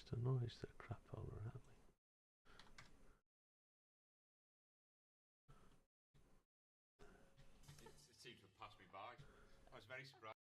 just annoys the crap out of me. It seems to have passed me by. I was very surprised.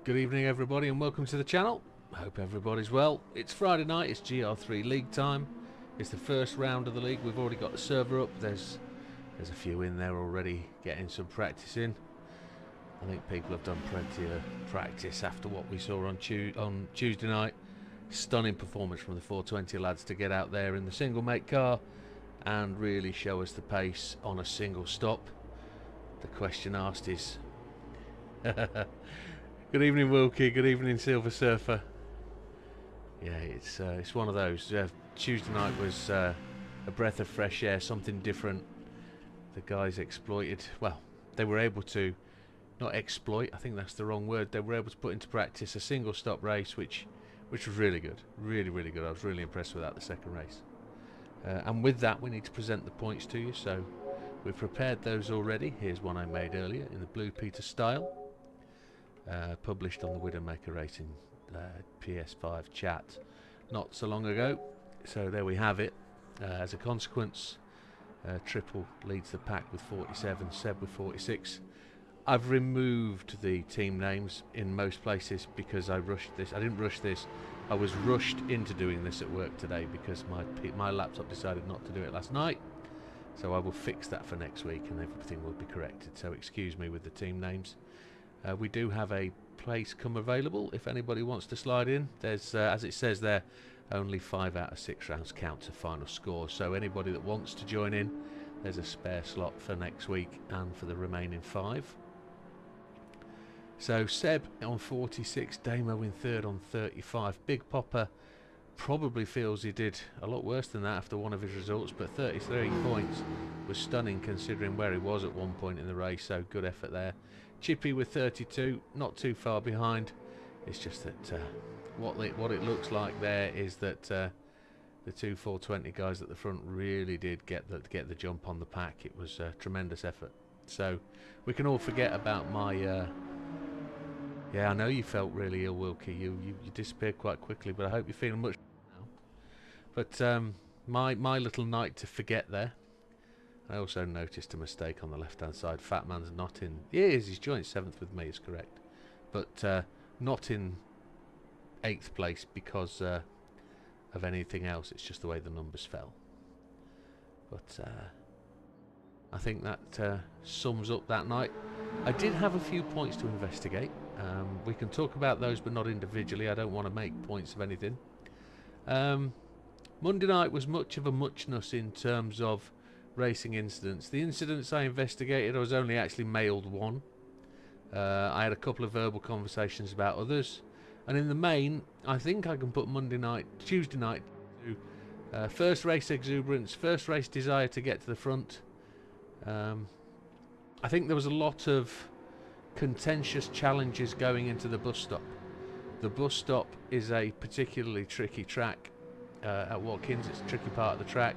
Good evening everybody and welcome to the channel. I hope everybody's well. It's Friday night, it's Gr3 League time. It's the first round of the league. We've already got the server up. There's a few in there already getting some practice in. I think people have done plenty of practice after what we saw on Tuesday night. Stunning performance from the 420 lads to get out there in the single make car and really show us the pace on a single stop. The question asked is good evening Wilkie, good evening Silver Surfer. Yeah, it's one of those. Tuesday night was a breath of fresh air, something different. The guys exploited, well, they were able to, not exploit, I think that's the wrong word, they were able to put into practice a single stop race which was really good, really good. I was really impressed with that, the second race. And with that we need to present the points to you, so we've prepared those already. Here's one I made earlier in the Blue Peter style. Published on the Widdowmaker Racing PS5 chat not so long ago. So there we have it. As a consequence, Triple leads the pack with 47, Seb with 46. I've removed the team names in most places because I rushed this. I didn't rush this. I was rushed into doing this at work today because my laptop decided not to do it last night. So I will fix that for next week and everything will be corrected. So excuse me with the team names. We do have a place come available if anybody wants to slide in. There's, as it says there, only 5 out of 6 rounds count to final score. So anybody that wants to join in, there's a spare slot for next week and for the remaining 5. So Seb on 46, Damo in third on 35. Big Popper probably feels he did a lot worse than that after one of his results, but 33 points was stunning considering where he was at one point in the race, so good effort there. Chippy with 32, not too far behind. It's just that what it looks like there is that the two 420 guys at the front really did get the jump on the pack. It was a tremendous effort. So we can all forget about my yeah, I know you felt really ill, Wilkie. You disappeared quite quickly, but I hope you're feeling much better now. But my little night to forget there. I also noticed a mistake on the left-hand side. Fat Man's not in. He is. He's joint 7th with me, is correct, but not in 8th place because of anything else. It's just the way the numbers fell. But I think that sums up that night. I did have a few points to investigate. We can talk about those, but not individually. I don't want to make points of anything. Monday night was much of a muchness in terms of racing incidents. The incidents I investigated, I was only actually mailed one. I had a couple of verbal conversations about others, and in the main, I think I can put Tuesday night to first race exuberance, first race desire to get to the front. I think there was a lot of contentious challenges going into the bus stop. The bus stop is a particularly tricky track at Watkins. It's a tricky part of the track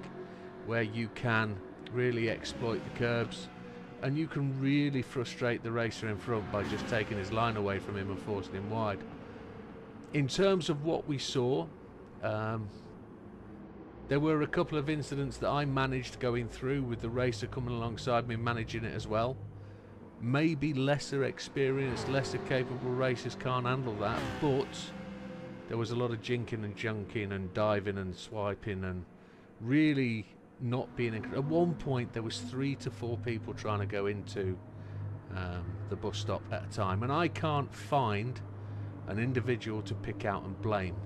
where you can really exploit the curbs, and you can really frustrate the racer in front by just taking his line away from him and forcing him wide. In terms of what we saw, there were a couple of incidents that I managed going through with the racer coming alongside me managing it as well. Maybe lesser experienced, lesser capable racers can't handle that, but there was a lot of jinking and junking and diving and swiping and really not being... At one point there was 3 to 4 people trying to go into the bus stop at a time, and I can't find an individual to pick out and blame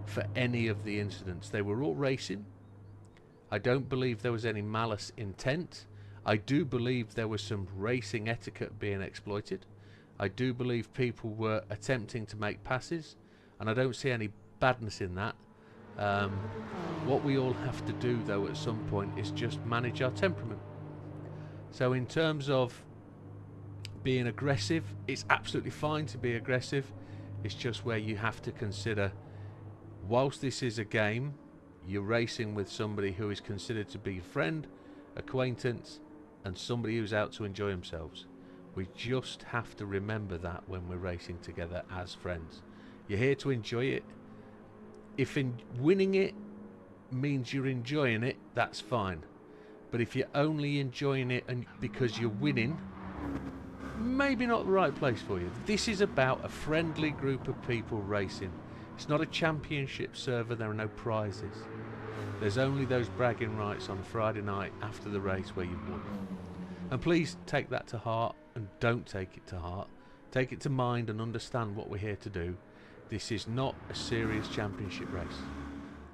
for any of the incidents. They were all racing. I don't believe there was any malice intent. I do believe there was some racing etiquette being exploited. I do believe people were attempting to make passes, and I don't see any badness in that. What we all have to do though at some point is just manage our temperament. So in terms of being aggressive, it's absolutely fine to be aggressive. It's just where you have to consider, whilst this is a game, you're racing with somebody who is considered to be a friend, acquaintance, and somebody who's out to enjoy themselves. We just have to remember that when we're racing together as friends. You're here to enjoy it. If winning it means you're enjoying it, that's fine. But if you're only enjoying it and because you're winning, maybe not the right place for you. This is about a friendly group of people racing. It's not a championship server. There are no prizes. There's only those bragging rights on a Friday night after the race where you've won. And please take that to heart, and don't take it to heart. Take it to mind and understand what we're here to do. This is not a serious championship race.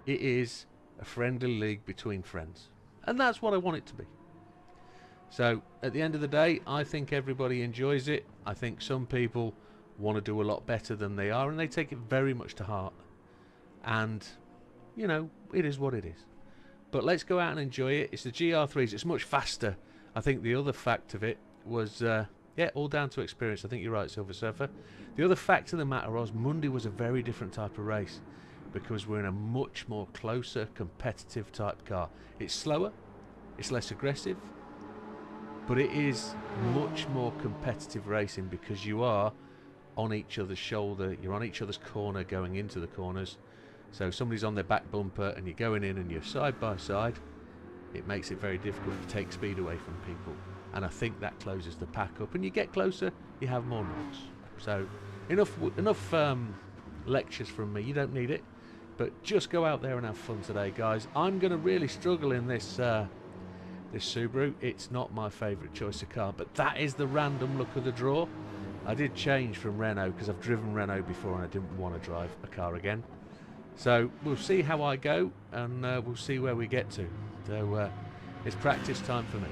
It is a friendly league between friends. And that's what I want it to be. So at the end of the day, I think everybody enjoys it. I think some people want to do a lot better than they are, and they take it very much to heart. And, you know, it is what it is. But let's go out and enjoy it. It's the Gr3s. It's much faster. I think the other fact of it was, yeah, all down to experience. I think you're right, Silver Surfer. The other fact of the matter was Monday was a very different type of race because we're in a much more closer, competitive type car. It's slower. It's less aggressive. But it is much more competitive racing because you are on each other's shoulder, you're on each other's corner going into the corners. So if somebody's on their back bumper and you're going in and you're side by side, it makes it very difficult to take speed away from people. And I think that closes the pack up, and you get closer, you have more knocks. So enough lectures from me, you don't need it. But just go out there and have fun today, guys. I'm going to really struggle in this this Subaru. It's not my favourite choice of car, but that is the random look of the draw. I did change from Renault because I've driven Renault before and I didn't want to drive a car again. So we'll see how I go, and we'll see where we get to. So it's practice time for me.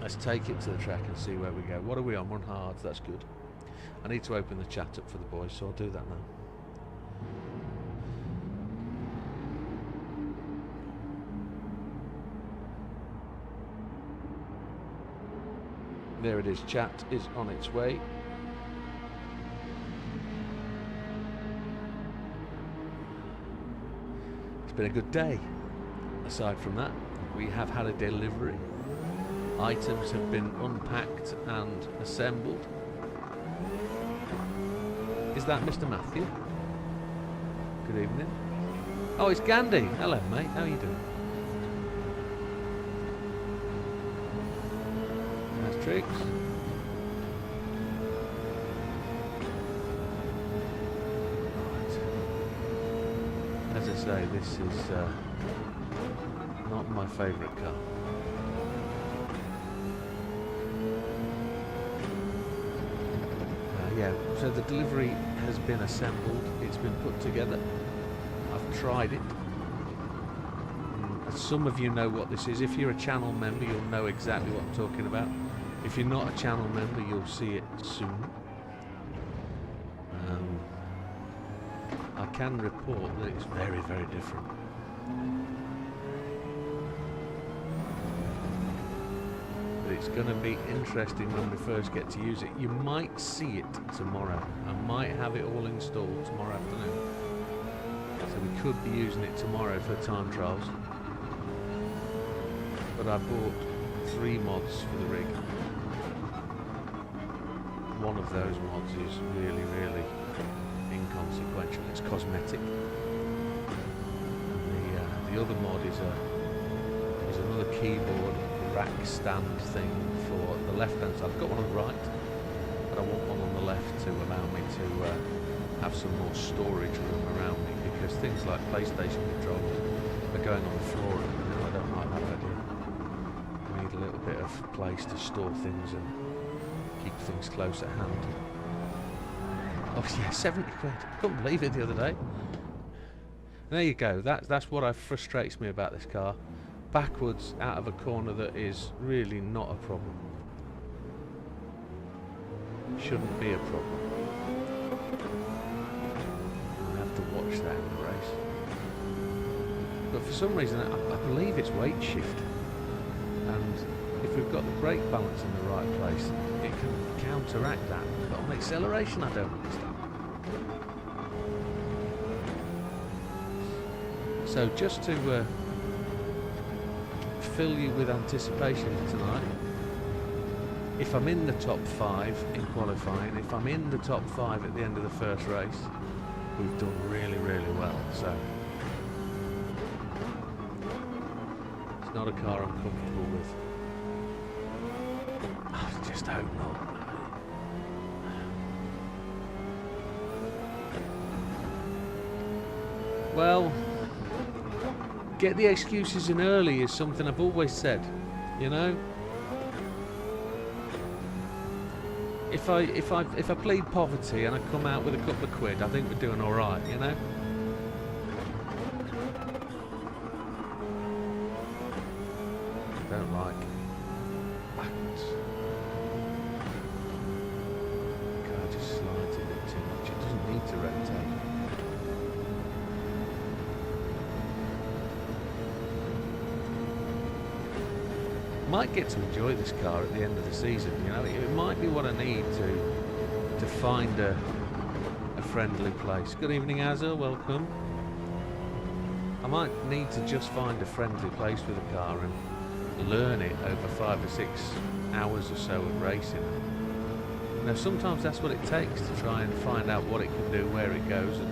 Let's take it to the track and see where we go. What are we on? Run hard. That's good. I need to open the chat up for the boys, so I'll do that now. There it is. Chat is on its way. It's been a good day. Aside from that, we have had a delivery. Items have been unpacked and assembled. Is that Mr. Matthew? Good evening. Oh, it's Gandhi. Hello, mate. How are you doing? Nice tricks. Right. As I say, this is not my favourite car. yeah, so the delivery has been assembled, it's been put together. I've tried it. Some of you know what this is. If you're a channel member, you'll know exactly what I'm talking about. If you're not a channel member, you'll see it soon. I can report that it's very, very different. But it's going to be interesting when we first get to use it. You might see it tomorrow. I might have it all installed tomorrow afternoon. So we could be using it tomorrow for time trials. But I bought 3 mods for the rig. One of those mods is really, really inconsequential. It's cosmetic. And the other mod is another keyboard rack stand thing for the left hand side. I've got one on the right, but I want one on the left to allow me to have some more storage room around me, because things like PlayStation controllers are going on the floor at the minute. I don't like that idea. I need a little bit of place to store things and keep things close at hand. Oh yeah, 70 quid. Couldn't believe it the other day. There you go. That's what frustrates me about this car. Backwards out of a corner that is really not a problem. Shouldn't be a problem. I have to watch that in the race. But for some reason, I believe it's weight shift. And if we've got the brake balance in the right place, it can counteract that. But on acceleration, I don't understand. So just to fill you with anticipation tonight, if I'm in the top 5 in qualifying, if I'm in the top 5 at the end of the first race, we've done really, really well. So it's not a car I'm comfortable with. I just hope not. Well, get the excuses in early is something I've always said, you know. If I plead poverty and I come out with a couple of quid, I think we're doing all right, you know. I don't like backwards. The car just slides a bit too much. It doesn't need to rotate. Might get to enjoy this car at the end of the season, you know. It might be what I need to find a friendly place. Good evening, Azza, welcome. I might need to just find a friendly place with the car and learn it over 5 or 6 hours or so of racing. Now sometimes that's what it takes to try and find out what it can do, where it goes and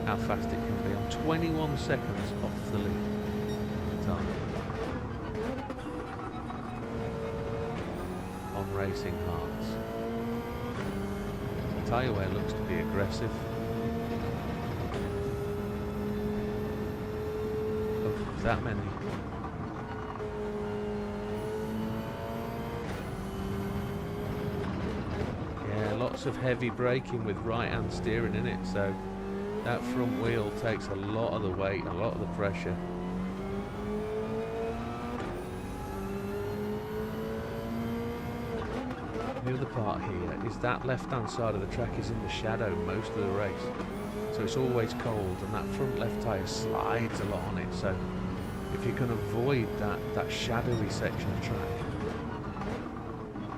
how fast it can be. I'm 21 seconds off the lead time. Racing Hearts. The tyre wear looks to be aggressive. Oh, that many. Yeah, lots of heavy braking with right hand steering in it, so that front wheel takes a lot of the weight, a lot of the pressure. The other part here is that left-hand side of the track is in the shadow most of the race, so it's always cold, and that front left tyre slides a lot on it. So if you can avoid that shadowy section of track,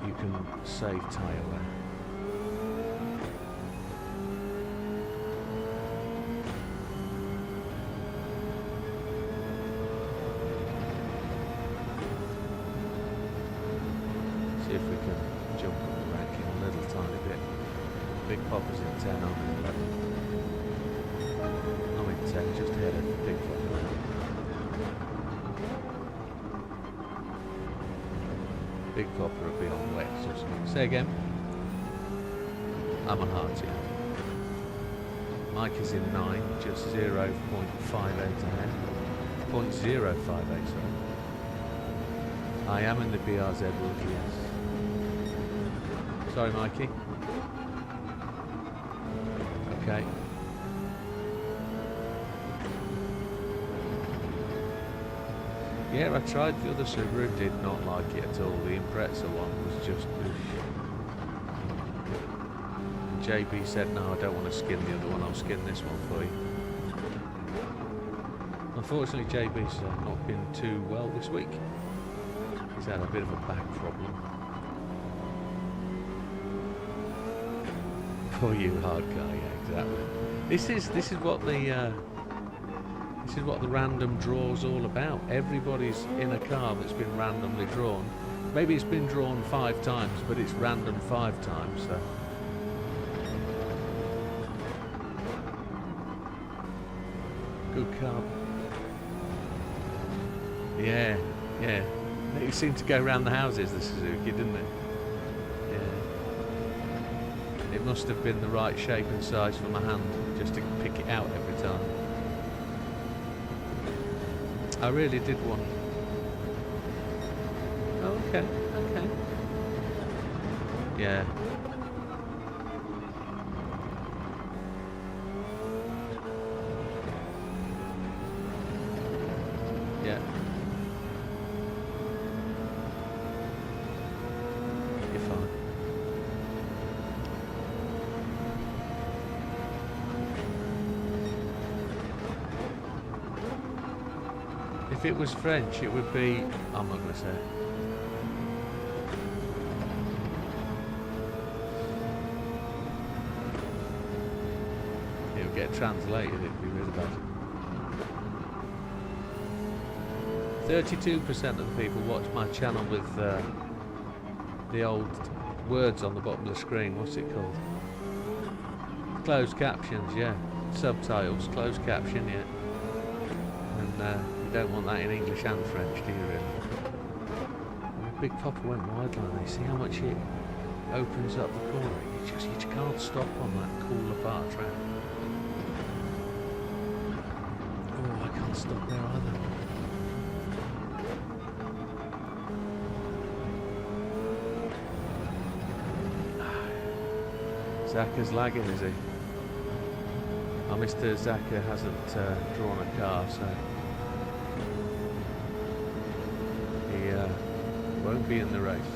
you can save tyre wear. See if we can jump up the ranking a little tiny bit. Big Popper's in 10, I'm in 11. I'm in 10, just ahead of Big Popper. Big Popper will be on wet, so say again. I'm on hard team. Mike is in 9, just 0.58 ahead. 0.058, sorry. I am in the BRZ rookie, yes. Sorry, Mikey. okay. Yeah, I tried the other Subaru, did not like it at all. The Impreza one was just and JB said, no, I don't want to skin the other one, I'll skin this one for you. Unfortunately, JB's not been too well this week. He's had a bit of a back problem. For you, hard car, yeah, exactly. This is what the random draw's all about. Everybody's in a car that's been randomly drawn. Maybe it's been drawn 5 times, but it's random 5 times. So. Good car. Yeah, yeah. It seemed to go around the houses, the Suzuki, didn't it? Yeah. It must have been the right shape and size for my hand, just to pick it out every time. I really did want. Oh, okay, okay. Yeah. Yeah. You're fine. If it was French, it would be... I'm not going to say it. It would get translated, it would be really bad. 32% of the people watch my channel with the old words on the bottom of the screen. What's it called? Closed captions, yeah. Subtitles, closed caption, yeah. And you don't want that in English and French, do you really? And Big Papa went wide line. You see how much it opens up the corner? You just can't stop on that cool apart track. Oh, I can't stop there either. Zaka's lagging, is he? Oh, Mr. Zaka hasn't drawn a car, so he won't be in the race.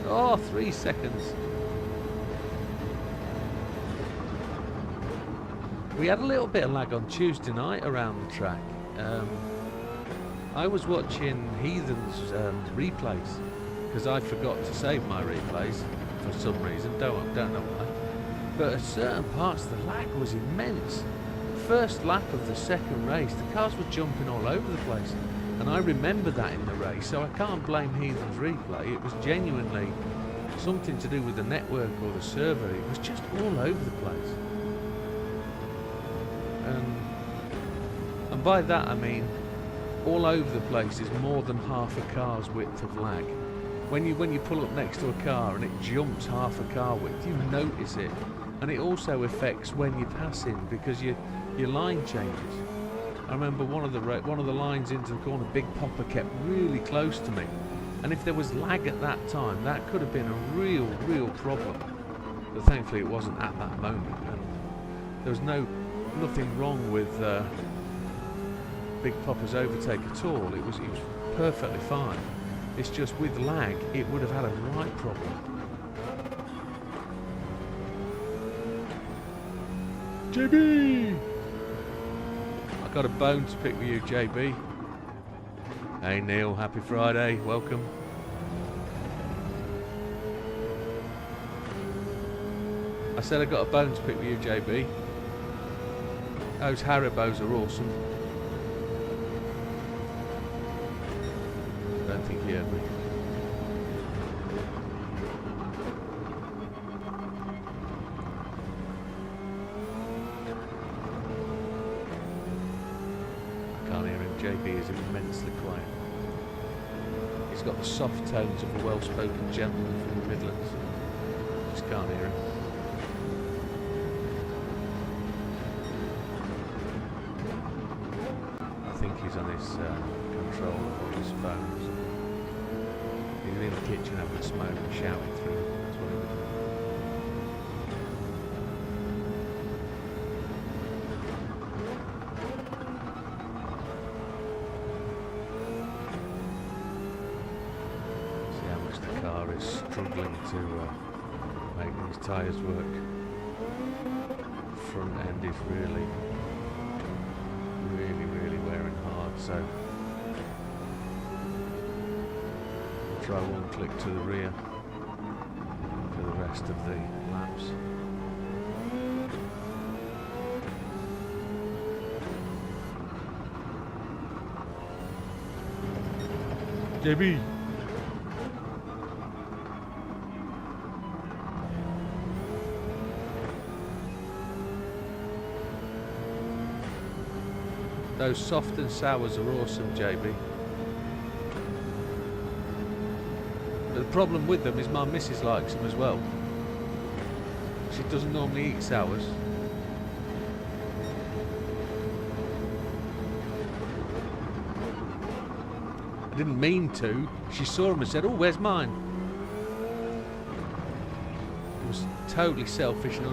Oh, 3 seconds. We had a little bit of lag on Tuesday night around the track. I was watching Heathen's replays because I forgot to save my replays for some reason. Don't know why. But at certain parts the lag was immense. First lap of the second race, the cars were jumping all over the place, and I remember that in the race, so I can't blame Heathen's replay. It was genuinely something to do with the network or the server. It was just all over the place. And by that I mean all over the place is more than half a car's width of lag. When you pull up next to a car and it jumps half a car width, you notice it. And it also affects when you're passing because your line changes. I remember one of the lines into the corner, Big Papa kept really close to me, and if there was lag at that time, that could have been a real problem. But thankfully, it wasn't at that moment, and there was nothing wrong with Big Papa's overtake at all. It was perfectly fine. It's just with lag, it would have had a right problem. JB! I got a bone to pick with you, JB. Hey Neil, happy Friday, welcome. I said I got a bone to pick with you, JB. Those Haribos are awesome. I don't think he heard me. JB is immensely quiet. He's got the soft tones of a well-spoken gentleman from the Midlands. Just can't hear him. I think he's on his controller or his phone. He's in the kitchen having a smoke and shouting through. That's what he was doing. struggling to make these tyres work. Front end is really wearing hard, so I'll try one click to the rear for the rest of the laps. JB! Those soft and sours are awesome, JB. But the problem with them is my missus likes them as well. She doesn't normally eat sours. I didn't mean to. She saw them and said, "Oh, where's mine?" It was totally selfish and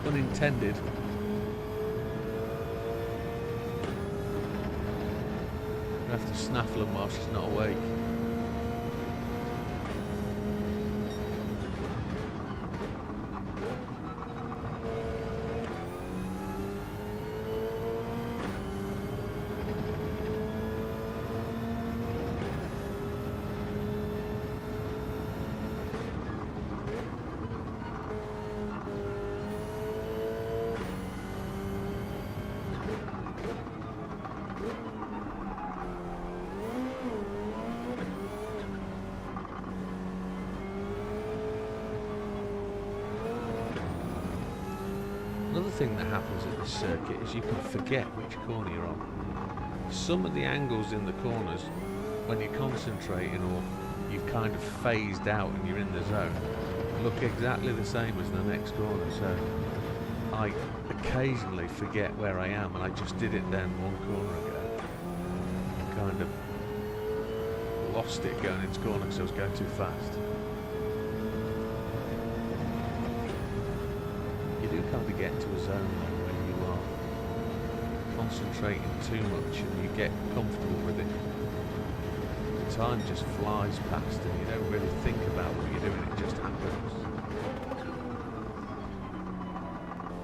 unintended. I have to snaffle them while she's not awake. Another thing that happens at this circuit is you can forget which corner you're on. Some of the angles in the corners, when you're concentrating or you've kind of phased out and you're in the zone, look exactly the same as the next corner. So I occasionally forget where I am, and I just did it then one corner ago. I kind of lost it going into corner because I was going too fast. You kind of get into a zone when you are concentrating too much and you get comfortable with it. The time just flies past and you don't really think about what you're doing, it just happens.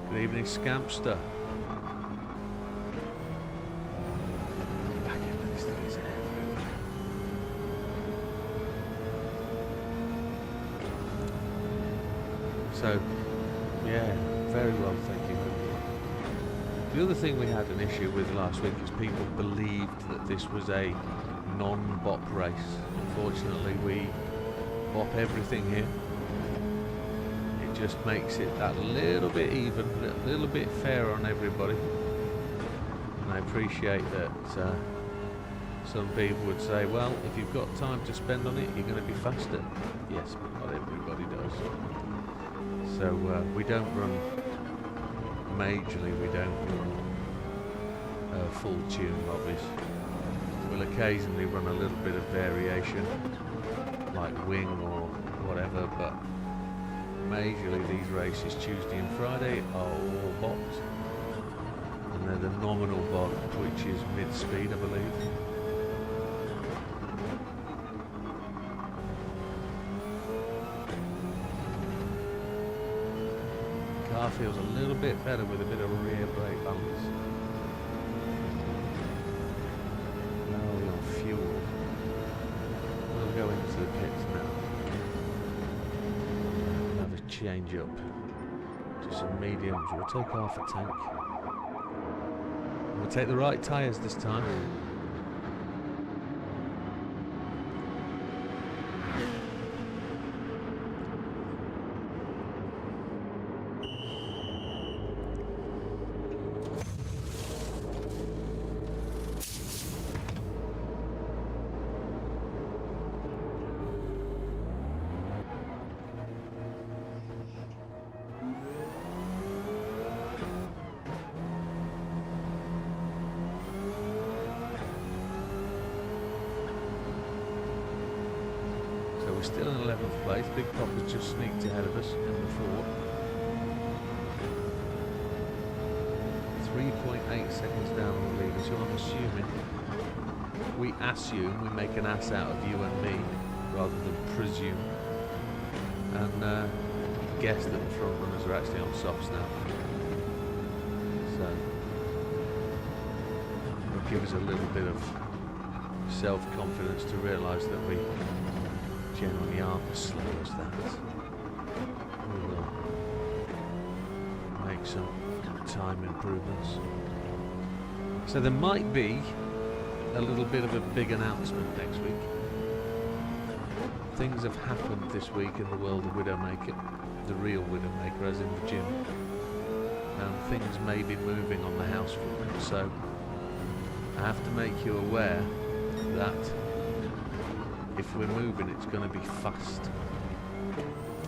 Good evening, Scampster. Back into this thing is everywhere. So, yeah. Very well, thank you. The other thing we had an issue with last week is people believed that this was a non-bop race. Unfortunately, we bop everything here. It just makes it that little bit even, a little bit fairer on everybody. And I appreciate that some people would say, well, if you've got time to spend on it, you're going to be faster. Yes, but not everybody does. So we don't run majorly, we don't run full tune lobbies. We'll occasionally run a little bit of variation, like wing or whatever, but majorly these races Tuesday and Friday are all bopped. And they're the nominal bop, which is mid-speed, I believe. Car feels a little bit better with a bit of rear brake balance. Now we're on fuel. We'll go into the pits now. We'll have a change up to some mediums. We'll take half a tank. We'll take the right tyres this time. We're still in 11th place. Big Popper's just sneaked ahead of us in the 4. 3.8 seconds down on the leader, so I'm assuming we make an ass out of you and me rather than presume. and guess that the front runners are actually on softs now. So it'll give us a little bit of self-confidence to realise that we generally aren't as slow as that. We will make some time improvements. So there might be a little bit of a big announcement next week. Things have happened this week in the world of Widdowmaker, the real Widdowmaker, as in the gym, and things may be moving on the house front. So I have to make you aware that if we're moving, it's going to be fast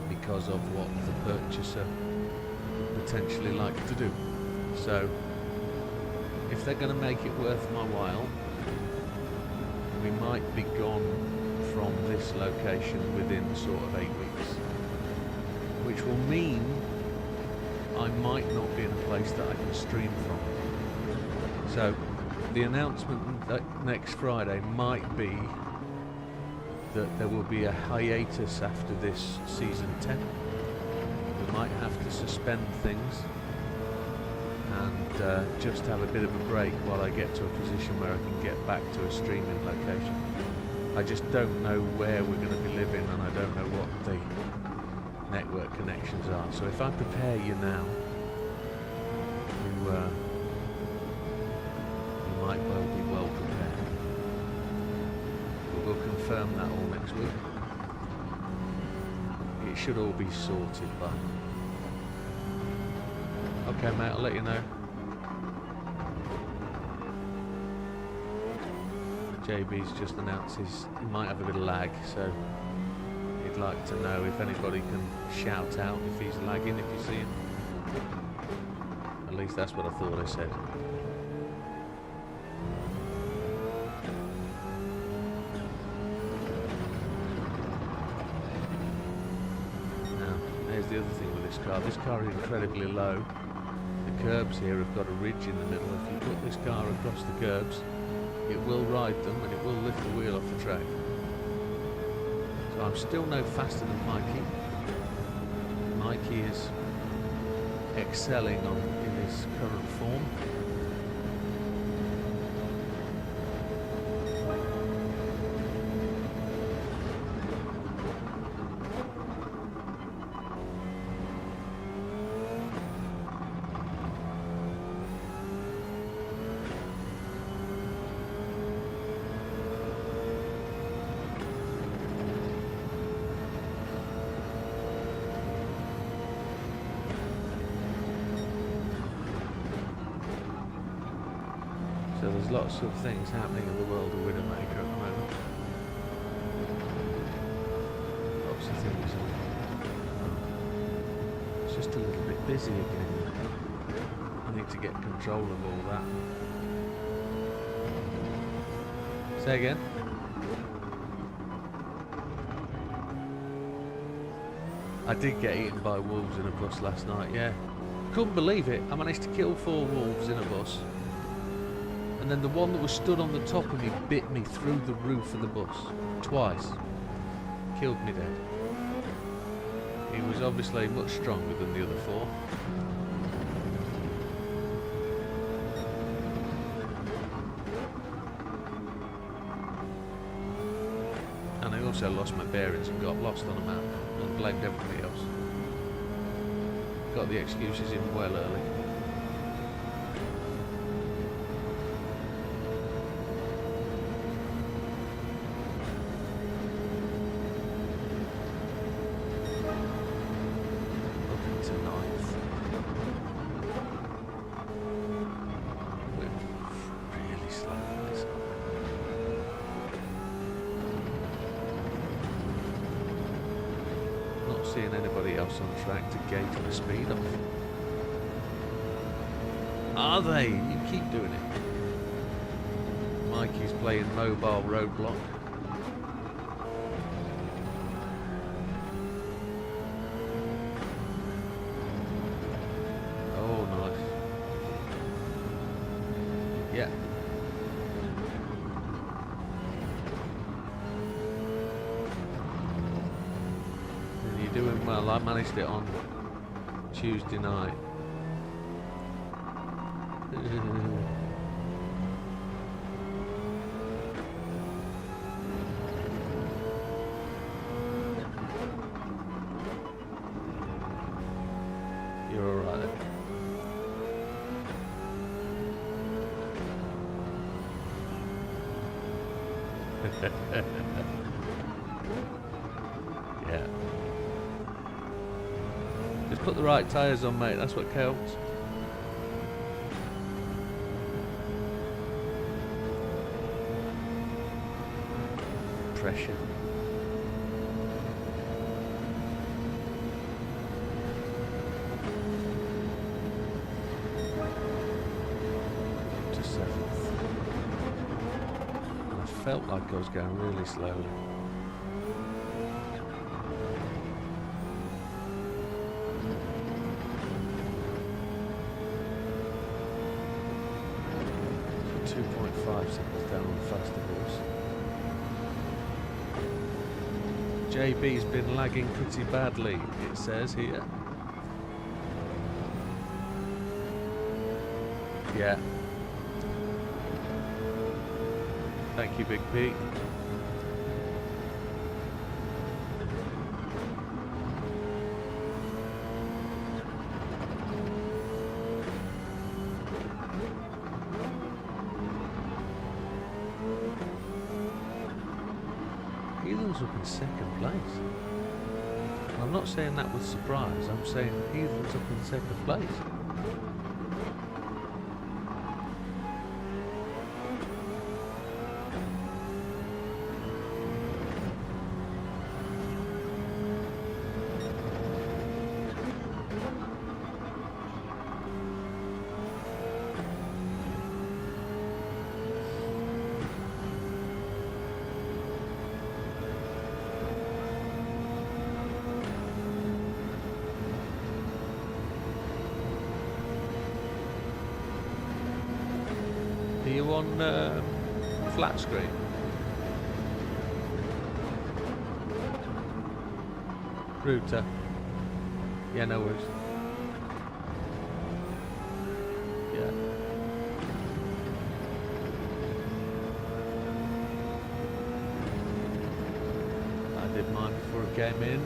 because of what the purchaser would potentially like to do. So if they're going to make it worth my while, we might be gone from this location within sort of 8 weeks, which will mean I might not be in a place that I can stream from. So the announcement next Friday might be that there will be a hiatus after this season 10. We might have to suspend things and just have a bit of a break while I get to a position where I can get back to a streaming location. I just don't know where we're going to be living, and I don't know what the network connections are. So if I prepare you now, you might well be well prepared. But we'll confirm that all next week. It should all be sorted by. Okay, mate, I'll let you know. JB's just announced he might have a bit of lag, so he'd like to know if anybody can shout out if he's lagging, if you see him. At least that's what I thought I said. Now, there's the other thing with this car. This car is incredibly low. The curbs here have got a ridge in the middle. If you put this car across the curbs, it will ride them and it will lift the wheel off the track. So I'm still no faster than Mikey. Mikey is excelling in his current form. So there's lots of things happening in the world of Widdowmaker at the moment. Lots of things. It's just a little bit busy again. I need to get control of all that. Say again. I did get eaten by wolves in a bus last night, yeah. Couldn't believe it. I managed to kill 4 wolves in a bus. And then the one that was stood on the top of me bit me through the roof of the bus. Twice. Killed me dead. He was obviously much stronger than the other 4. And I also lost my bearings and got lost on a map and blamed everybody else. Got the excuses in well early. Seeing anybody else on track to gauge the speed off. Are they? You keep doing it. Mikey's playing mobile roadblock. Oh, nice. Yeah. doing well. I managed it on Tuesday night. You're alright. Yeah. Just put the right tyres on, mate. That's what counts. Pressure. To 7th. I felt like I was going really slowly. So 2.5 seconds down on the faster horse. JB's been lagging pretty badly, it says here. Yeah. Thank you, Big P. Heathen's up in second place. I'm not saying that with surprise, I'm saying Heathen's up in second place. Are you on flat screen? Router. Yeah, no worries. Yeah. I did mine before it came in.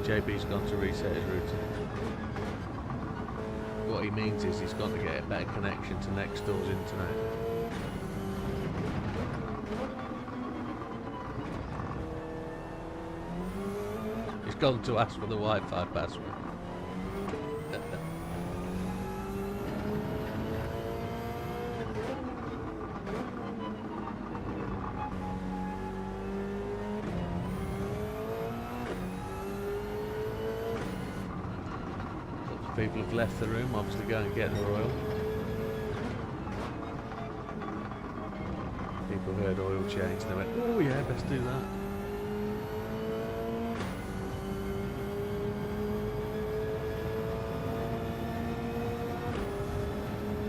JB's gone to reset his router. What he means is he's got to get a better connection to next door's internet. He's gone to ask for the Wi-Fi password. People have left the room, obviously go and get their oil. People heard oil change and they went, oh yeah, best do that.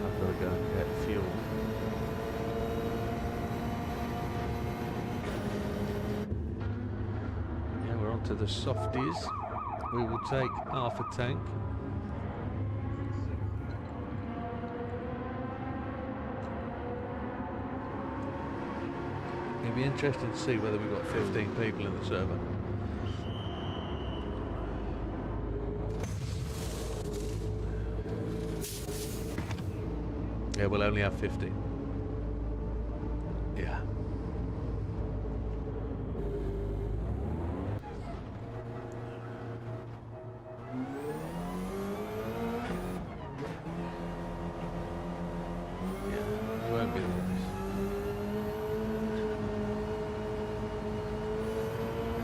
I've got to go and get fuel. Yeah, we're on to the softies. We will take half a tank. It'd be interesting to see whether we've got 15 people in the server. Yeah, we'll only have 15. Yeah. Yeah, it won't be the race.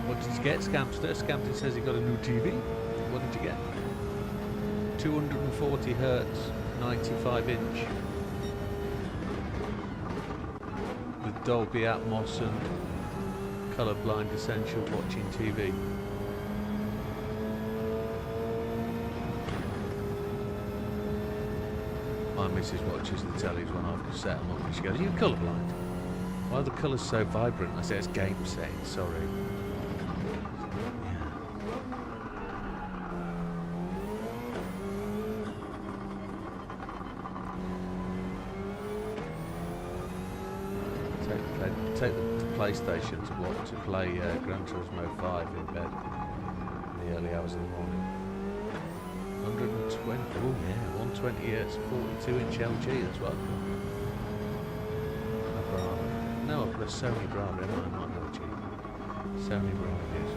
What did you get, Scamster? Scamster says he got a new TV. What did you get? 240 hertz, 95 inch. With Dolby Atmos and colourblind essential watching TV. My missus watches the tellies when I've set them up and she goes, "Are you colourblind? Why are the colours so vibrant?" I say, "It's game settings, sorry." Take the PlayStation to play Gran Turismo 5 in bed in the early hours of the morning. 120, oh yeah, 120 Hz, 42-inch LG as well. A Brava. No, I've got a Sony Brava in mine, not LG. Sony Brava, yes.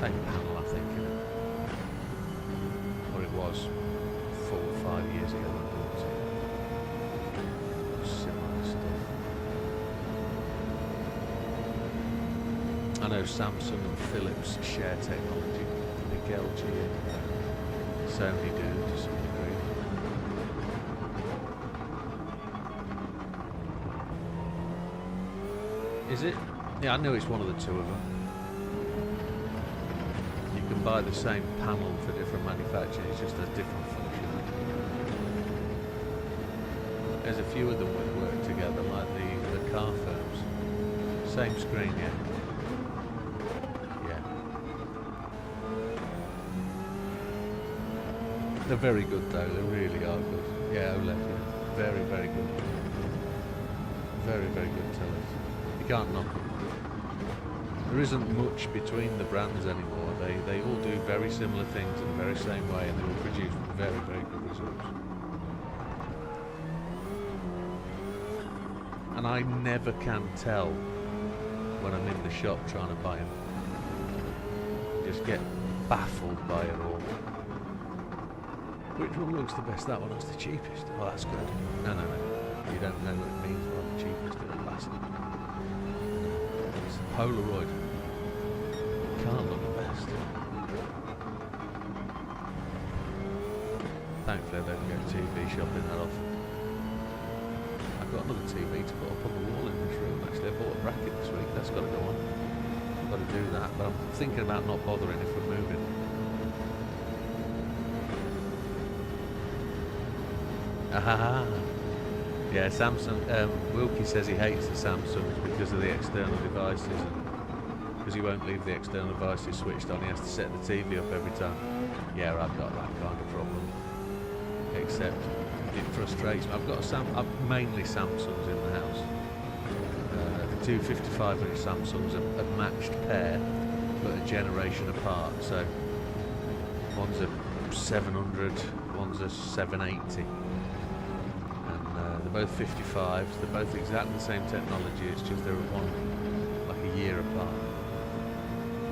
Same panel, I think, isn't it? Or it was 4 or 5 years ago when I bought it. Similar stuff. I know Samsung and Philips share technology. I think LG and Sony do to some degree. Is it? Yeah, I know it's one of the two of them. You can buy the same panel for different manufacturers, it's just a different function. There's a few of them that work together, like the car firms. Same screen, yeah. They're very good though, they really are good. Yeah, OLED, yeah. Very, very good. Very, very good tellers. You can't knock them. There isn't much between the brands anymore. They all do very similar things in the very same way and they will produce very, very good results. And I never can tell when I'm in the shop trying to buy them. Just get baffled by it all. Which one looks the best? That one looks the cheapest. Oh, that's good. No. You don't know what it means by the cheapest. It'll last. It's a Polaroid. Can't look the best. Thankfully, I don't go TV shopping that often. I've got another TV to put up on the wall in this room. Actually, I bought a bracket this week. That's got to go on. I've got to do that. But I'm thinking about not bothering if we're moving. Ah, yeah, Samsung, Wilkie says he hates the Samsungs because of the external devices and because he won't leave the external devices switched on, he has to set the TV up every time. Yeah, I've got that kind of problem, except it frustrates me. I've mainly Samsungs in the house. The two 55-inch Samsungs are a matched pair but a generation apart, so one's a 700, one's a 780. They're both 55s, they're both exactly the same technology, it's just they're one like a year apart.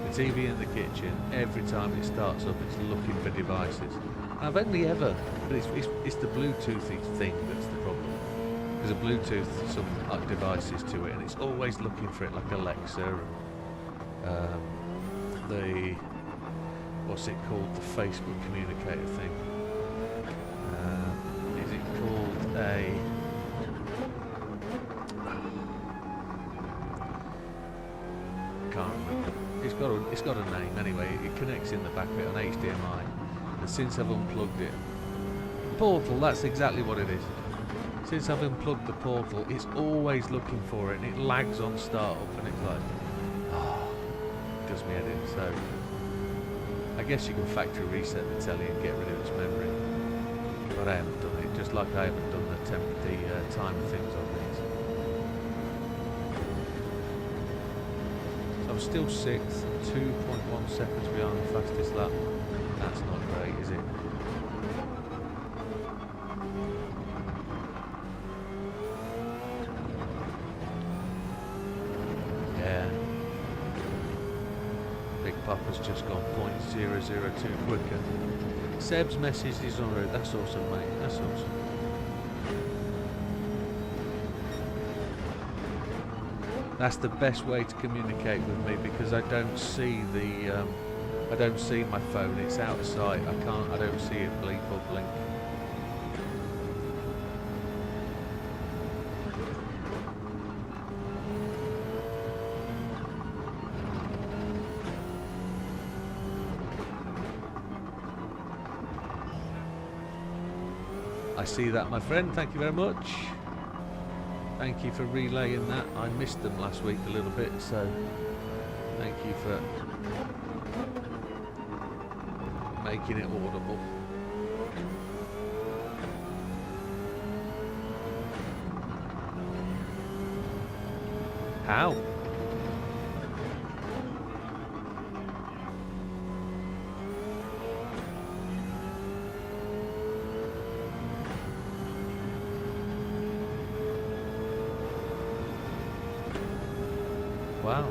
The TV in the kitchen, every time it starts up it's looking for devices. And I've only ever, but it's the Bluetoothy thing that's the problem. There's a Bluetooth, some devices to it and it's always looking for it, like Alexa and the, what's it called, the Facebook communicator thing. Is it called a... can't remember. It's got a name anyway. It connects in the back of it on HDMI. And since I've unplugged it, Portal. That's exactly what it is. Since I've unplugged the Portal, it's always looking for it, and it lags on startup, and it's like, it does me head in. So I guess you can factory reset the telly and get rid of its memory, but I haven't done it. Just like I haven't done the timer things on these. I'm still 6th, 2.1 seconds behind the fastest lap. That's not great, is it? Yeah. Big Papa's just gone 0.002 quicker. Seb's message is en route. That's awesome, mate. That's awesome. That's the best way to communicate with me because I don't see the, I don't see my phone. It's out of sight. I don't see it bleep or blink. I see that, my friend. Thank you very much. Thank you for relaying that. I missed them last week a little bit, so thank you for making it audible. How? Wow.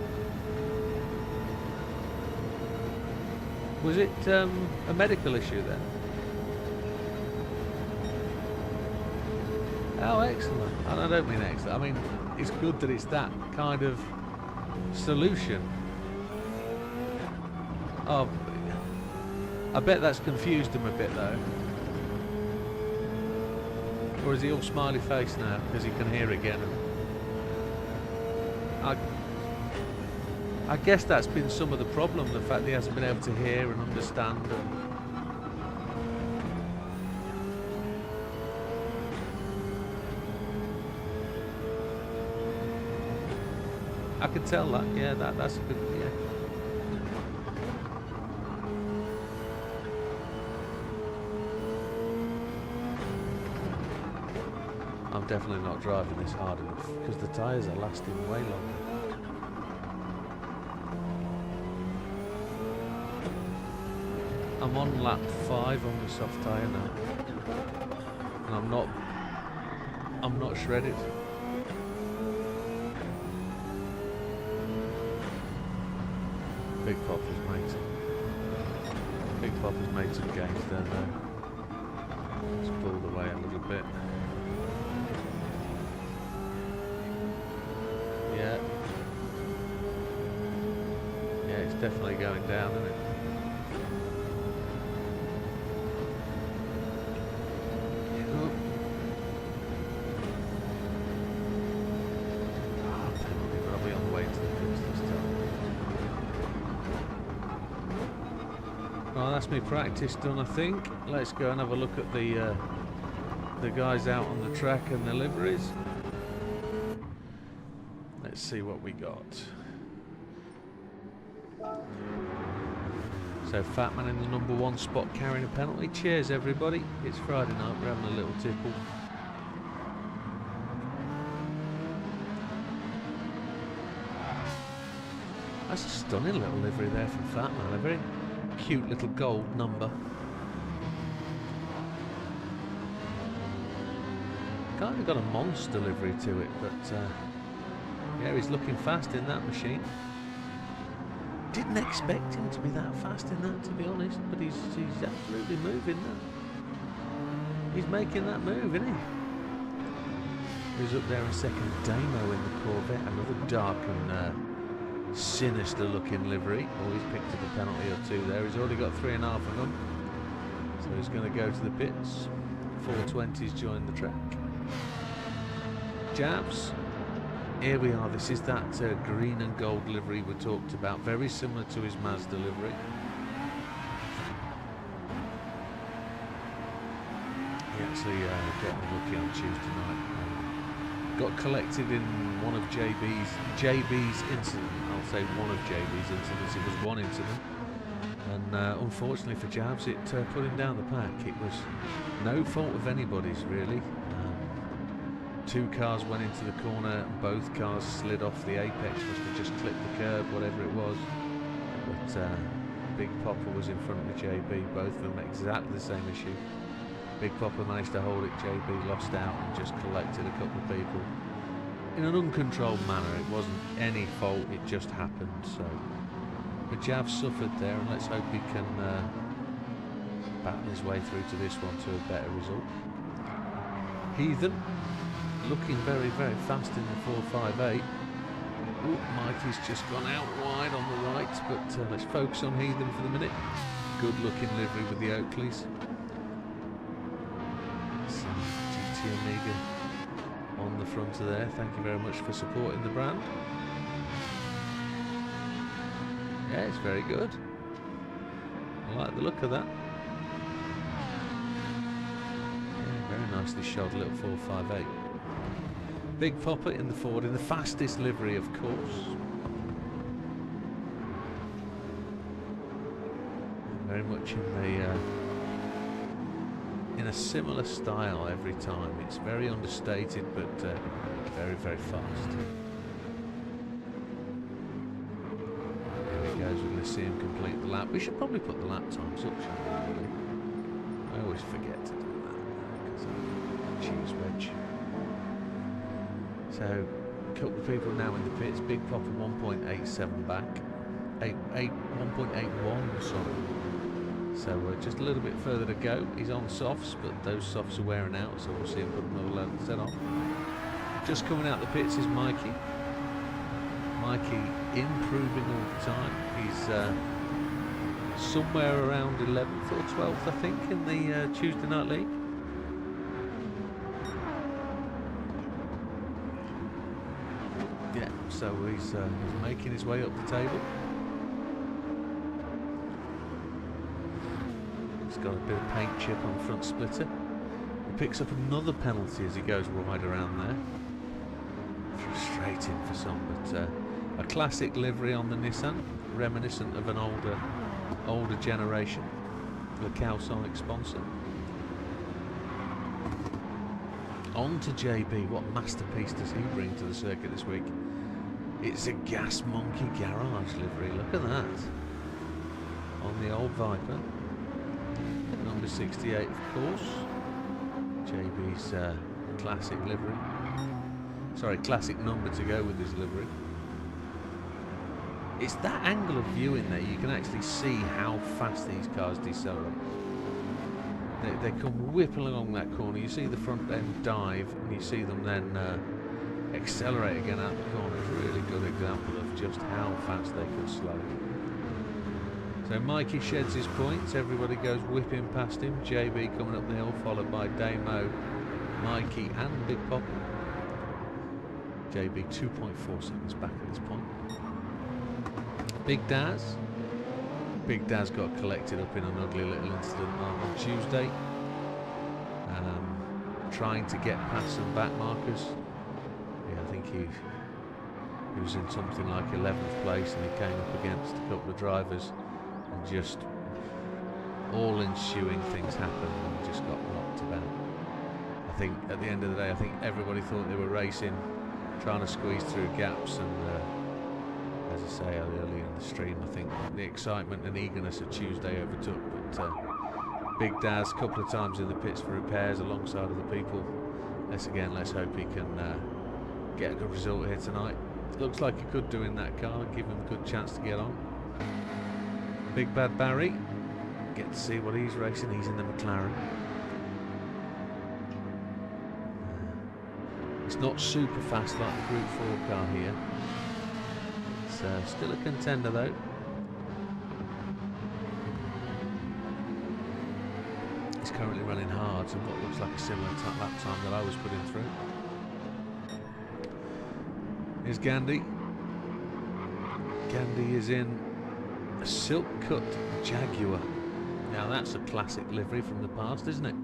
Was it a medical issue then? Oh, excellent. And I don't mean excellent. I mean, it's good that it's that kind of solution. Oh, I bet that's confused him a bit though. Or is he all smiley face now because he can hear again? I guess that's been some of the problem, the fact that he hasn't been able to hear and understand. I can tell that, yeah, that's a good, yeah. I'm definitely not driving this hard enough because the tyres are lasting way longer. I'm on lap 5 on the soft tyre now, and I'm not shredded. Big Papa's made some gains there though. Just pulled away a little bit. Yeah. Yeah, it's definitely going down, isn't it? Well, that's me practice done, I think. Let's go and have a look at the guys out on the track and the liveries. Let's see what we got. So Fatman in the #1 spot carrying a penalty. Cheers everybody. It's Friday night, we're having a little tipple. That's a stunning little livery there from Fatman. A very cute little gold number. Kind of got a monster livery to it, but yeah, he's looking fast in that machine. Didn't expect him to be that fast in that, to be honest, but he's absolutely moving that. He's making that move, isn't he? He's up there in second, Damo in the Corvette, another dark and sinister looking livery. Oh, he's picked up a penalty or two there. He's already got 3.5 of them, so he's going to go to the pits. 420's joined the track. Jabs, here we are. This is that green and gold livery we talked about, very similar to his Mazda livery. He actually got unlucky on Tuesday night. Got collected in one of JB's incident. I'll say one of JB's incidents. It was one incident, and unfortunately for Jabs, it put him down the pack. It was no fault of anybody's really. Two cars went into the corner, and both cars slid off the apex. Must have just clipped the curb, whatever it was. But Big Popper was in front of the JB. Both of them exactly the same issue. Big Popper managed to hold it, JB lost out and just collected a couple of people in an uncontrolled manner. It wasn't any fault, it just happened. So, but Jav suffered there, and let's hope he can battle his way through to this one to a better result. Heathen looking very, very fast in the 458. Ooh, Mikey's just gone out wide on the right, but let's focus on Heathen for the minute. Good looking livery with the Oakleys. GT Amiga on the front of there. Thank you very much for supporting the brand. Yeah, it's very good. I like the look of that. Yeah, very nicely shod little 458. Big Popper in the Ford, in the fastest livery, of course. Very much in a similar style every time. It's very understated, but very, very fast. There he goes. We're going to see him complete the lap. We should probably put the lap times up, shouldn't we, really? I always forget to do that because I'm a cheese wedge. So, a couple of people now in the pits. Big Popper 1.87 back. 1.81, sorry. So just a little bit further to go. He's on softs, but those softs are wearing out, so we'll see him put another load set on. Just coming out the pits is Mikey. Mikey improving all the time. He's somewhere around 11th or 12th, I think, in the Tuesday Night League. Yeah, so he's making his way up the table. He's got a bit of paint chip on the front splitter. He picks up another penalty as he goes wide around there. Frustrating for some, but a classic livery on the Nissan, reminiscent of an older generation. The Calsonic sponsor. On to JB. What masterpiece does he bring to the circuit this week? It's a Gas Monkey Garage livery. Look at that. On the old Viper. Number 68, of course. JB's classic livery. Sorry, classic number to go with his livery. It's that angle of view in there. You can actually see how fast these cars decelerate. They come whipping along that corner. You see the front end dive, and you see them then accelerate again out the corner. It's a really good example of just how fast they can slow. So Mikey sheds his points. Everybody goes whipping past him. JB coming up the hill, followed by Damo, Mikey, and Big Pop. JB 2.4 seconds back at this point. Big Daz. Big Daz got collected up in an ugly little incident on Tuesday. Trying to get past some back markers. Yeah, I think he was in something like 11th place, and he came up against a couple of drivers, and just all ensuing things happened, and just got knocked about. I think at the end of the day, I think everybody thought they were racing, trying to squeeze through gaps, and as I say earlier in the stream, I think the excitement and eagerness of Tuesday overtook, but Big Daz a couple of times in the pits for repairs alongside of the people. Let's hope he can get a good result here tonight. Looks like he could do in that car, give him a good chance to get on. Big Bad Barry, get to see what he's racing. He's in the McLaren. It's not super fast like the Group 4 car here. It's still a contender though. He's currently running hard and what looks like a similar lap time that I was putting through. Here's Gandhi. Gandhi is in a silk cut Jaguar. Now that's a classic livery from the past, isn't it?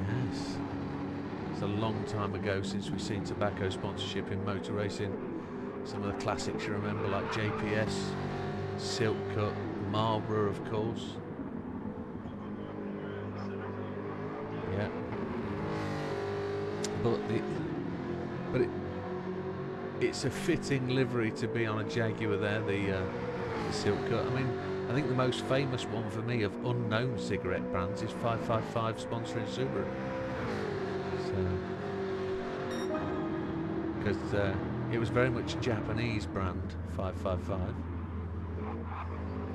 Yes. It's a long time ago since we've seen tobacco sponsorship in motor racing. Some of the classics you remember, like JPS, Silk Cut, Marlboro, of course. Yeah. But it's a fitting livery to be on a Jaguar there, the Silk Cut. I mean, I think the most famous one for me of unknown cigarette brands is 555 sponsoring Subaru. Because it was very much a Japanese brand, 555.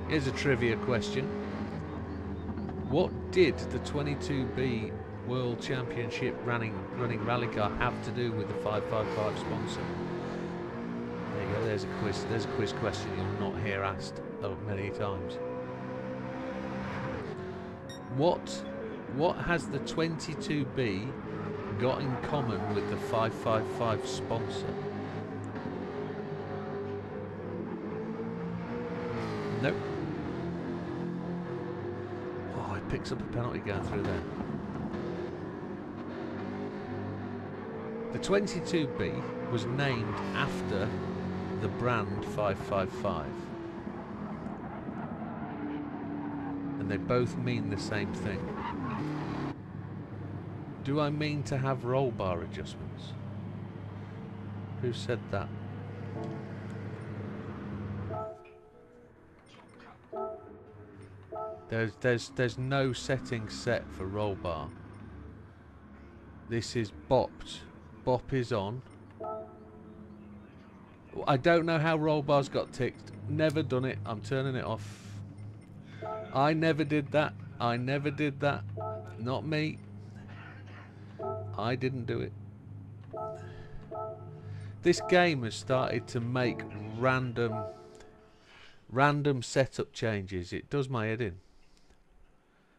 Here's a trivia question. What did the 22B World Championship running rally car have to do with the 555 sponsor? There you go, there's a quiz question you'll not hear asked many times. What has the 22B got in common with the 555 sponsor? Nope. Oh, it picks up a penalty going through there. The 22B was named after the brand 555. And they both mean the same thing. Do I mean to have roll bar adjustments? Who said that? There's no setting set for roll bar. This is bopped. Bop is on. I don't know how roll bars got ticked. Never done it. I'm turning it off. I never did that. I never did that. Not me. I didn't do it. This game has started to make random setup changes. It does my head in.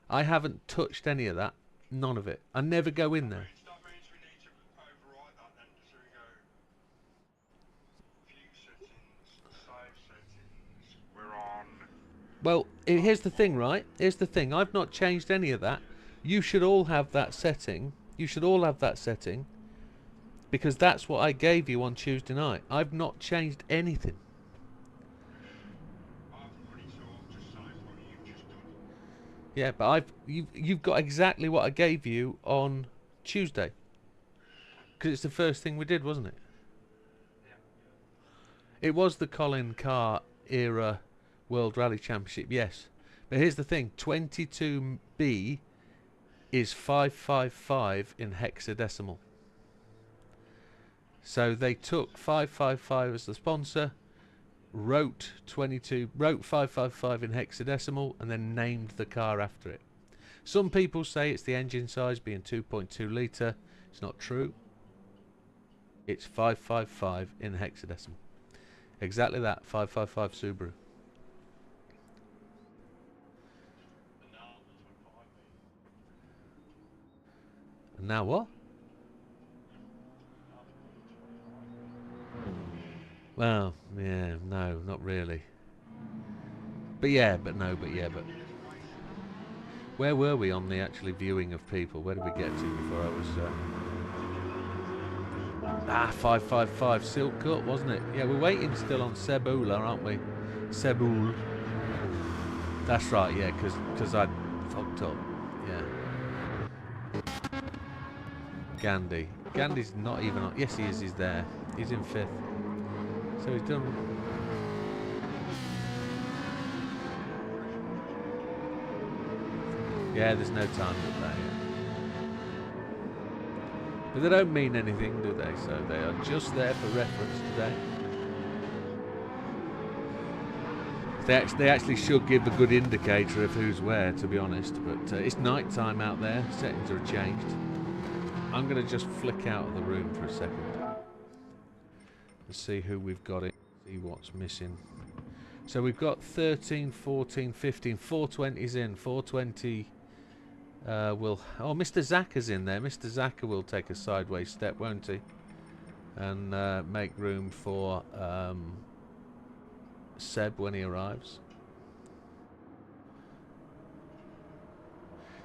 I haven't touched any of that. None of it. I never go in there. That means we need to override that then. So we go view settings, save settings. We're on. Well, here's the thing, right? Here's the thing. I've not changed any of that. You should all have that setting. You should all have that setting. Because that's what I gave you on Tuesday night. I've not changed anything. I'm pretty sure I've just saved what you've just done. Yeah, but you've got exactly what I gave you on Tuesday. Because it's the first thing we did, wasn't it? Yeah. It was the Colin Carr era World Rally Championship, yes. But here's the thing, 22B is 555 in hexadecimal. So they took 555 as the sponsor, wrote 555 in hexadecimal, and then named the car after it. Some people say it's the engine size being 2.2 litre. It's not true. It's 555 in hexadecimal. Exactly that, 555 Subaru. And now what? Well, yeah, no, not really. But yeah, but no, but yeah, but... Where were we on the actually viewing of people? Where did we get to before I was... 555 Silk Cut, wasn't it? Yeah, we're waiting still on Sebula, aren't we? Sebul. That's right, yeah, because I fucked up. Yeah. Gandhi. Gandhi's not even on... Yes, he is, he's there. He's in 5th. So he's done... Yeah, there's no time with that yet. But they don't mean anything, do they? So they are just there for reference today. They actually should give a good indicator of who's where, to be honest. But it's night time out there. Settings are changed. I'm going to just flick out of the room for a second. Let's see who we've got in. See what's missing. So we've got 13, 14, 15, 420's in. 420 will... Oh, Mr. Zaka's in there. Mr. Zaka will take a sideways step, won't he? And make room for Seb when he arrives.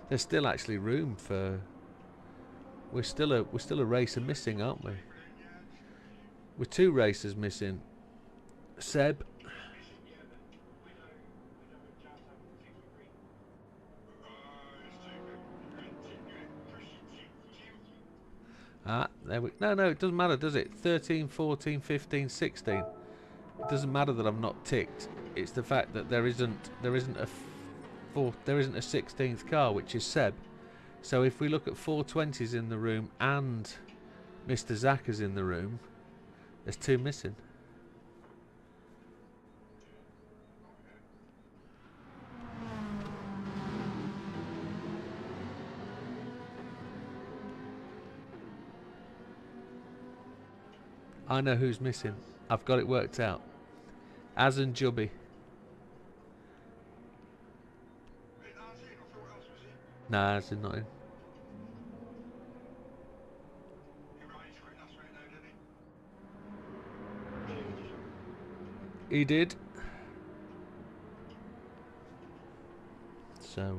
There's still actually room for... We're still a racer missing, aren't we? We're 2 racers missing. Seb. There we... No, it doesn't matter, does it? 13, 14, 15, 16. It doesn't matter that I'm not ticked. It's the fact that there isn't a 16th car, which is Seb. So if we look at 420s in the room and Mr. Zaka's in the room, there's 2 missing. I know who's missing. I've got it worked out. Az and Jubby. Nah, Az is not in. He did. So,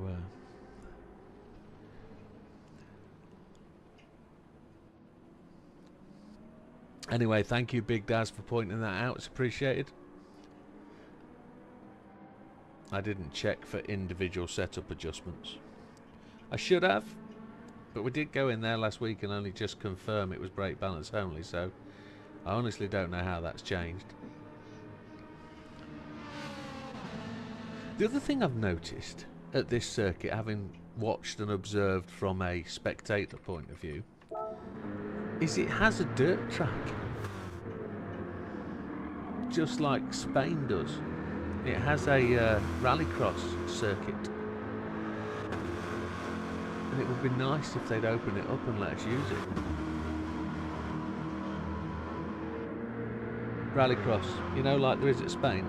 Anyway, thank you, Big Daz, for pointing that out. It's appreciated. I didn't check for individual setup adjustments. I should have, but we did go in there last week and only just confirm it was brake balance only, so I honestly don't know how that's changed. The other thing I've noticed at this circuit, having watched and observed from a spectator point of view, is it has a dirt track, just like Spain does. It has a rallycross circuit, and it would be nice if they'd open it up and let us use it. Rallycross, you know, like there is at Spain.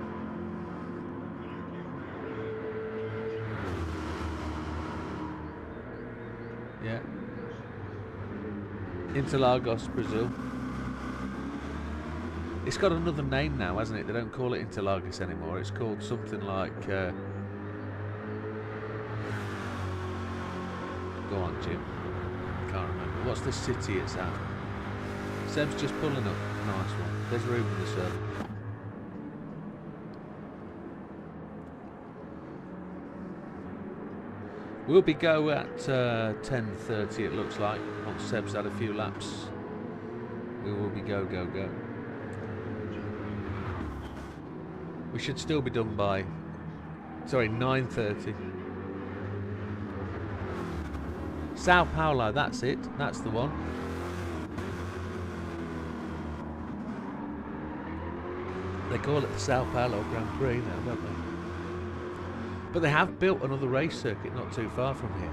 Yeah. Interlagos, Brazil. It's got another name now, hasn't it? They don't call it Interlagos anymore. It's called something like... go on, Jim. Can't remember. What's the city it's at? Seb's just pulling up. Nice one. There's Ruben the server. We'll be go at 10:30, it looks like. Once Seb's had a few laps, we will be go. We should still be done by, sorry, 9:30. Sao Paulo, that's it. That's the one. They call it the Sao Paulo Grand Prix now, don't they? But they have built another race circuit not too far from here,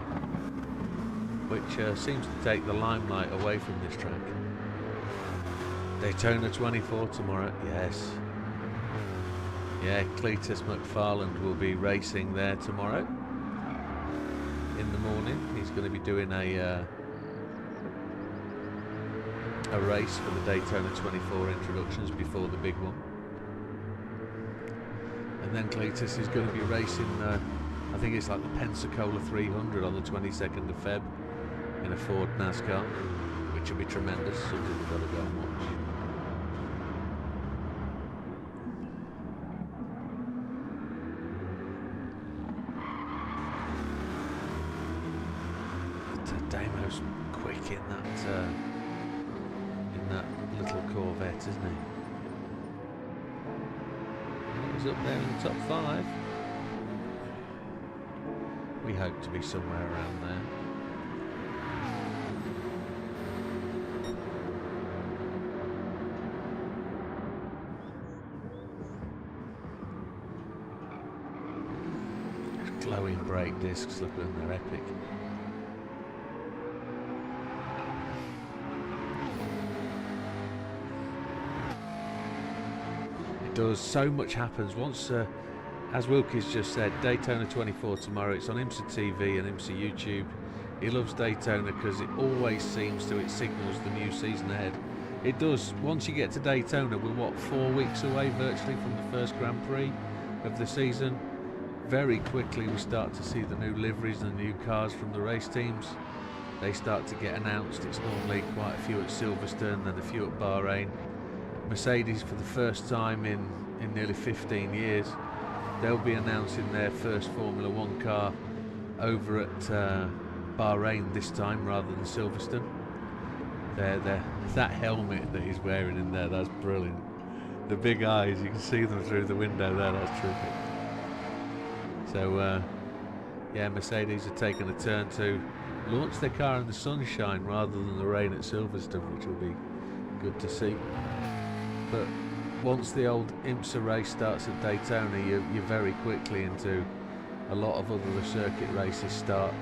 which seems to take the limelight away from this track. Daytona 24 tomorrow, yes. Yeah, Cletus McFarland will be racing there tomorrow in the morning. He's going to be doing a race for the Daytona 24 introductions before the big one. And then Cletus is going to be racing, I think it's like the Pensacola 300 on the 22nd of Feb in a Ford NASCAR, which will be tremendous, something we've got to go and watch. Damo's quick in that little Corvette, isn't he? He's up there in the top 5. We hope to be somewhere around there. There's glowing brake discs, look at them, they're epic. Does so much happens once, as Wilkie's just said, Daytona 24 tomorrow. It's on IMSA TV and IMSA YouTube. He loves Daytona because it always seems to, it signals the new season ahead. It does. Once you get to Daytona, we're what, 4 weeks away virtually from the first Grand Prix of the season. Very quickly we start to see the new liveries and the new cars from the race teams. They start to get announced. It's normally quite a few at Silverstone, then a few at Bahrain. Mercedes, for the first time in nearly 15 years, they'll be announcing their first Formula 1 car over at Bahrain this time rather than Silverstone. That helmet that he's wearing in there, that's brilliant. The big eyes, you can see them through the window there, that's terrific. So yeah, Mercedes are taking a turn to launch their car in the sunshine rather than the rain at Silverstone, which will be good to see. But once the old IMSA race starts at Daytona, you're very quickly into a lot of other circuit races start.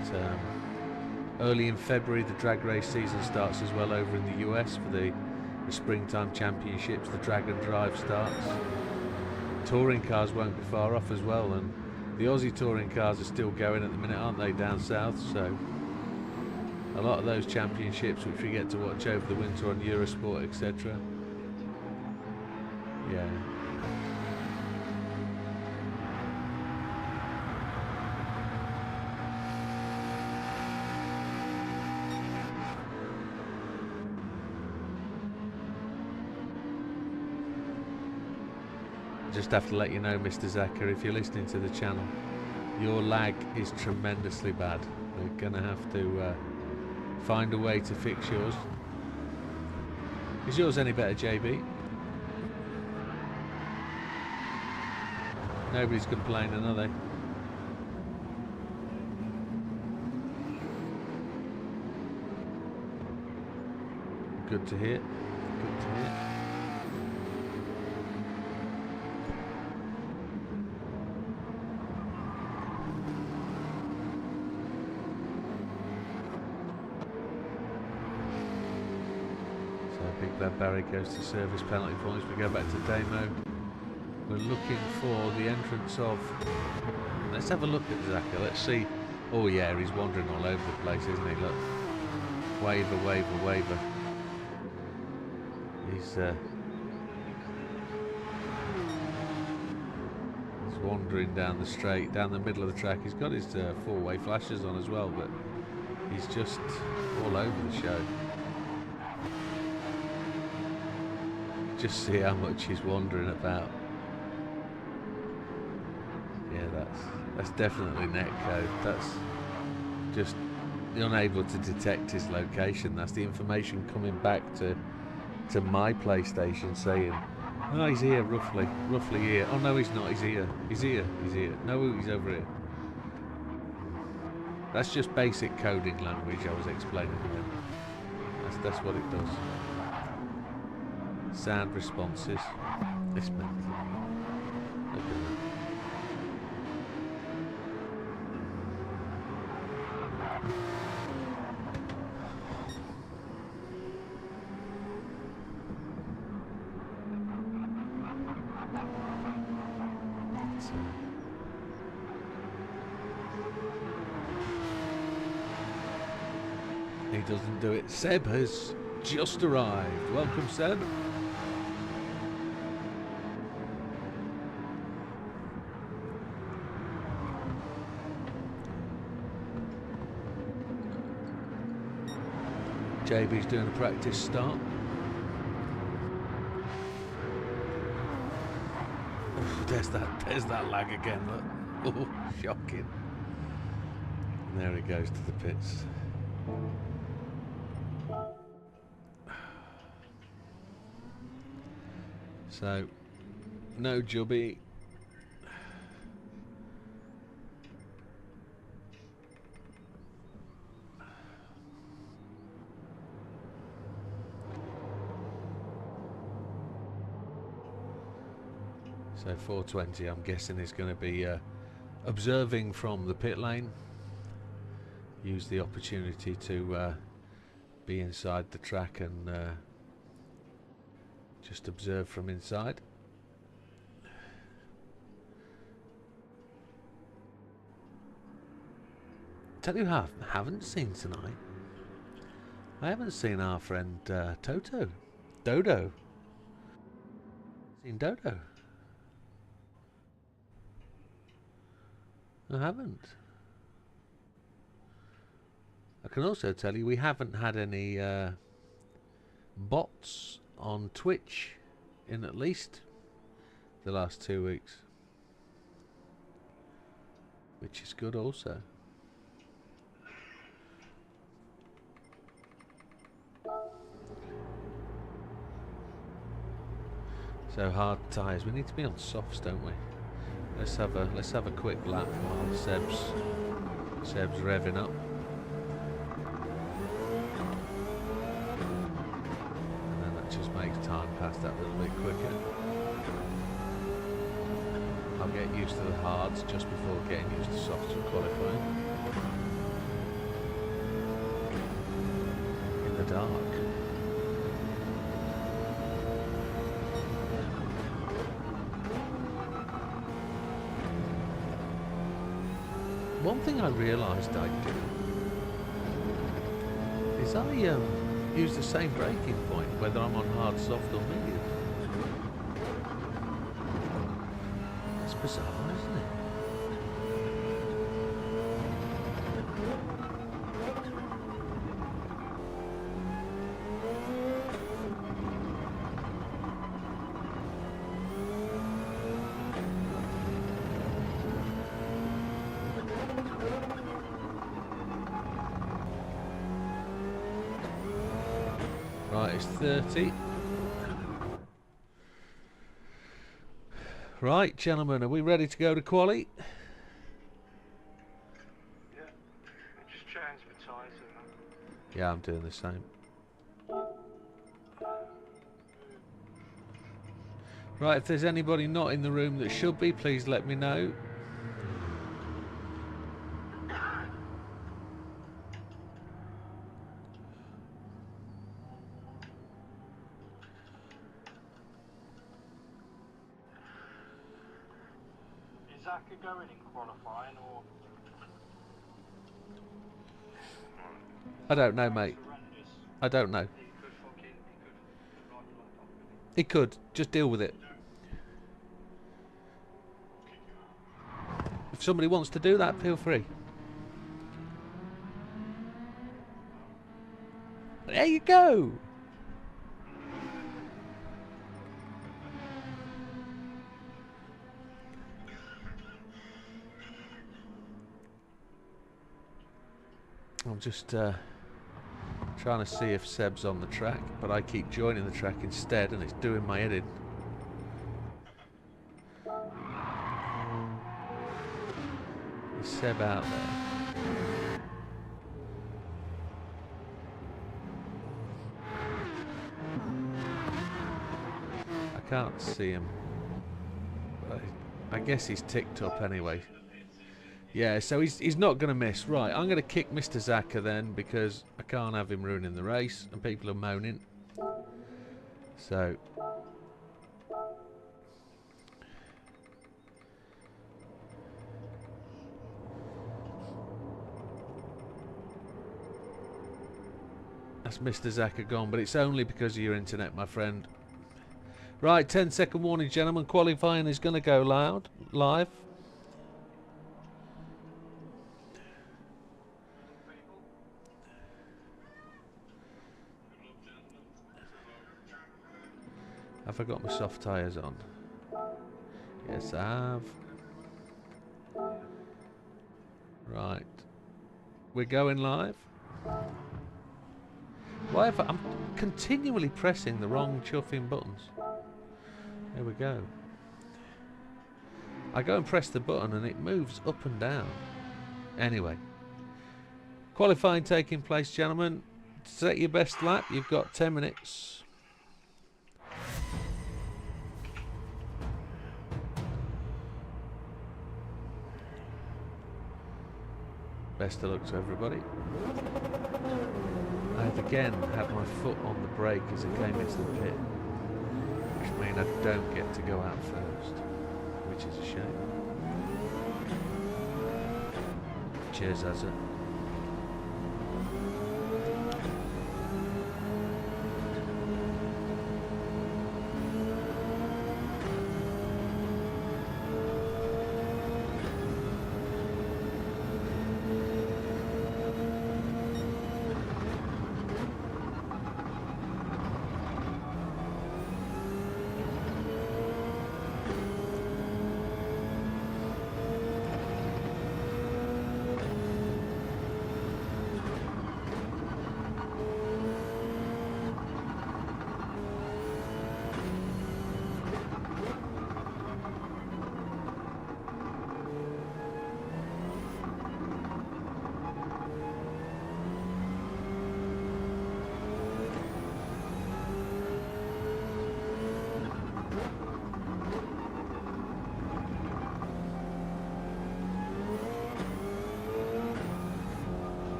Early in February, the drag race season starts as well over in the US for the springtime championships. The drag and drive starts. Touring cars won't be far off as well, and the Aussie touring cars are still going at the minute, aren't they, down south? So a lot of those championships which we get to watch over the winter on Eurosport, etc. Yeah. Just have to let you know, Mr. Zaka, if you're listening to the channel, your lag is tremendously bad. We're gonna have to find a way to fix yours. Is yours any better, JB? Nobody's complaining, are they? Good to hear. Good to hear. Big Bad Barry goes to service penalty points. We go back to Damo. We're looking for the entrance of... Let's have a look at Zaka. Let's see. Oh yeah, he's wandering all over the place, isn't he? Look. Waver, waver, waver. He's wandering down the straight, down the middle of the track. He's got his four-way flashers on as well, but he's just all over the show. Just see how much he's wandering about. Yeah, that's definitely netcode. That's just unable to detect his location. That's the information coming back to my PlayStation saying, oh, he's here, roughly here. Oh no, he's not. He's here. He's here. He's here. No, he's over here. That's just basic coding language I was explaining to him. That's what it does. Sound responses. This mental. Look at that. He doesn't do it. Seb has just arrived. Welcome, Seb. JB's doing a practice start. Oh, there's that lag again, look. Oh, shocking. And there he goes to the pits. So, no Jubby. So 420, I'm guessing, is going to be observing from the pit lane. Use the opportunity to be inside the track and just observe from inside. Tell you who I haven't seen tonight. I haven't seen our friend Dodo. Seen Dodo. I haven't. I can also tell you we haven't had any bots on Twitch in at least the last 2 weeks, which is good also. So hard tyres. We need to be on softs, don't we? Let's have a quick lap while Seb's revving up. And then that just makes time pass that little bit quicker. I'll get used to the hards just before getting used to softs for qualifying. In the dark. One thing I realised I do is I use the same braking point whether I'm on hard, soft or medium. It's bizarre, isn't it? Right, it's 30. Right, gentlemen, are we ready to go to quali? Yeah. Just change the tyres and that. Yeah, I'm doing the same. Right, if there's anybody not in the room that should be, please let me know. Is Zaka going in qualifying or? I don't know, mate. I don't know. He could fucking, he could ride like that. He could. Just deal with it. If somebody wants to do that, feel free. There you go. I'm just trying to see if Seb's on the track, but I keep joining the track instead, and it's doing my head in. Is Seb out there? I can't see him. I guess he's ticked up anyway. Yeah, so he's not going to miss. Right, I'm going to kick Mr. Zaka then, because I can't have him ruining the race, and people are moaning. So... that's Mr. Zaka gone, but it's only because of your internet, my friend. Right, 10-second warning, gentlemen. Qualifying is going to go live. Have I got my soft tyres on? Yes, I have. Right. We're going live. Why have I'm continually pressing the wrong chuffing buttons. There we go. I go and press the button and it moves up and down. Anyway. Qualifying taking place, gentlemen. Set your best lap. You've got 10 minutes. Best of luck to everybody. I've again had my foot on the brake as I came into the pit, which means I don't get to go out first, which is a shame. Cheers, Azza.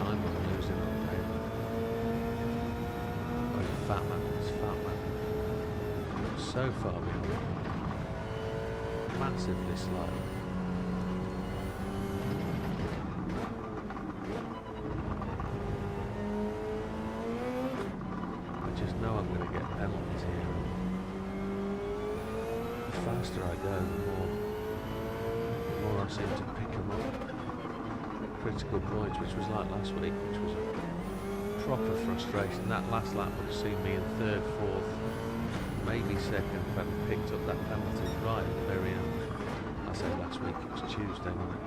time I'm losing on pavement. Oh, fat man, it's fat man. So far behind. Massively slow. I just know I'm going to get penalties here. The faster I go, the more I seem to pick them up at critical points, which was like last week, which was a proper frustration. That last lap would have seen me in third, fourth, maybe second if I hadn't picked up that penalty right at the very end. I said last week, it was Tuesday, wasn't it?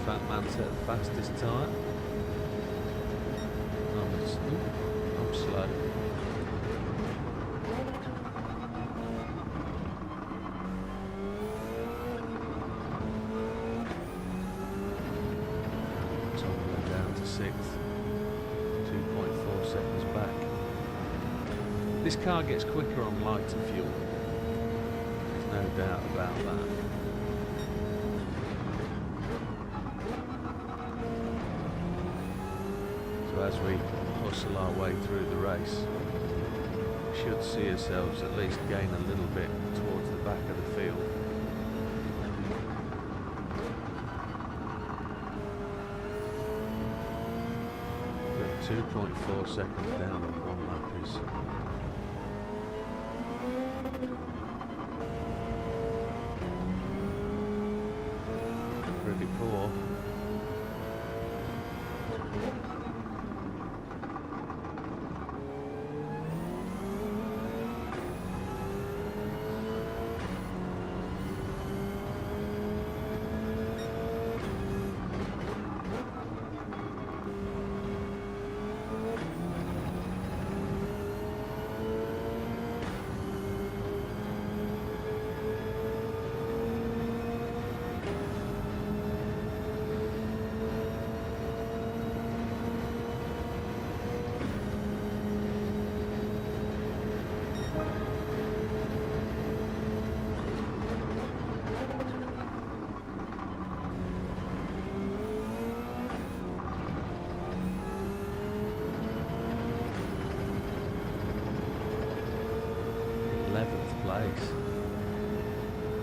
Fat man set the fastest time. I'm slow. Tumbling down to 6th, 2.4 seconds back. This car gets quicker on lighter fuel. There's no doubt about that. As we hustle our way through the race, we should see ourselves at least gain a little bit towards the back of the field. But 2.4 seconds down on one lap is pretty poor.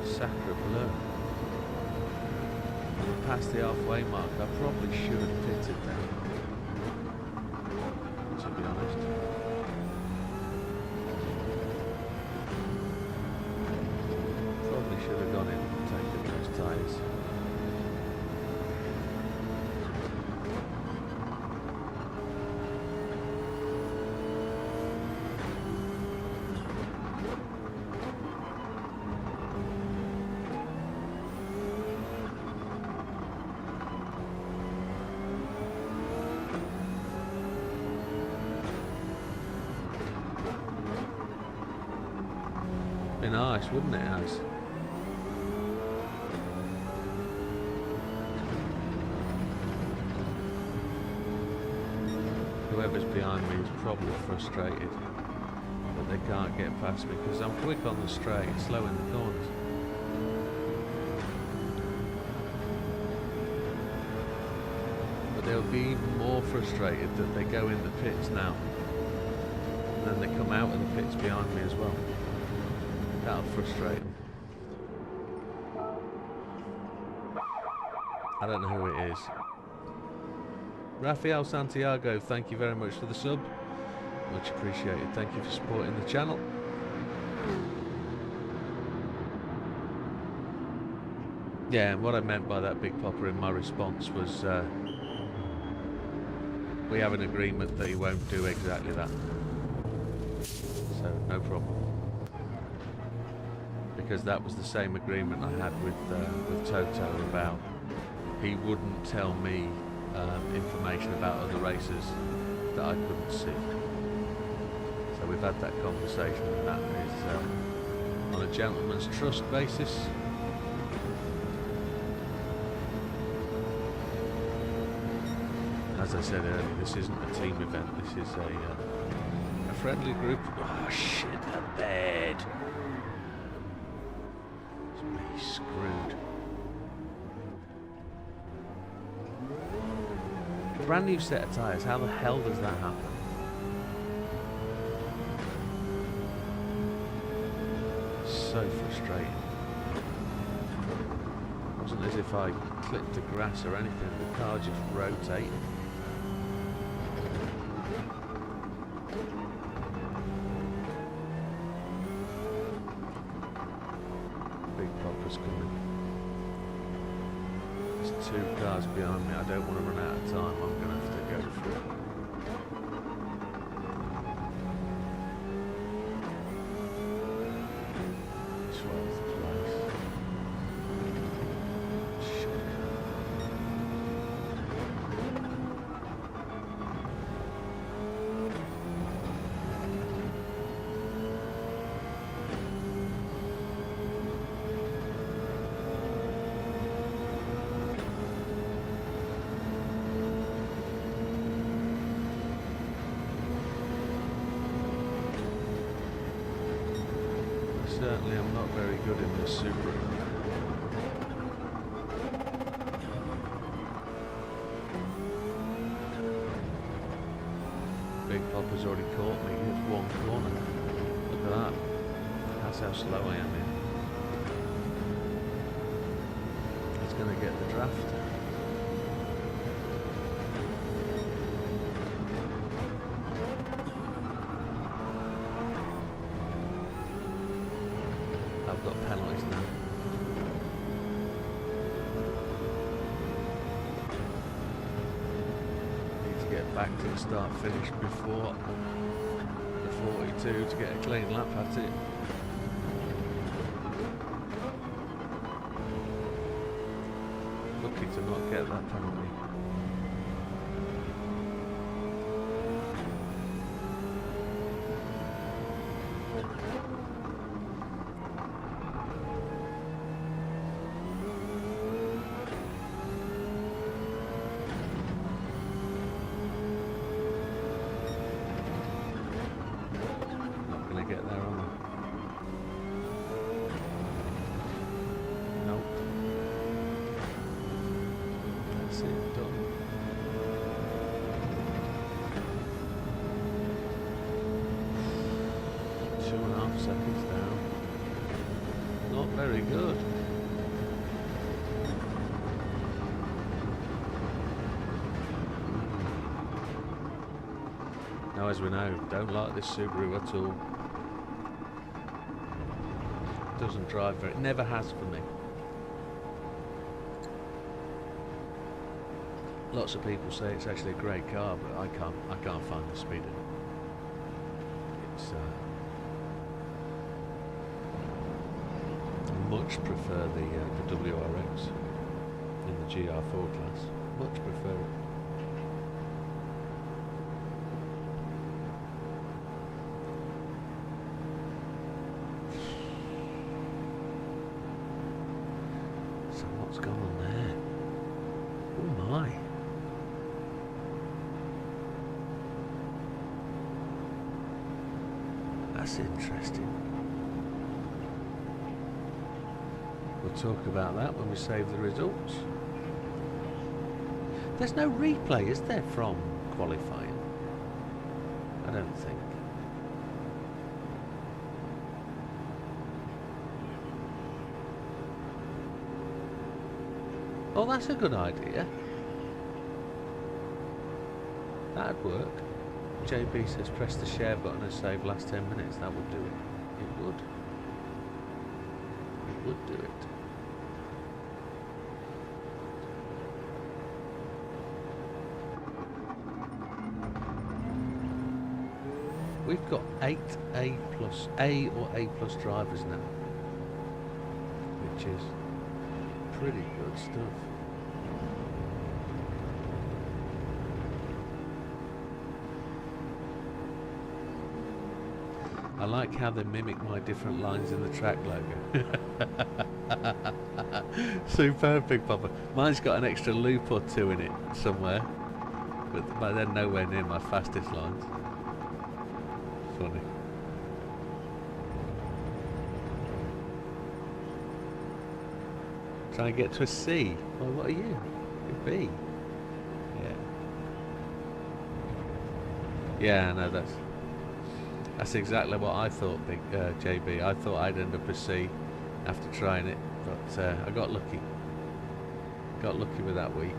Sacre bleu. Past the halfway mark, I probably should have pitted there, to be honest. Probably should have gone in and taken those tyres. Be nice, wouldn't it, Az? Whoever's behind me is probably frustrated that they can't get past me because I'm quick on the straight, slow in the corners. But they'll be even more frustrated that they go in the pits now and then they come out of the pits behind me as well. That'll frustrate them. I don't know who it is. Rafael Santiago, thank you very much for the sub. Much appreciated. Thank you for supporting the channel. Yeah, and what I meant by that big popper in my response was we have an agreement that he won't do exactly that. So, no problem. Because that was the same agreement I had with Toto about he wouldn't tell me information about other races that I couldn't see. So we've had that conversation, and that is on a gentleman's trust basis. As I said earlier, this isn't a team event. This is a friendly group. Oh shit, a bed. It's me screwed. Brand new set of tyres. How the hell does that happen? So frustrating. It wasn't as if I clipped the grass or anything. The car just rotated. Big Popper's coming. There's 2 cars behind me. I don't want to run out of time. I'm going to have to go for it. 12th place. Shit. Certainly I'm not very good in this Subaru. Big Popper's already caught me. It's 1 corner. Look at that. That's how slow I am here. He's going to get the draft. I've got penalties now. Need to get back to the start finish before the 42 to get a clean lap at it. Lucky to not get that penalty. Get there, am I? Nope. That's it, done. Two and a half seconds down. Not very good. Now, as we know, don't like this Subaru at all. Doesn't drive very, never has for me. Lots of people say it's actually a great car, but I can't find the speed in it. It's I much prefer the WRX in the GR4 class. Much prefer it. What's going on there? Oh my. That's interesting. We'll talk about that when we save the results. There's no replay, is there, from qualifying? I don't think. Oh, that's a good idea. That'd work. JB says press the share button and save last 10 minutes. That would do it. It would. It would do it. We've got 8 A or A+ drivers now, which is pretty good stuff. I like how they mimic my different lines in the track logo. Superb, Big Papa. Mine's got an extra loop or two in it somewhere. but by then nowhere near my fastest lines. Funny. Trying to get to a C. Well, what are you? You're B. Yeah. Yeah, no, that's exactly what I thought, Big JB. I thought I'd end up a C after trying it, but I got lucky. Got lucky with that week.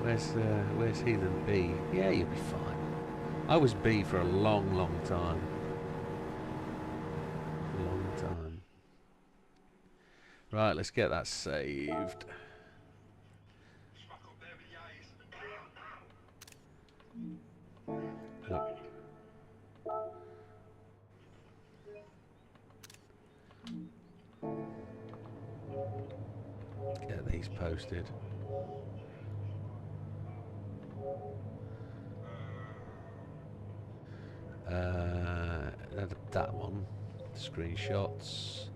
Where's Heathen B? Yeah, you'll be fine. I was B for a long, long time. Long time. Right, let's get that saved. Look. Get these posted. That one. Screenshots.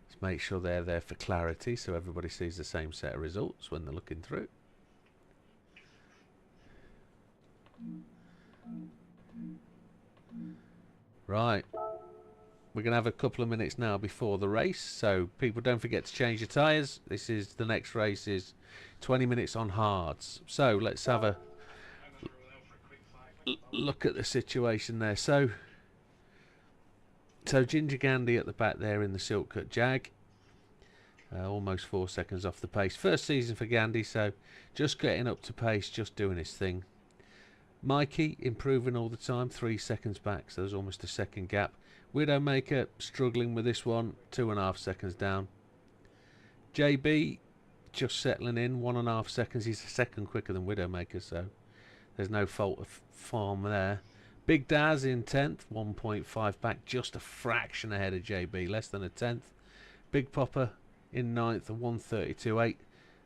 Let's make sure they're there for clarity so everybody sees the same set of results when they're looking through. Right. We're going to have a couple of minutes now before the race, so people don't forget to change your tyres. This is the next race is 20 minutes on hards. So let's have a look at the situation there. So Ginger Gandhi at the back there in the Silk Cut Jag, almost 4 seconds off the pace. First season for Gandhi, so just getting up to pace, just doing his thing. Mikey improving all the time, 3 seconds back, so there's almost a second gap. Widdowmaker struggling with this one, 2.5 seconds down. JB just settling in, 1.5 seconds. He's a second quicker than Widdowmaker, so there's no fault of form there. Big Daz in 10th, 1.5 back, just a fraction ahead of JB, less than a 10th. Big Popper in 9th, a 1:32.8.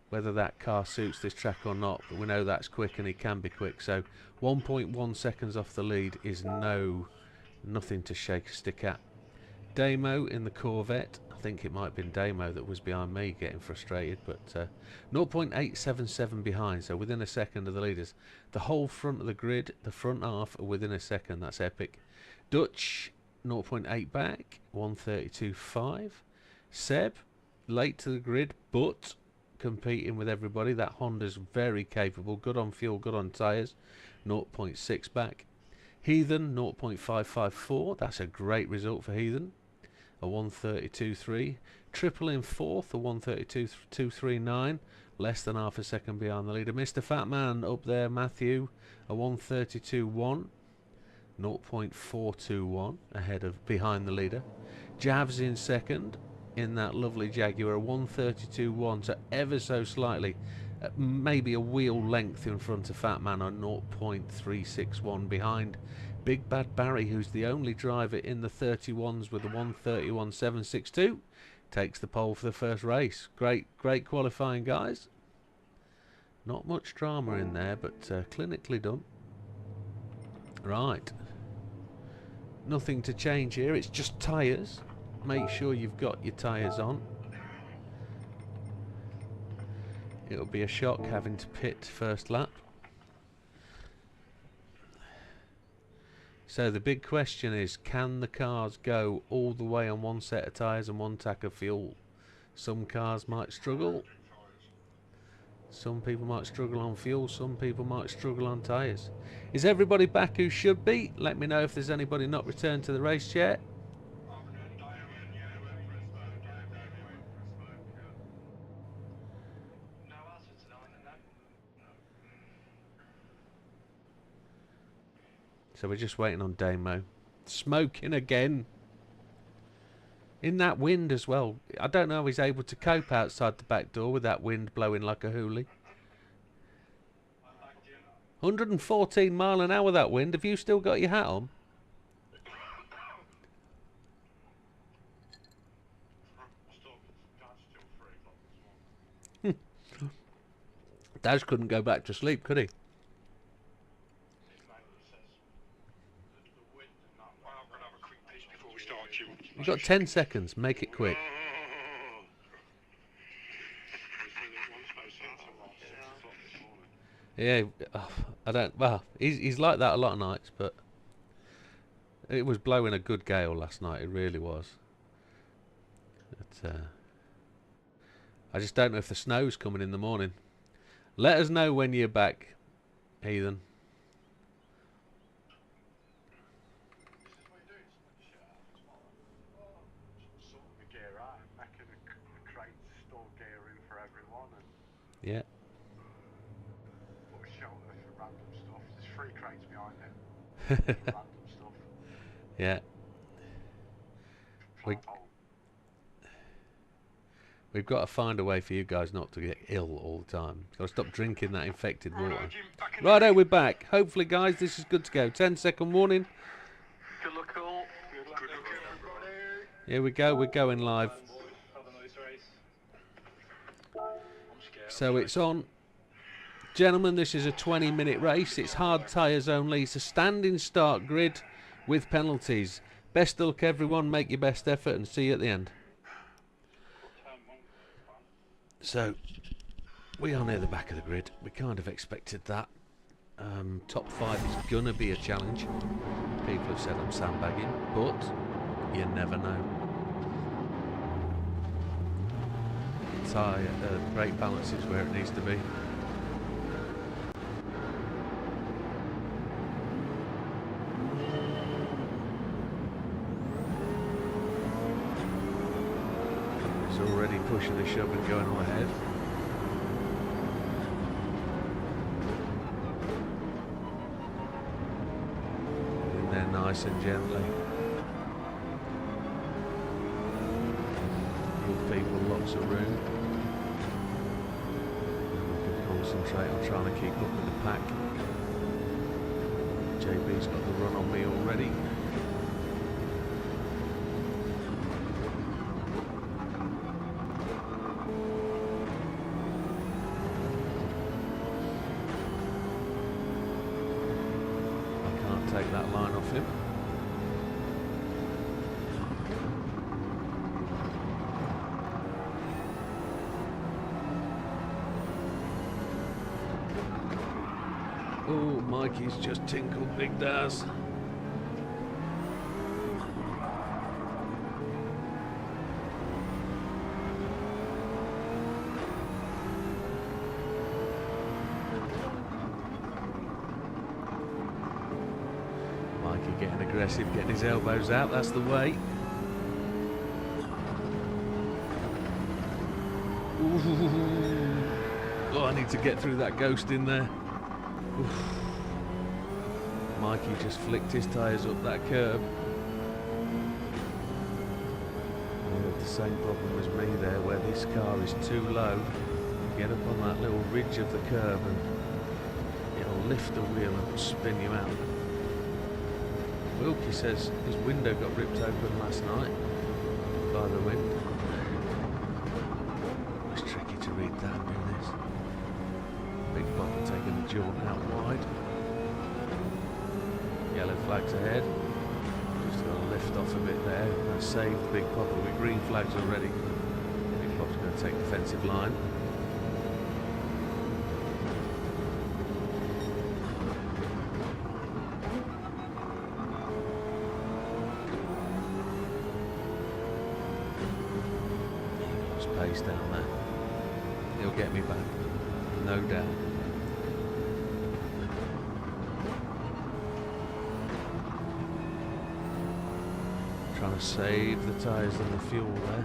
Whether that car suits this track or not, but we know that's quick and he can be quick. So 1.1 seconds off the lead is nothing to shake a stick at. Damo in the Corvette. I think it might have been Damo that was behind me getting frustrated, but 0.877 behind, so within a second of the leaders. The whole front of the grid, the front half, are within a second. That's epic. Dutch 0.8 back, 1:32.5. Seb late to the grid, but competing with everybody. That Honda's very capable, good on fuel, good on tyres, 0.6 back. Heathen 0.554, that's a great result for Heathen, a 1:32.3. Triple in 4th, a 1:32.239, less than half a second behind the leader. Mr. Fatman up there, Matthew, a 1:32.1, 0.421 behind the leader. Javs in second in that lovely Jaguar, 1:32.1, so ever so slightly, maybe a wheel length in front of Fatman, on 0.361 behind. Big Bad Barry, who's the only driver in the 31s with a 1:31.762, takes the pole for the first race. Great qualifying, guys. Not much drama in there, but clinically done. Right. Nothing to change here, it's just tyres. Make sure you've got your tyres on. It'll be a shock having to pit first lap. So the big question is, can the cars go all the way on one set of tyres and one tank of fuel? Some cars might struggle. Some people might struggle on fuel, some people might struggle on tyres. Is everybody back who should be? Let me know if there's anybody not returned to the race yet. So we're just waiting on Damo. Smoking again. In that wind as well. I don't know how he's able to cope outside the back door with that wind blowing like a hoolie. 114 mile an hour that wind. Have you still got your hat on? Daz couldn't go back to sleep, could he? You've got 10 seconds. Make it quick. Yeah, I don't. Well, he's like that a lot of nights, but it was blowing a good gale last night. It really was. But, I just don't know if the snow's coming in the morning. Let us know when you're back, Heathen. Sorting the gear out and making a crate to store gear in for everyone and Yeah. put a shelter for random stuff. There's 3 crates behind it. Random stuff. Yeah. We- Plant hole. We've got to find a way for you guys not to get ill all the time. Got to stop drinking that infected water. Jim, back in Righto, we're back. Hopefully, guys, this is good to go. 10-second warning. Good luck all. Good luck everybody. Here we go. We're going live. So it's on. Gentlemen, this is a 20-minute race. It's hard tyres only. It's a standing start grid with penalties. Best of luck, everyone. Make your best effort and see you at the end. So, we are near the back of the grid. We kind of expected that. Top 5 is going to be a challenge. People have said I'm sandbagging, but you never know. Brake balance is where it needs to be. Already pushing the shove and going all ahead. In there nice and gently. Give people lots of room. We can concentrate on trying to keep up with the pack. JB's got the run on me already. Take that line off him. Oh, Mikey's just tinkled Big Daz. Getting aggressive, getting his elbows out, that's the way. Ooh. Oh, I need to get through that ghost in there. Oof. Mikey just flicked his tyres up that curb. I had the same problem as me there, where this car is too low. Get up on that little ridge of the curb and it'll lift the wheel and spin you out. Wilkie says his window got ripped open last night by the wind. It's tricky to read that and do this. Big Papa taking the jaunt out wide. Yellow flags ahead. Just got to lift off a bit there. That saved Big Papa with green flags already. Big Papa's going to take defensive line. Pace down there. He'll get me back, no doubt. Trying to save the tyres and the fuel there.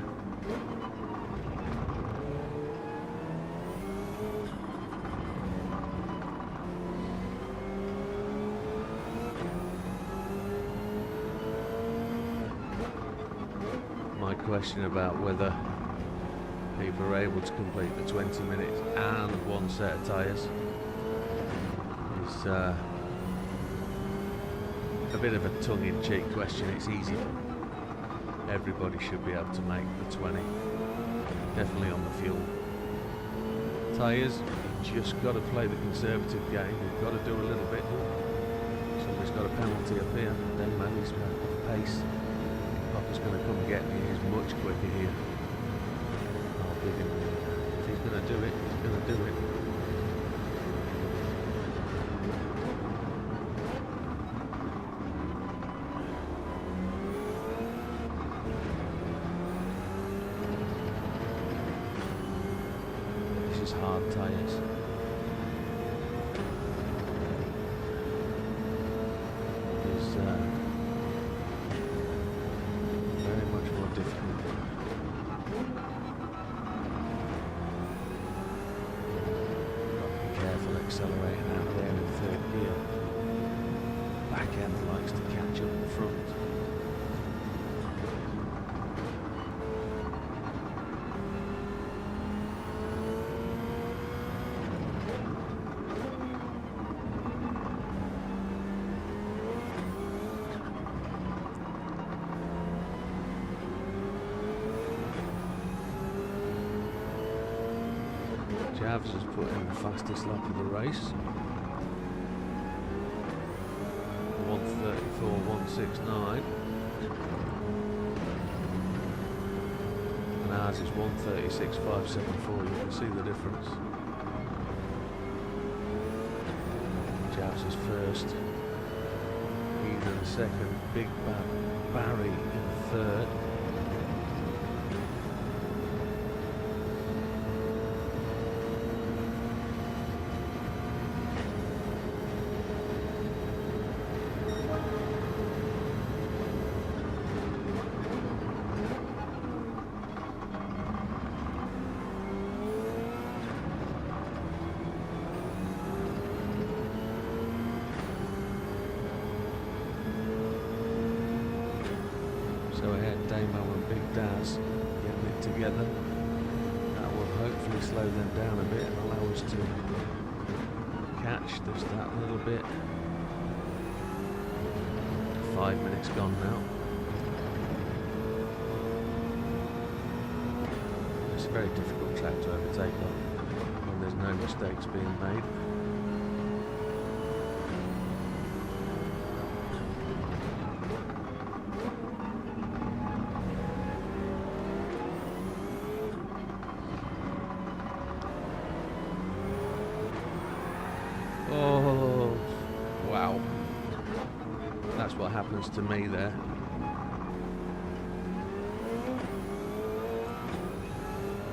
My question about whether people are able to complete the 20 minutes and one set of tyres is a bit of a tongue-in-cheek question. It's easy. Everybody should be able to make the 20. Definitely on the fuel. Tyres, you just got to play the conservative game. You've got to do a little bit. Somebody's got a penalty up here. Then man, he's off pace. Papa's going to come and get me. He's much quicker here. If he's going to do it, he's going to do it. hard tyres. Is very much more difficult. Be careful accelerating out there in third gear. Back end likes to catch up the front. Javs has put in the fastest lap of the race. 1:34.169. And ours is 1:36.574. You can see the difference. Javs is first. Heathen second. Big Barry in third. So ahead, Damo and Big Daz getting it together. That will hopefully slow them down a bit and allow us to catch just that little bit. 5 minutes gone now. It's a very difficult track to overtake on when there's no mistakes being made. Oh, wow. That's what happens to me there.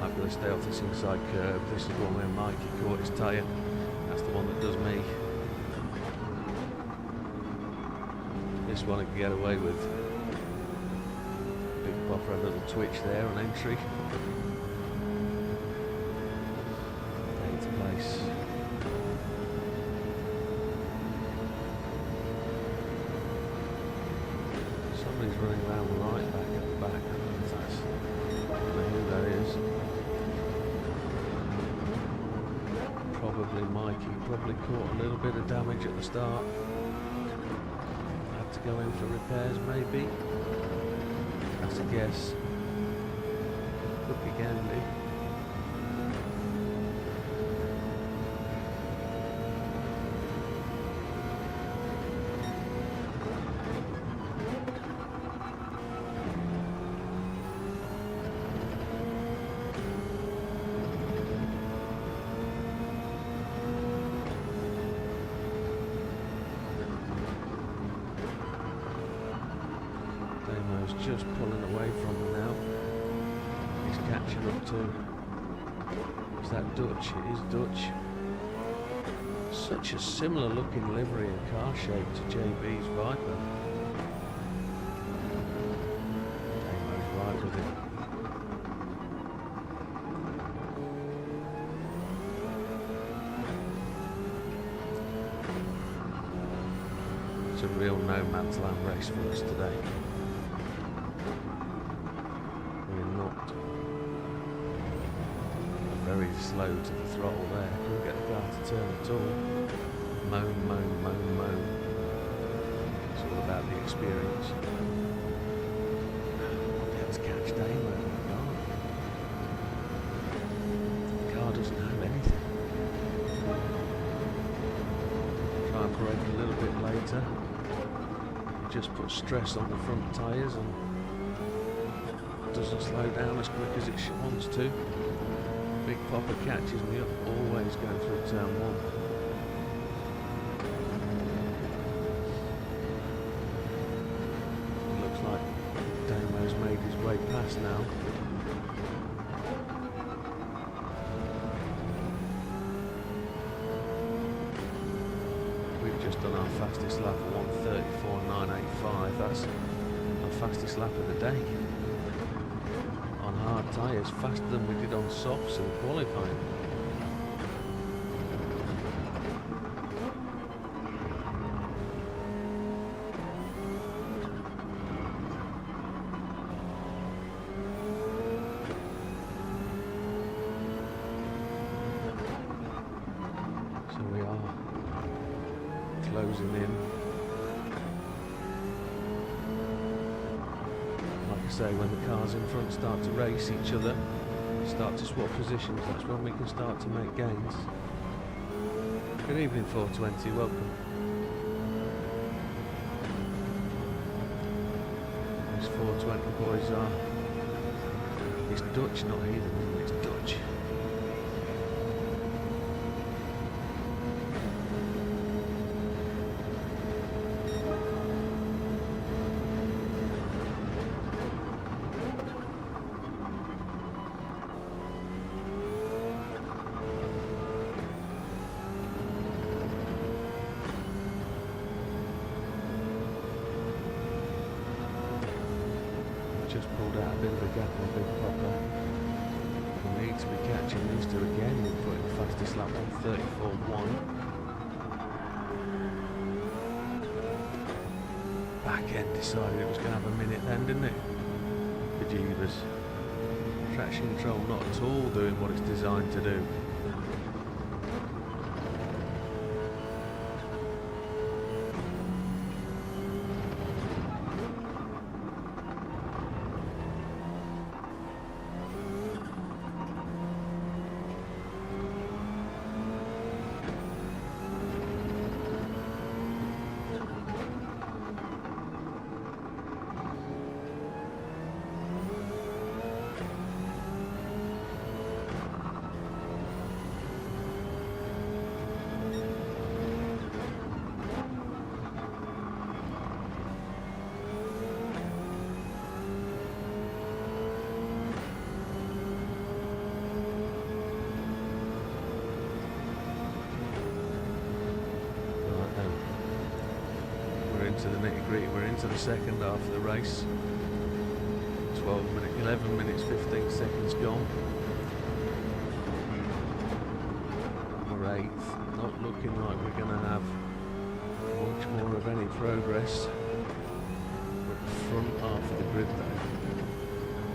I've got to stay off this inside curve. This is one where Mikey caught his tyre. That's the one that does me. This one I can get away with. Big Popper, a little twitch there on entry. 8th place. Somebody's running around right back at the back. I don't know who that is. Probably Mikey. Probably caught a little bit of damage at the start. Had to go in for repairs maybe. That's a guess. Could be Gandhi. Damo's just pulling away from them now. He's catching up to. Is that Dutch? It is Dutch. Such a similar looking livery and car shape to JB's Viper. Damo's right with it. It's a real no man's land race for us today. We're not very slow to the throttle there. Couldn't get the car to turn at all. Moan, moan, moan, moan. It's all about the experience. Let's catch Damo. The car doesn't have anything. Try and brake a little bit later. Just put stress on the front tyres and doesn't slow down as quick as it wants to. Big Popper catches me up, always going through turn 1. Looks like Damo's made his way past now. done our fastest lap at 1:34.985. That's our fastest lap of the day. On hard tyres, faster than we did on softs in qualifying. Closing in. Like I say, when the cars in front start to race each other, start to swap positions, that's when we can start to make gains. Good evening 420, welcome. These 420 boys are, it's Dutch, not heathen, it's Dutch. Just pulled out a bit of a gap on Big Papa. We need to be catching these two again. We're putting the fastest lap on 34.1. Back end decided it was going to have a minute then, didn't it? Bejeebers. Traction control not at all doing what it's designed to do. Into the nitty-gritty, we're into the second half of the race. 11 minutes 15 seconds gone. We're 8th, not looking like we're going to have much more of any progress. We're at the front half of the grid though,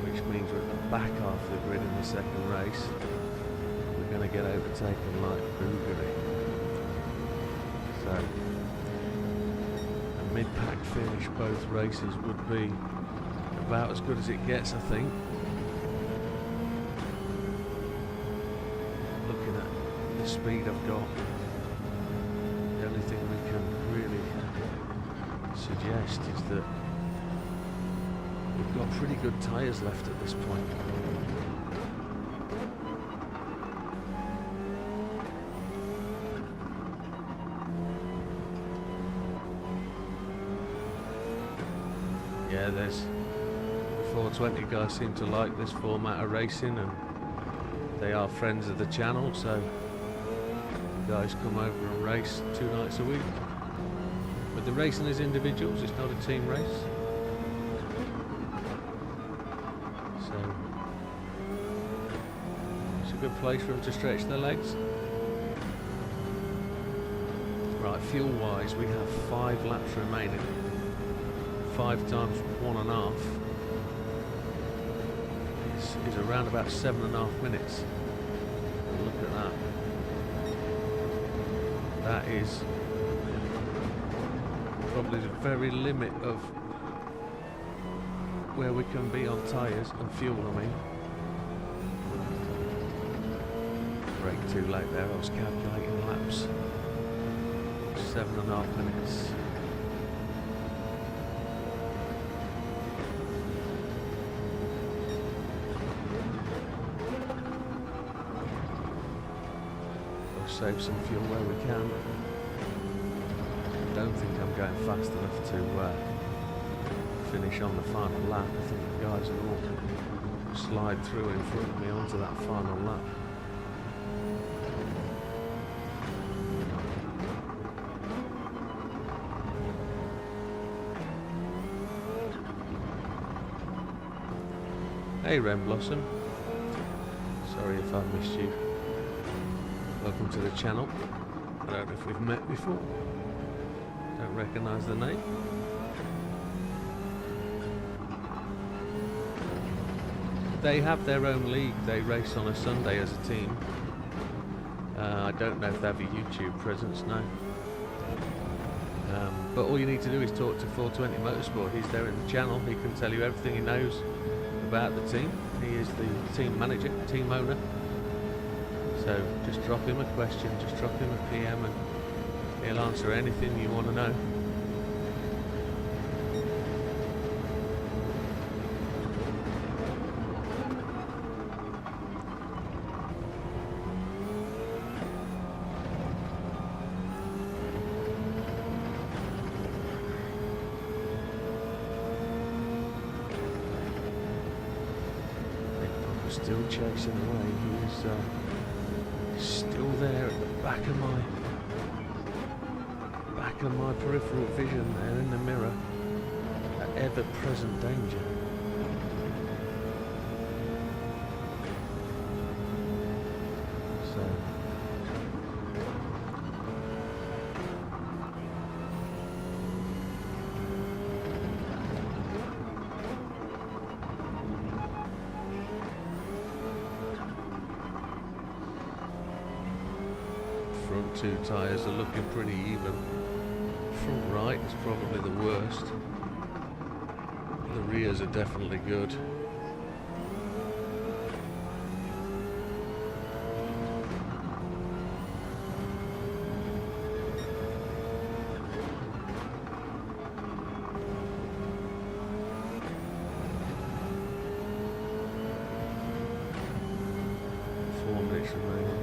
which means we're at the back half of the grid in the second race. We're going to get overtaken like Gr3. So mid-pack finish both races would be about as good as it gets, I think. Looking at the speed I've got, the only thing we can really suggest is that we've got pretty good tyres left at this point. Yeah, there's the 420 guys seem to like this format of racing, and they are friends of the channel, so the guys come over and race 2 nights a week. But they're racing as individuals, it's not a team race. So it's a good place for them to stretch their legs. Right, fuel wise we have 5 laps remaining. 5 times 1.5 is around about 7.5 minutes. Look at that. That is probably the very limit of where we can be on tyres and fuel, I mean. Brake too late there, I was calculating laps. 7.5 minutes. Save some fuel where we can. I don't think I'm going fast enough to finish on the final lap. I think the guys will all slide through in front of me onto that final lap. Hey Ren Blossom. Sorry if I missed you. Welcome to the channel. I don't know if we've met before. Don't recognise the name. They have their own league. They race on a Sunday as a team. I don't know if they have a YouTube presence now. But all you need to do is talk to 420 Motorsport. He's there in the channel. He can tell you everything he knows about the team. He is the team manager, team owner. So just drop him a question, just drop him a PM and he'll answer anything you want to know. Still chasing away. He is still there at the back of my peripheral vision, there in the mirror. That ever-present danger. So. Front two tyres are looking pretty even. Front right is probably the worst. The rears are definitely good. Remaining.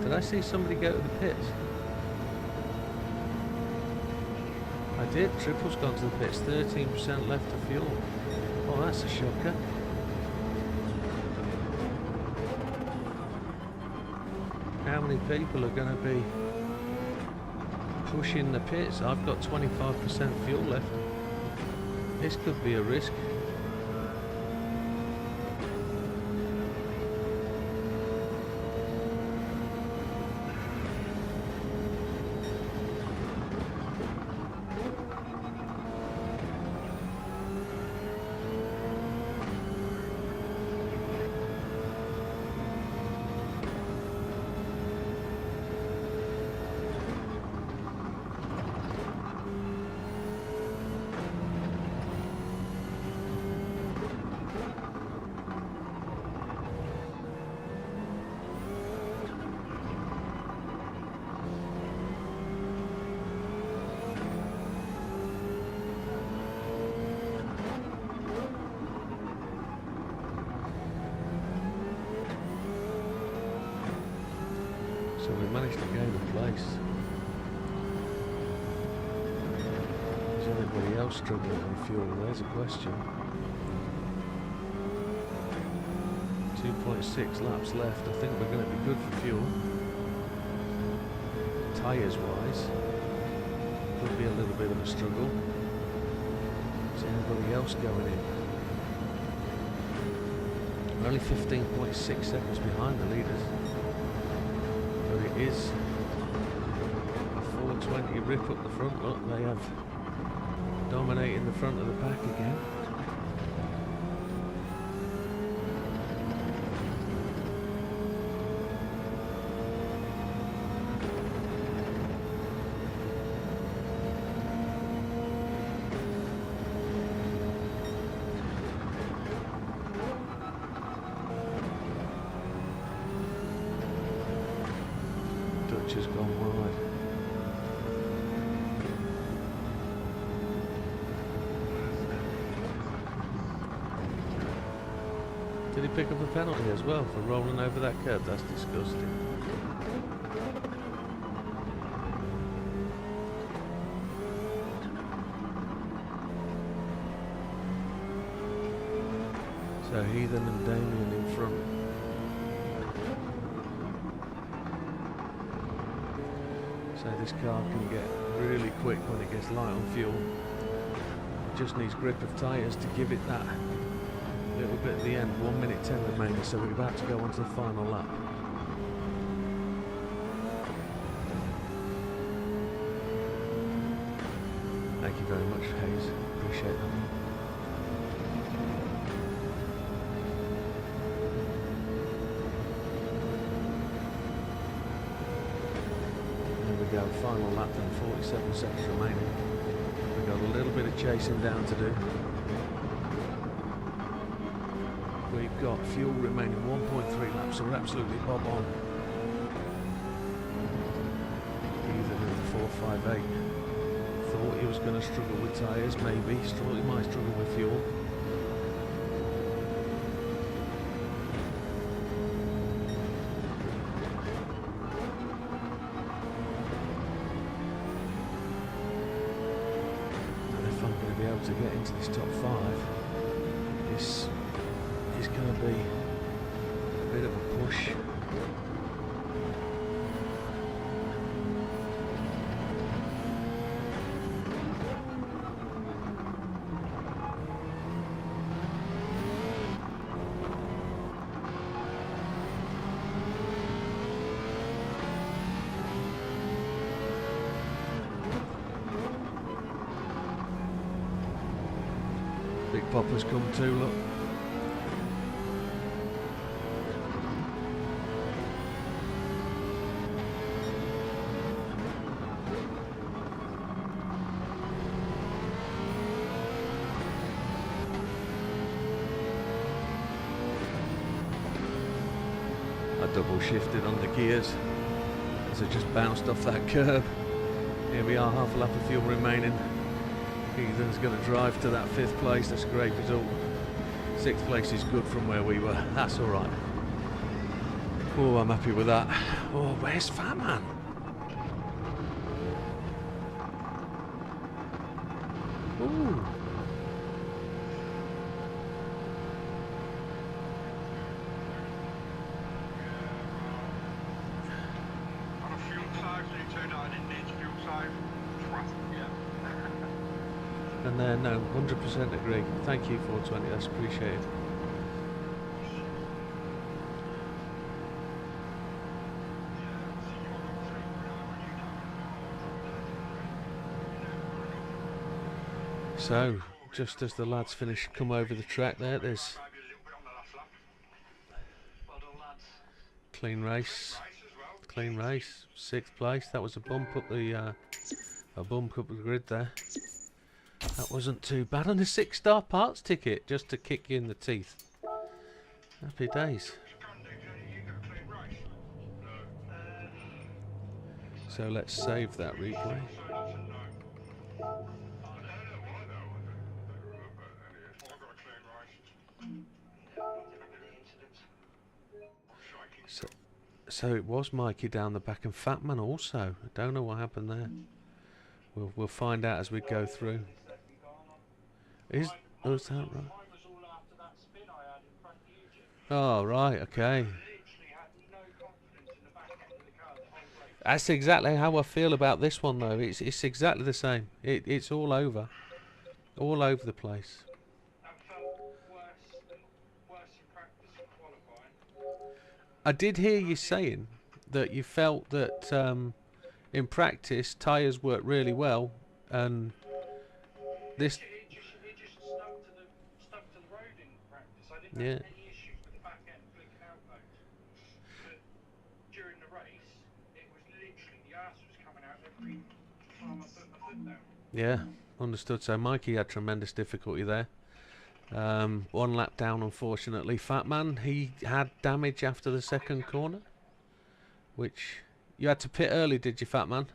Did I see somebody go to the pits? I did. Triple's gone to the pits. 13% left of fuel. Oh, that's a shocker. How many people are going to be pushing the pits? I've got 25% fuel left. This could be a risk. So we managed to gain a place. Is anybody else struggling with fuel? There's a question. 2.6 laps left. I think we're going to be good for fuel. Tyres wise, could be a little bit of a struggle. Is anybody else going in? We're only 15.6 seconds behind the leaders. But it is a 420 rip up the front. Look, they have dominating the front of the pack again. Has gone wide. Did he pick up a penalty as well for rolling over that curb? That's disgusting. So Heathen and Damien in front. So this car can get really quick when it gets light on fuel. just needs grip of tyres to give it that little bit at the end. 1 minute 10 remaining, so we're about to go on to the final lap. Thank you very much, Hayes. Appreciate that. There we go, final lap then, 47 seconds remaining. We've got a little bit of chasing down to do. We've got fuel remaining 1.3 laps, so we're absolutely bob on. Either in the 458. Thought he was going to struggle with tyres, maybe. He might struggle with fuel. And if I'm going to be able to get into this top 5, this is going to be a bit of a push. Big Popper's come too, look. I double shifted on the gears as I just bounced off that curb. Here we are, half a lap of fuel remaining. Ethan's going to drive to that 5th place. That's a great result. 6th place is good from where we were. That's all right. Oh, I'm happy with that. Oh, where's Fat Man? Ooh. On a fuel save, so you turned out I didn't need fuel save. Yeah. And then, no, 100% agree. Thank you, 420. That's appreciated. So, just as the lads finish, come over the track there, there's clean race, 6th place. That was a bump up the grid there. That wasn't too bad, and a 6-star parts ticket just to kick you in the teeth. Happy days. So let's save that replay. So it was Mikey down the back and Fatman also. I don't know what happened there. We'll find out as we go through. Is that right? Oh right, okay. That's exactly how I feel about this one though. It's exactly the same. It's all over the place. I did hear you saying that you felt that in practice tyres worked really well, and this. It just stuck to the road in practice. I didn't Yeah. have any issues with the back end flicking out loads. But during the race, it was literally the arse was coming out every time I put my foot down. Yeah, understood. So Mikey had tremendous difficulty there. 1 lap down, unfortunately. Fat Man, he had damage after the 2nd corner, which you had to pit early, did you, Fat Man?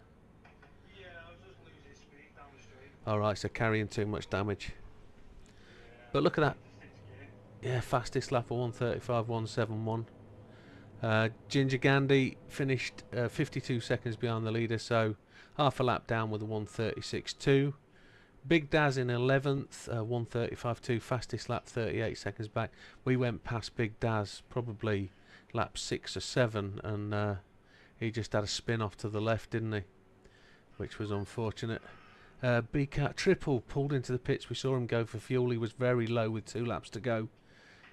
Yeah, I was just losing speed down the street. Alright, so carrying too much damage. But look at that. Yeah, fastest lap of 1:35.171. Ginger Gandhi finished 52 seconds behind the leader, so half a lap down with a 1:36.2. Big Daz in 11th, 1:35.2, fastest lap, 38 seconds back. We went past Big Daz probably lap 6 or 7, and he just had a spin off to the left, didn't he? Which was unfortunate. BCAT triple pulled into the pits. We saw him go for fuel. He was very low with 2 laps to go.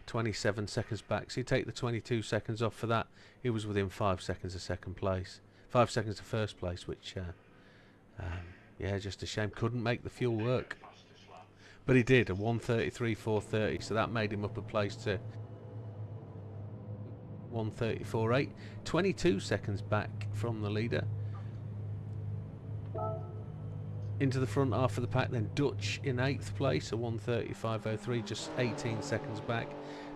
27 seconds back. So you take the 22 seconds off for that. He was within 5 seconds of second place. 5 seconds to first place, which, yeah, just a shame. Couldn't make the fuel work. But he did, a 1:33.430. So that made him up a place to 1:34.8. 22 seconds back from the leader. Into the front half of the pack, then Dutch in 8th place, a 1:35.03, just 18 seconds back.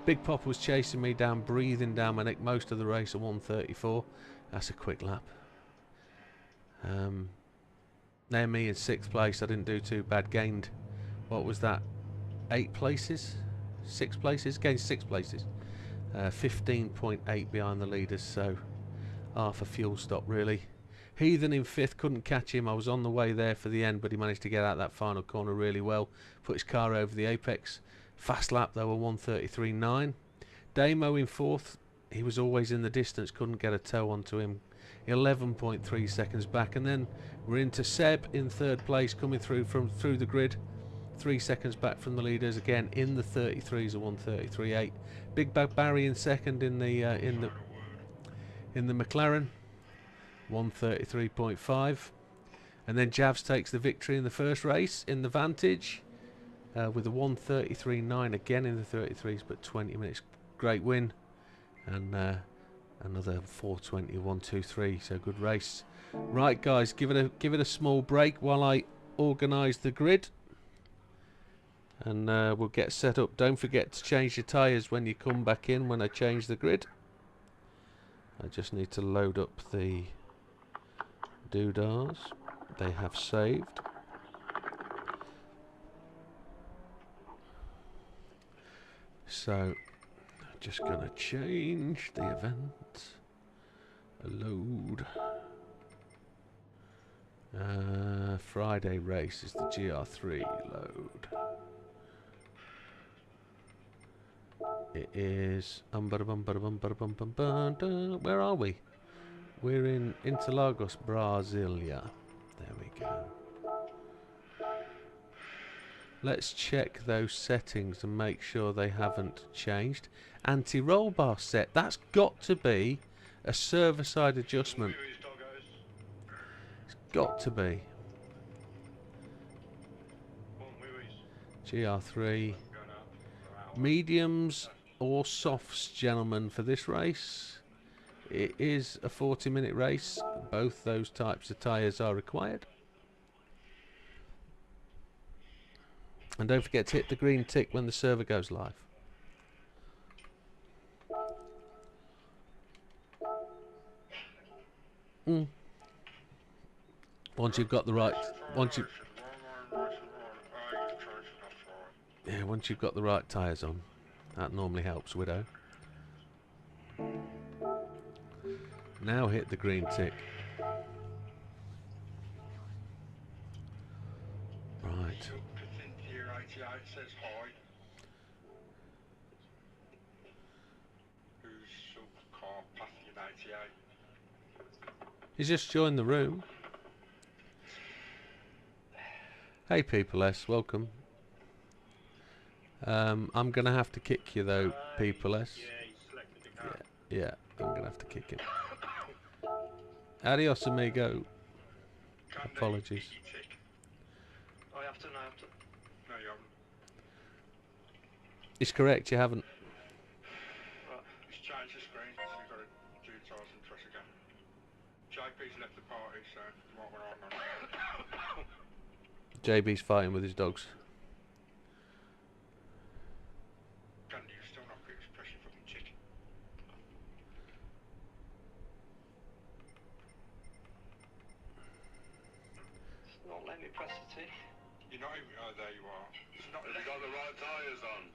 Big Pop was chasing me down, breathing down my neck most of the race, a 1:34. That's a quick lap. There me in 6th place, I didn't do too bad, gained, what was that, 8 places? 6 places? Gained 6 places. 15.8 behind the leaders, so half a fuel stop really. Heathen in 5th, couldn't catch him. I was on the way there for the end, but he managed to get out that final corner really well. Put his car over the apex. Fast lap though, a 1:33.9. Damo in 4th. He was always in the distance, couldn't get a toe onto him. 11.3 seconds back, and then we're into Seb in 3rd place, coming through the grid. 3 seconds back from the leaders, again in the 33s, a 1:33.8. Big Bag Barry in 2nd in the McLaren. 1:33.5, and then Javs takes the victory in the first race in the Vantage with a 1:33.9 again in the 33s, but 20 minutes. Great win, and another 4:20, 1:23. So good race. Right, guys, give it a small break while I organise the grid, and we'll get set up. Don't forget to change your tyres when you come back in. When I change the grid, I just need to load up the doodahs. They have saved. So just gonna change the event. Load. Friday race is the GR3 load. It is where are we? We're in Interlagos, Brasilia. There we go. Let's check those settings and make sure they haven't changed. Anti-roll bar set. That's got to be a server-side adjustment. It's got to be. GR3. Mediums or softs, gentlemen, for this race. It is a 40-minute race. Both those types of tyres are required. And don't forget to hit the green tick when the server goes live. Once you've got the right, once you've got the right tyres on, that normally helps, Widow. Now hit the green tick. Right. He's just joined the room. Hey People S, welcome. I'm gonna have to kick you though, People S. Yeah, I'm gonna have to kick him. Adios, amigo. Apologies. I have to. No, you haven't. It's correct, you haven't. Right. Just change the screen, so you've got to do the tires and press again. JP's left the party, so what we're on. JB's fighting with his dogs. Candy, you're still not quick, press your fucking chicken. It's not letting me press the tick. You're not even. Oh, there you are. It's not. Have you got the right tyres on?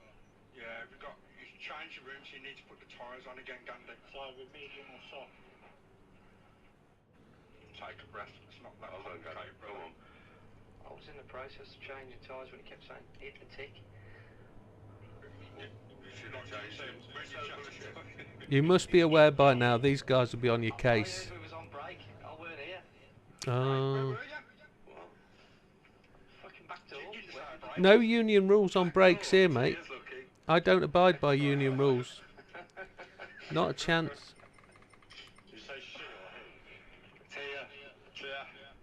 Yeah, we've got. You change the room, so you need to put the tyres on again, Gandhi. So with medium or soft. Take a breath. It's not that complicated, Go on. I was in the process of changing tyres when it kept saying hit the tick. You should have changed it. You must be aware by now these guys will be on your case. If it was on break, I weren't here. Oh. Well, no union rules on brakes here, mate. Here's lucky. I don't abide by union rules. Not a chance. You say she or he? Tia.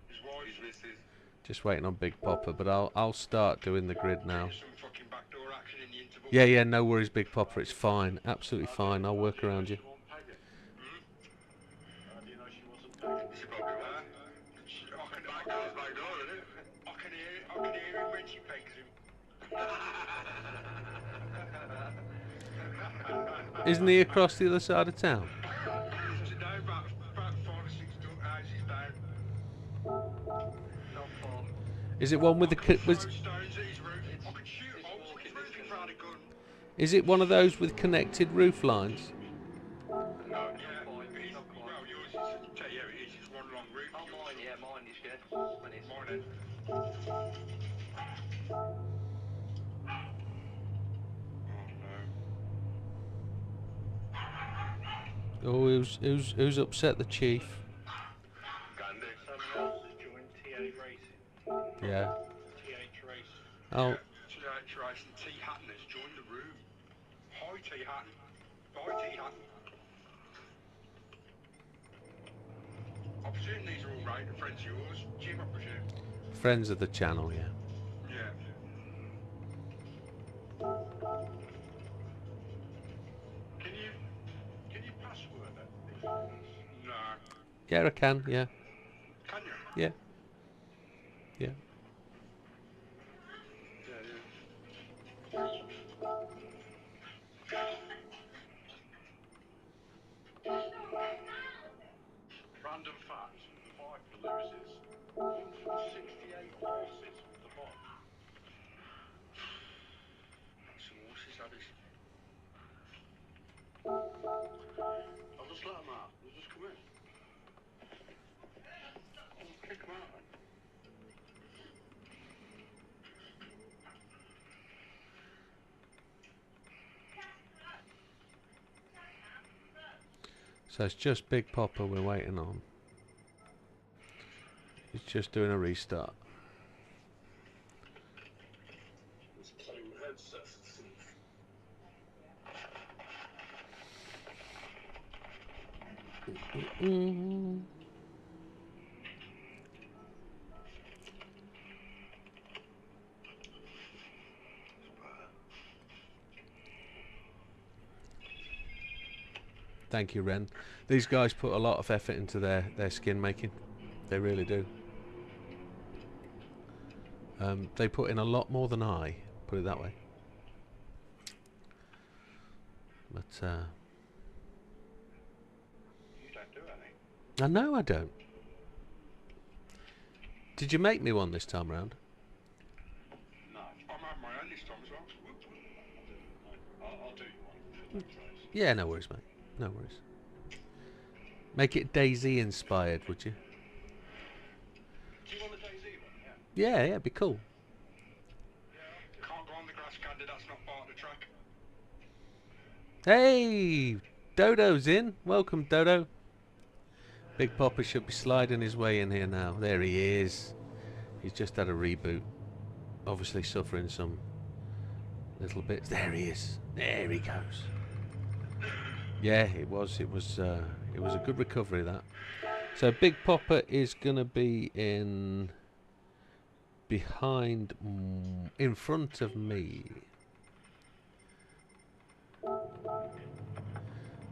His wife. His missus. Just waiting on Big Popper, but I'll start doing the grid now. Some fucking backdoor action in the interval. Yeah, yeah, no worries, Big Popper. It's fine, absolutely fine. I'll work around you. She probably was. I can backdoor, isn't it? I can hear him when she pegs him. Isn't he across the other side of town? Today, about 5 or 6 houses down. Not far. Is it one with the Throw stones at his roof. I can shoot him. His roof if I had a gun. Is it one of those with connected roof lines? No, yeah. Not quite. Not quite. Well, yours is, yeah, it is. It's one long roof. Oh, mine, yeah, mine is, yeah. When it's Mine is. Oh, who's upset the chief? Gandhi. Someone else has joined TA Racing. Yeah. TH Racing. Oh, TH Racing. T Hatton has joined the room. Hi, T Hatton. Bye, T Hatton. I presume these are all right, friends of yours. Jim, I presume. friends of the channel, yeah. Yeah. Can you password it? No. Yeah, I can, yeah. Can you? Yeah. Yeah. Random fact, 5 loses. 168 horses with the mod. That's some horses, that is. I'll just let them out. They'll just come in. I'll kick them out then. So it's just Big Popper we're waiting on. He's just doing a restart. Thank you, Ren. These guys put a lot of effort into their skin making. They really do. They put in a lot more than I, put it that way. But You don't do any. I know I don't. Did you make me one this time round? No. I'm having my own this time as well. I'll do you one. Yeah, no worries, mate. No worries. Make it Daisy inspired, would you? Do you want the Daisy one? Yeah. Yeah, yeah, it'd be cool. Can't go on the grass, Candy. That's not part of the track. Hey, Dodo's in. Welcome, Dodo. Big Popper should be sliding his way in here now. There he is. He's just had a reboot. Obviously suffering some little bits. There he is. There he goes. Yeah, it was a good recovery, that. So Big Popper is gonna be in behind, in front of me.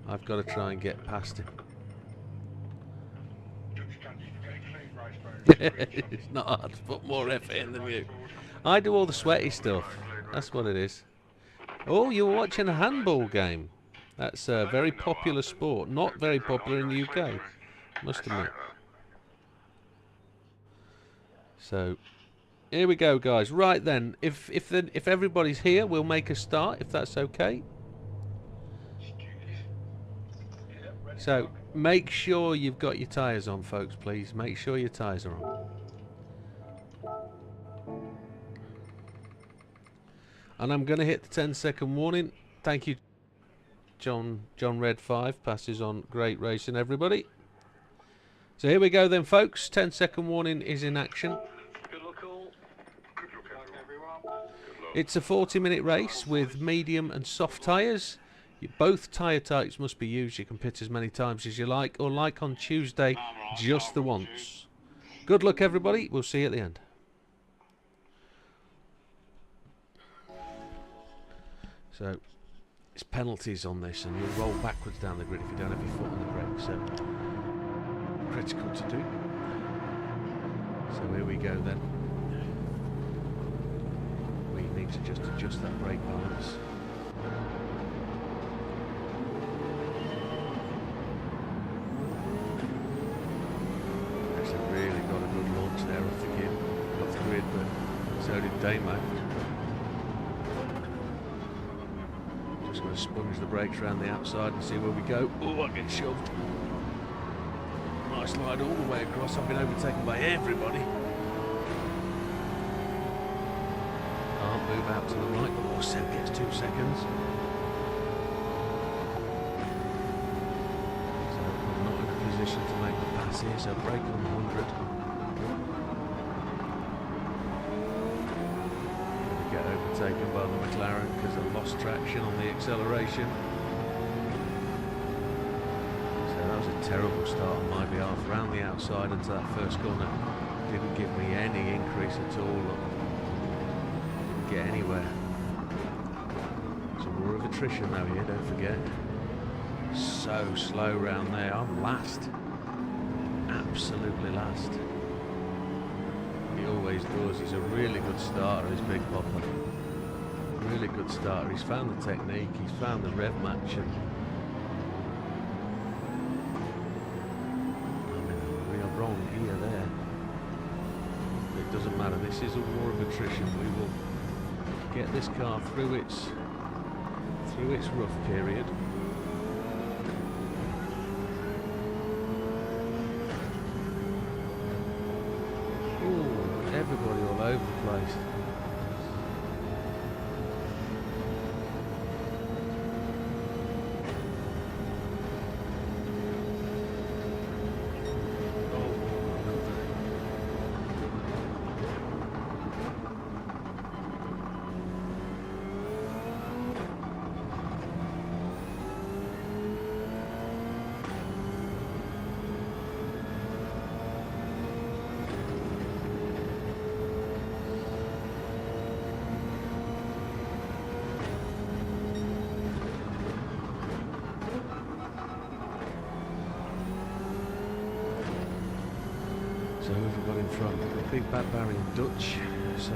I've got to try and get past him. It's not hard to put more effort in than you. I do all the sweaty stuff. That's what it is. Oh, you were watching a handball game. That's a very popular sport. Not very popular in the UK, must admit. So, here we go, guys. Right then, if everybody's here, we'll make a start, if that's okay. So, make sure you've got your tyres on, folks, please. Make sure your tyres are on. And I'm going to hit the 10-second warning. Thank you, John Red 5. Passes on great racing, everybody. So here we go then, folks. 10-second warning is in action. Good luck all. Good luck, everyone. It's a 40-minute race with medium and soft tyres. Both tyre types must be used. You can pit as many times as you like, or like on Tuesday, just the once. Good luck, everybody. We'll see you at the end. So, it's penalties on this, and you'll roll backwards down the grid if you don't have your foot on the brake. So, critical to do. So here we go then. We need to just adjust that brake balance. Actually really got a good launch there off the grid, but so did Damo. Just going to sponge the brakes around the outside and see where we go. Oh, I get shoved. I slide all the way across. I've been overtaken by everybody. Can't move out to the right. Oh, Seb gets 2 seconds. So I'm not in a position to make the pass here, so brake on 100. Gonna get overtaken by the McLaren because I lost traction on the acceleration. That was a terrible start on my behalf, round the outside into that first corner. Didn't give me any increase at all. Didn't get anywhere. Some more of attrition though here, don't forget. So slow round there. I'm last. Absolutely last. He always does. He's a really good starter, is Big Popper. Really good starter. He's found the technique, he's found the rev match, and wrong here, there. It doesn't matter. This is a war of attrition. We will get this car through its rough period. Ooh, everybody all over the place. So we've got in front Big Bad Barry and Dutch. So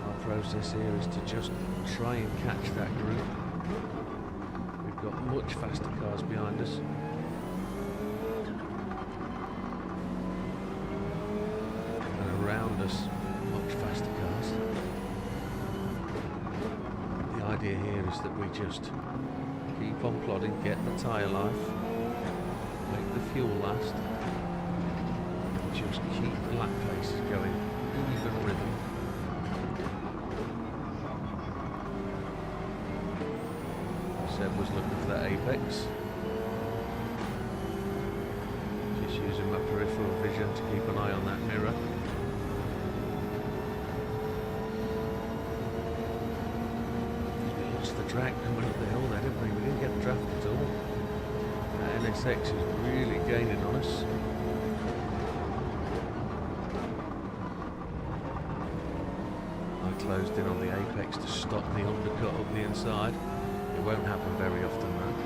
our process here is to just try and catch that group. We've got much faster cars behind us. And around us, much faster cars. The idea here is that we just keep on plodding, get the tyre life, make the fuel last, and just keep the lap paces going, even rhythm. Seb was looking for that apex. Just using my peripheral vision to keep an eye on that mirror. The drag coming up the hill there, didn't we? We didn't get the draft at all. That NSX is really gaining on us. I closed in on the apex to stop the undercut up the inside. It won't happen very often, that,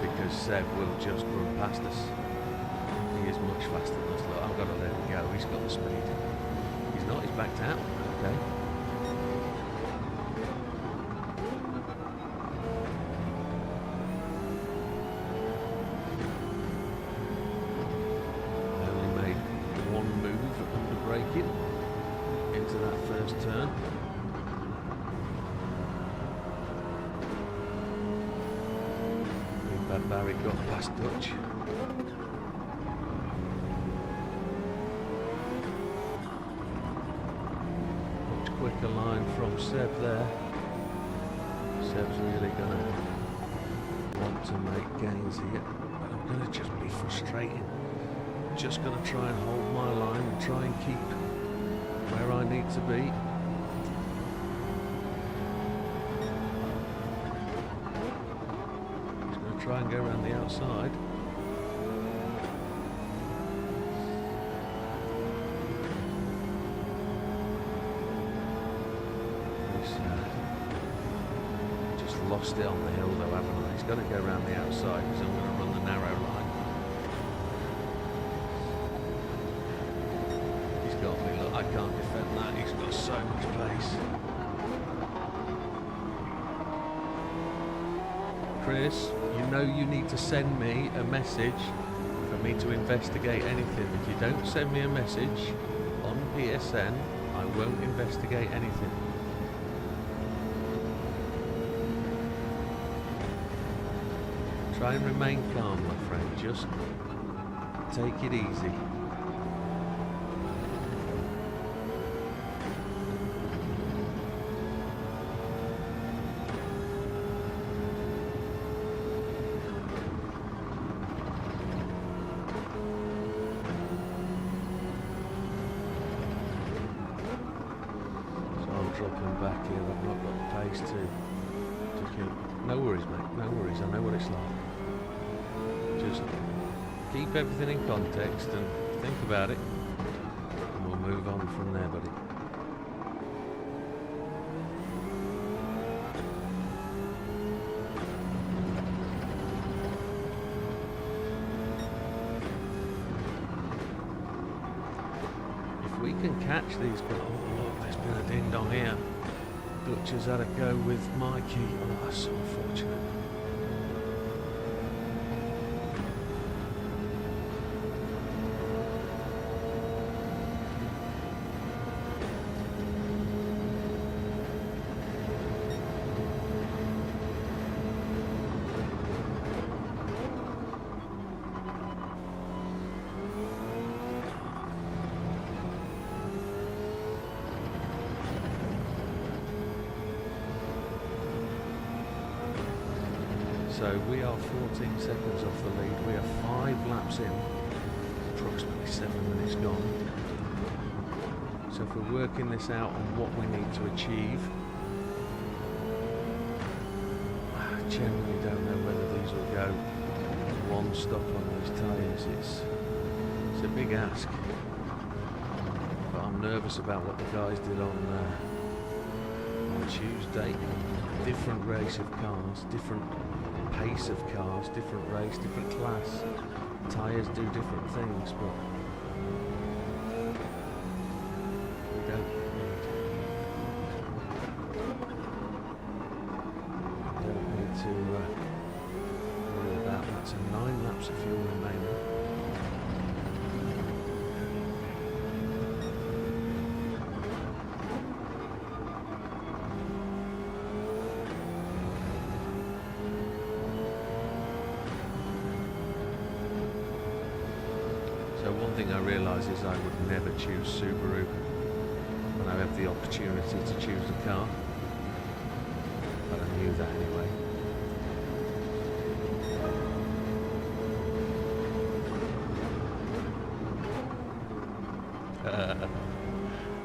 because Seb will just run past us. He is much faster than us. Look, I've got to let him go. He's got the speed. He's not. He's backed out. Okay. Into that first turn. Big Bad Barry got past Dutch. Much quicker line from Seb there. Seb's really going to want to make gains here. going to just be frustrating. Just going to try and hold my line and try and keep where I need to be. Just going to try and go around the outside. Lost it on the hill though, haven't I? He's got to go around the outside because I'm going to run the narrow line. He's got me, look, I can't defend that, he's got so much pace. Chris, you know you need to send me a message for me to investigate anything. If you don't send me a message on PSN, I won't investigate anything. Try and remain calm, my friend. Just take it easy. So I'm dropping back here. I've not got the pace to keep. No worries, mate. No worries. I know what it's like. Just keep everything in context and think about it, and we'll move on from there, buddy. If we can catch these guys, oh look, there's been a ding dong here. Butcher's had a go with Mikey. Oh, that's so unfortunate. So we are 14 seconds off the lead. We are 5 laps in, approximately 7 minutes gone. So if we're working this out on what we need to achieve, I generally don't know whether these will go one stop on these tyres. It's a big ask, but I'm nervous about what the guys did on Tuesday. Different race of cars, different pace of cars, different race, different class. Tyres do different things, but we don't need to worry about that. So 9 laps of fuel remaining. So one thing I realise is I would never choose Subaru when I have the opportunity to choose a car, but I knew that anyway.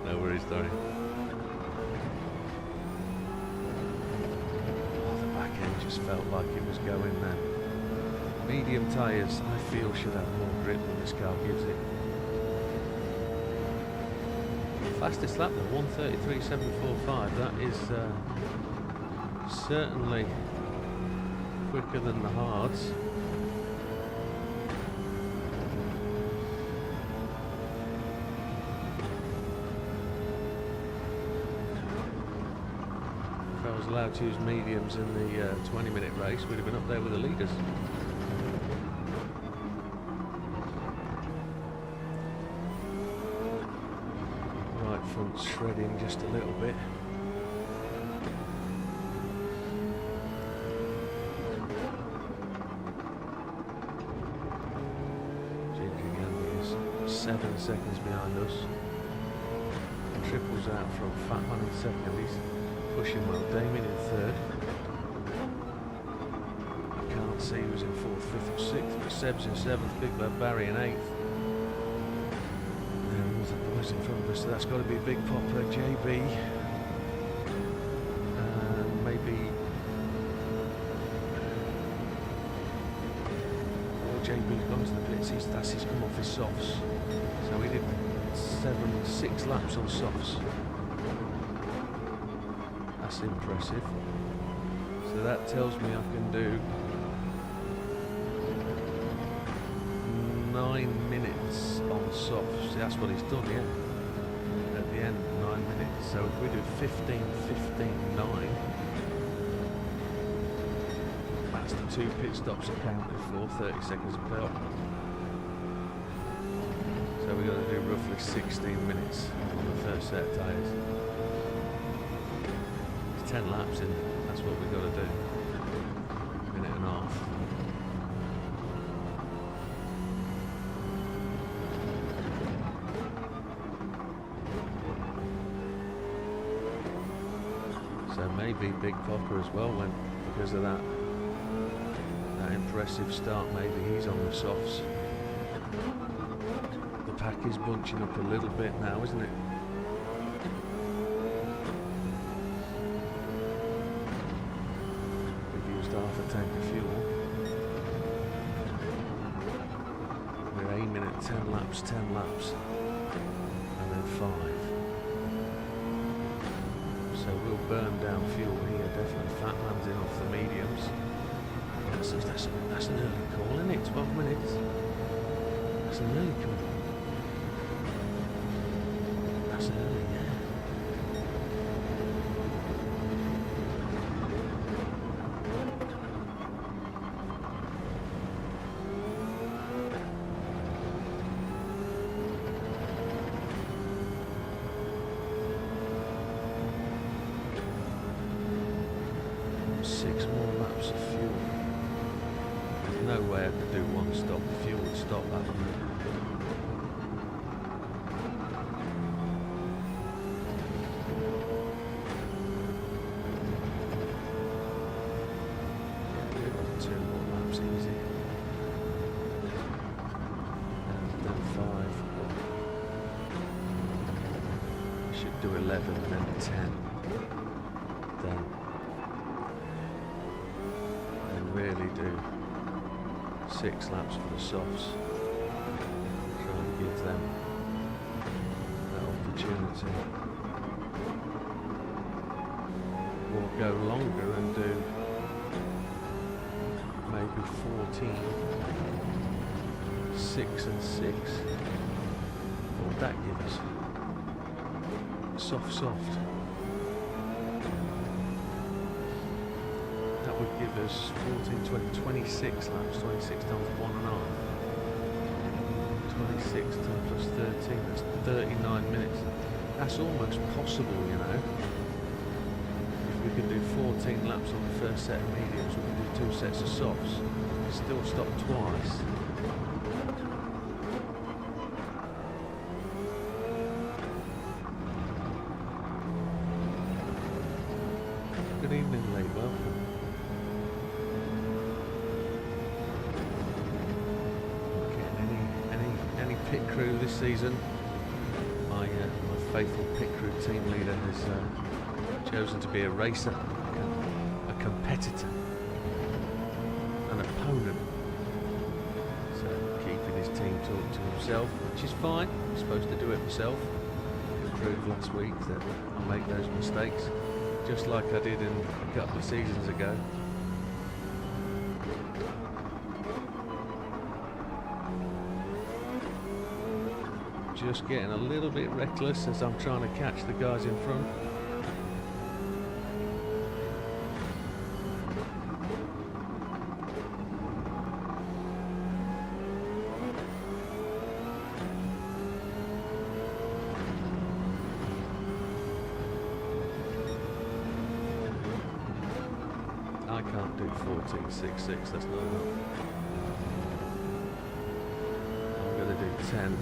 No worries, Dory. Oh, the back end just felt like it was going then. Medium tyres, I feel, should have more grip than this car gives it. Fastest lap though, 1:33.745. That is certainly quicker than the hards. If I was allowed to use mediums in the 20-minute race, we'd have been up there with the leaders. Front shredding just a little bit. Ginger Gandhi is 7 seconds behind us. Triples out from Fatman in second. He's pushing well. Damien in third. I can't see who's in 4th, 5th or 6th, but Seb's in 7th, Big Bad Barry in 8th. And the boys in front of us, so that's got to be Big Popper, JB, and maybe... JB's gone to the pits, that's he's come off his softs. So we did 6 laps on softs. That's impressive. So that tells me I can do 9 minutes on softs. See, that's what he's done, yeah. At the end, 9 minutes. So if we do 15, 15, 9. That's the 2 pit stops accounted for, 30 seconds of play off. So we've got to do roughly 16 minutes on the first set of tyres. It's 10 laps in, that's what we've got to do. Minute and a half. So maybe Big Popper as well went because of that. Impressive start, maybe he's on the softs. The pack is bunching up a little bit now, isn't it? We've used half a tank of fuel. We're aiming at 10 laps, and then 5. So we'll burn down fuel here, definitely. Fat Man's in off the mediums. That's an early call, isn't it? 12 minutes. That's an early call. That's early, yeah. No way I could do one stop. The fuel would stop that one. We've got 2 more laps easy. And then 5. Should do 11 and then 10. Then really do 6 laps for the softs. Try and give them that opportunity. We'll go longer and do maybe 14, 6 and 6. What would that give us? Soft. That would give us 14, 20, 26 laps, 26 times 1.5. 26 times plus 13, that's 39 minutes. That's almost possible, you know. If we can do 14 laps on the first set of mediums, we can do 2 sets of softs. Still stop twice. Good evening, late welcome. Any pit crew this season? My faithful pit crew team leader has chosen to be a racer, a competitor, an opponent. So keeping his team talk to himself, which is fine. I'm supposed to do it myself. I proved last week that I make those mistakes, just like I did in a couple of seasons ago. Just getting a little bit reckless as I'm trying to catch the guys in front. I can't do 14.66, that's not enough. I'm going to do 10.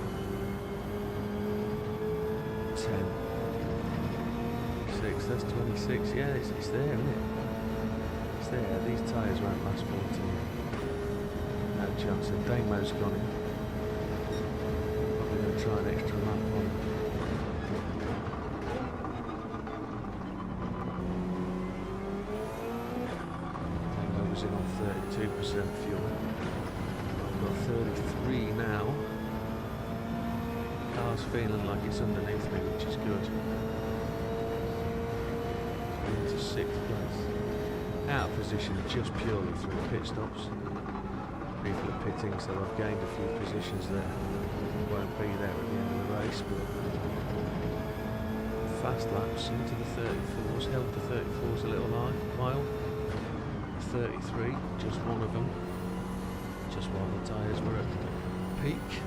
6, that's 26, yeah, it's there, isn't it? It's there, these tyres won't last 14. chance. The Damo's gone in. Probably going to try an extra lap on. Damo was in on 32% fuel. I've got 33 now. The car's feeling like it's underneath me, which is good. Into 6th place. Out of position just purely through pit stops. People are pitting, so I've gained a few positions there. Won't be there at the end of the race, but fast laps into the 34s, held the 34s a little while. 33, just one of them, just while the tyres were at peak.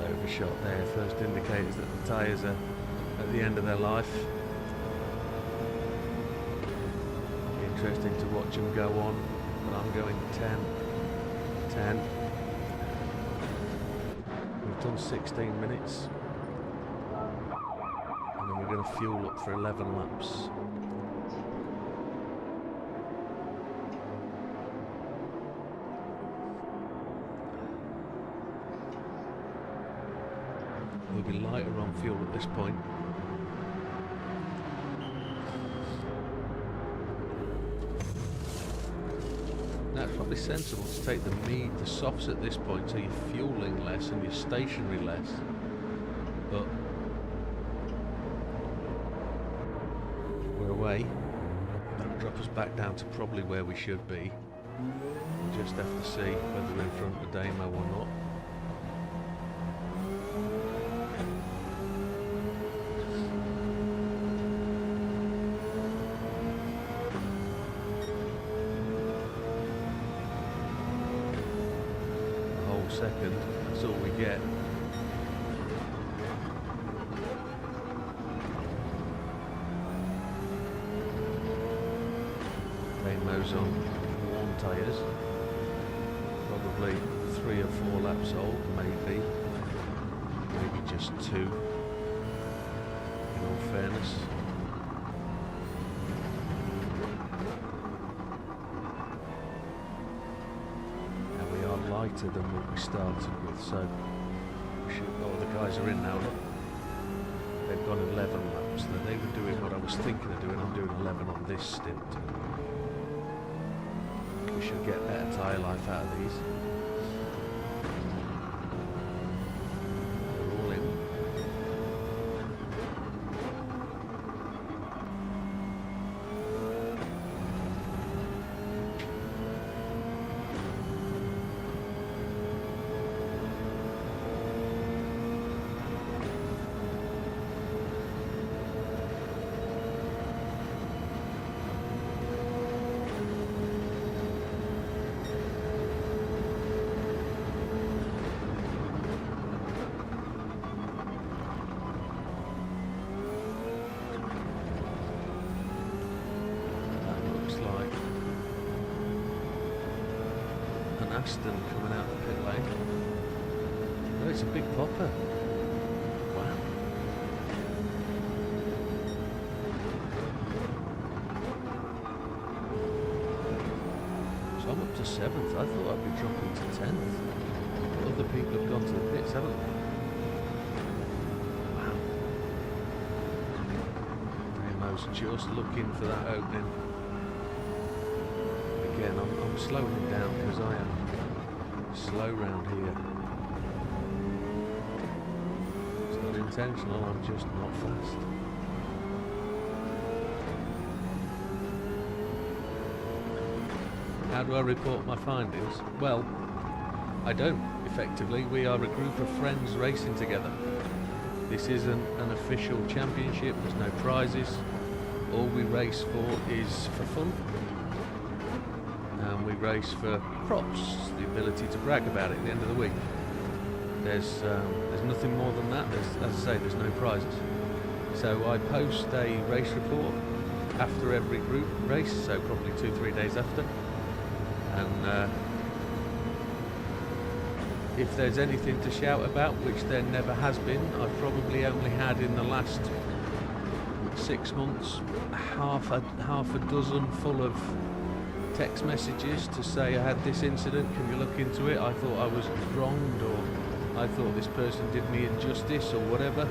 Overshot there, first indicators that the tyres are at the end of their life. Interesting to watch them go on, but I'm going 10. We've done 16 minutes, and then we're going to fuel up for 11 laps. We'll be lighter on fuel at this point. Now it's probably sensible to take the softs at this point, so you're fueling less and you're stationary less. But we're away. That'll drop us back down to probably where we should be. We'll just have to see whether we're in front of the Damo or not. Second, that's all we get. Damo's on warm tyres, probably 3 or 4 laps old, maybe just 2, in all fairness. Lighter than what we started with, so we should, the guys are in now, look. They've gone 11 laps. They were doing what I was thinking of doing. I'm doing 11 on this stint. We should get better tyre life out of these. They're all in. Aston coming out of the pit lane. Oh, it's a big popper. Wow. So I'm up to 7th. I thought I'd be dropping to 10th. But other people have gone to the pits, haven't they? Wow. Damo's just looking for that opening. Again, I'm slowing down because I am slow round here. It's not intentional, I'm just not fast. How do I report my findings? Well, I don't, effectively. We are a group of friends racing together. This isn't an official championship, there's no prizes. All we race for is for fun. race for props, the ability to brag about it at the end of the week. There's nothing more than that. As I say, there's no prizes. So I post a race report after every group race, so probably 2-3 days after. And if there's anything to shout about, which there never has been, I've probably only had in the last 6 months half a dozen full of text messages to say I had this incident, can you look into it, I thought I was wronged, or I thought this person did me injustice, or whatever,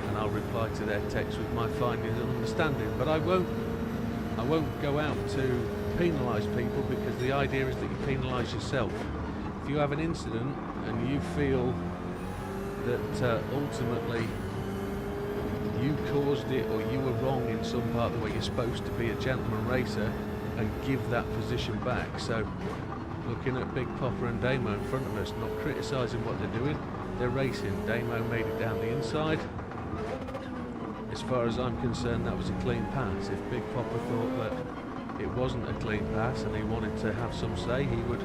and I'll reply to their text with my findings and understanding. But I won't go out to penalise people, because the idea is that you penalise yourself. If you have an incident and you feel that ultimately you caused it, or you were wrong in some part of the way, you're supposed to be a gentleman racer and give that position back. So looking at Big Popper and Damo in front of us, not criticising what they're doing, they're racing. Damo made it down the inside. As far as I'm concerned, that was a clean pass. If Big Popper thought that it wasn't a clean pass and he wanted to have some say, he would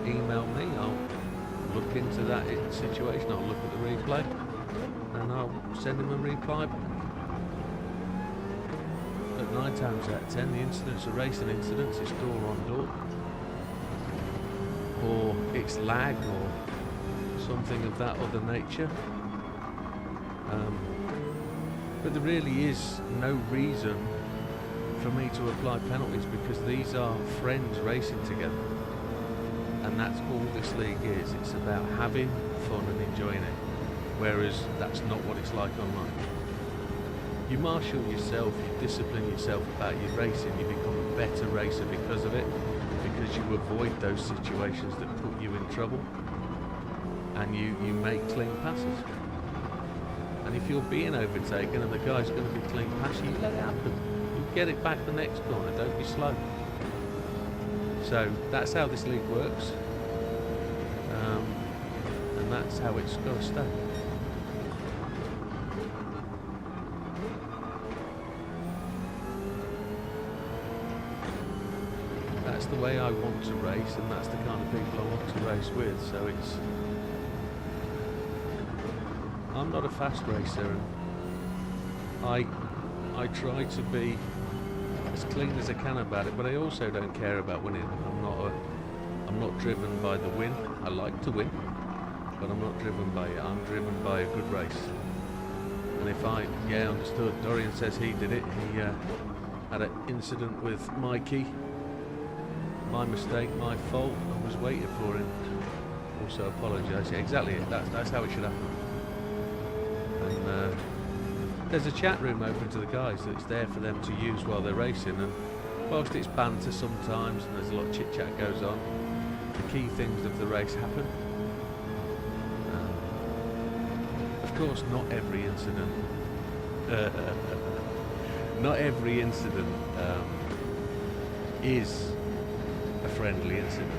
email me. I'll look into that situation, I'll look at the replay, and I'll send him a reply. But 9 times out of 10, the incidents are racing incidents. It's door on door, or it's lag, or something of that other nature. But there really is no reason for me to apply penalties, because these are friends racing together, and that's all this league is. It's about having fun and enjoying it, whereas that's not what it's like online. You marshal yourself, you discipline yourself about your racing, you become a better racer because of it, because you avoid those situations that put you in trouble, and you make clean passes. And if you're being overtaken and the guy's going to be clean passing, you let it happen. You get it back the next corner, don't be slow. So that's how this league works, and that's how it's got to stay. That's the way I want to race, and that's the kind of people I want to race with. So I'm not a fast racer, and I try to be as clean as I can about it, but I also don't care about winning. I'm not driven by the win. I like to win, but I'm not driven by it. I'm driven by a good race. And if understood, Dorian says he did it. He had an incident with Mikey. My mistake, my fault. I was waiting for him. Also apologise. Yeah, exactly. That's how it should happen. And there's a chat room open to the guys that's there for them to use while they're racing, and whilst it's banter sometimes and there's a lot of chit chat goes on, the key things of the race happen. Of course, not every incident is a friendly incident.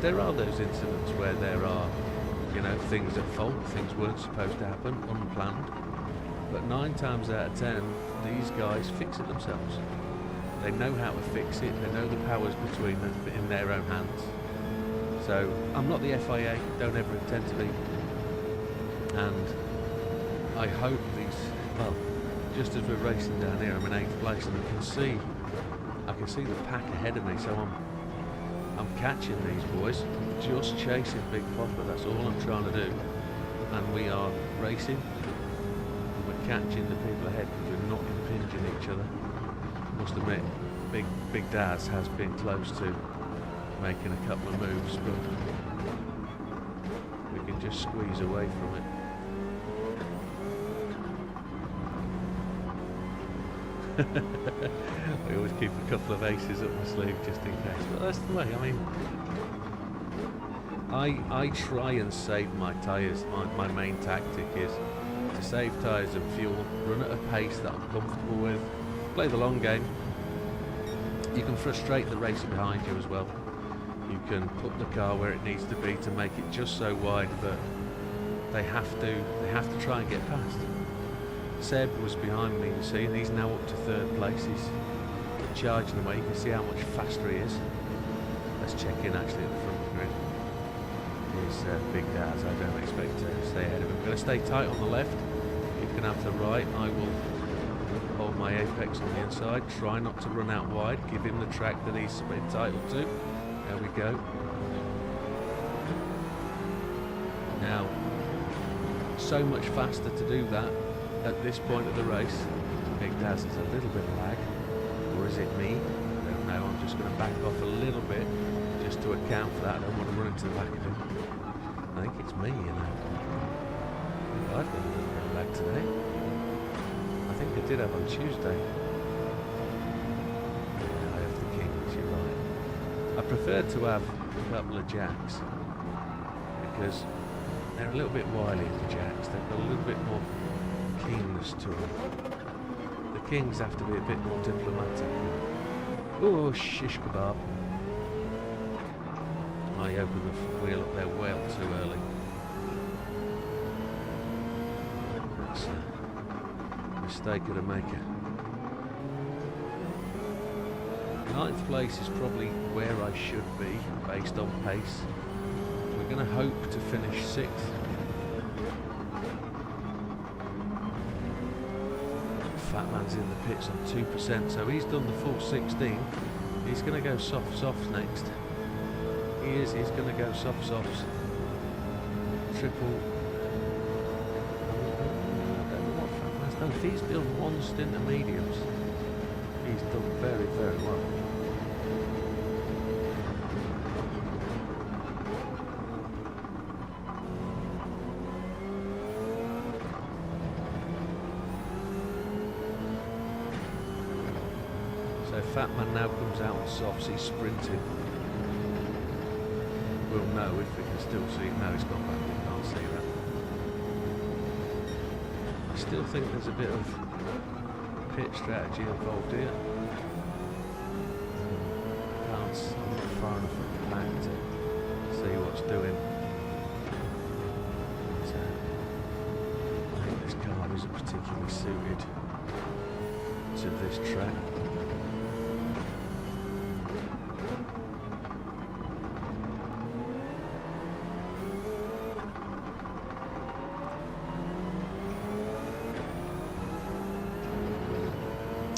There are those incidents where there are, things at fault, things weren't supposed to happen, unplanned. But 9 times out of 10, these guys fix it themselves. They know how to fix it. They know the powers between them in their own hands. So I'm not the FIA. Don't ever intend to be. And I hope just as we're racing down here, I'm in 8th place, and I can see the pack ahead of me. So I'm catching these boys. I'm just chasing Big Popper. That's all I'm trying to do. And we are racing. We're catching the people ahead because we're not impinging each other. Must admit, Big Daz has been close to making a couple of moves, but we can just squeeze away from it. I always keep a couple of aces up my sleeve just in case, but that's the way. I mean, I try and save my tyres. My main tactic is to save tyres and fuel, run at a pace that I'm comfortable with, play the long game. You can frustrate the racer behind you as well. You can put the car where it needs to be to make it just so wide that they have to try and get past. Seb was behind me, you see, and he's now up to 3rd place. He's charging away. You can see how much faster he is. Let's check in actually at the front of the grid. Here's Big Daz. I don't expect to stay ahead of him. I'm going to stay tight on the left. You can have the right. I will hold my apex on the inside. Try not to run out wide. Give him the track that he's entitled to. There we go. Now, so much faster to do that at this point of the race. Big Daz has a little bit of lag. Or is it me? I don't know. I'm just going to back off a little bit just to account for that. I don't want to run into the back of him. I think it's me, you know. I've got a little bit of lag today. I think I did have on Tuesday. Yeah, I have the Kings, you're right. I prefer to have a couple of Jacks because they're a little bit wily, the Jacks. They've got a little bit more keenness to them. The Kings have to be a bit more diplomatic. Oh, shish kebab. I opened the wheel up there well too early. That's a mistake of the maker. 9th place is probably where I should be based on pace. We're going to hope to finish 6th. Fat Man's in the pits on 2%, so he's done the full 16. He's going to go softs next. He is, he's going to go softs. Triple. I don't know what Fat Man's done. If he's done one stint of mediums, he's done very, very well. So Fat Man now comes out on softs, he's sprinting. We'll know if we can still see him. No, he's gone back, we can't see that. I still think there's a bit of pit strategy involved here. I'm not far enough at the back to see what's doing. So, I think this car isn't particularly suited to this track.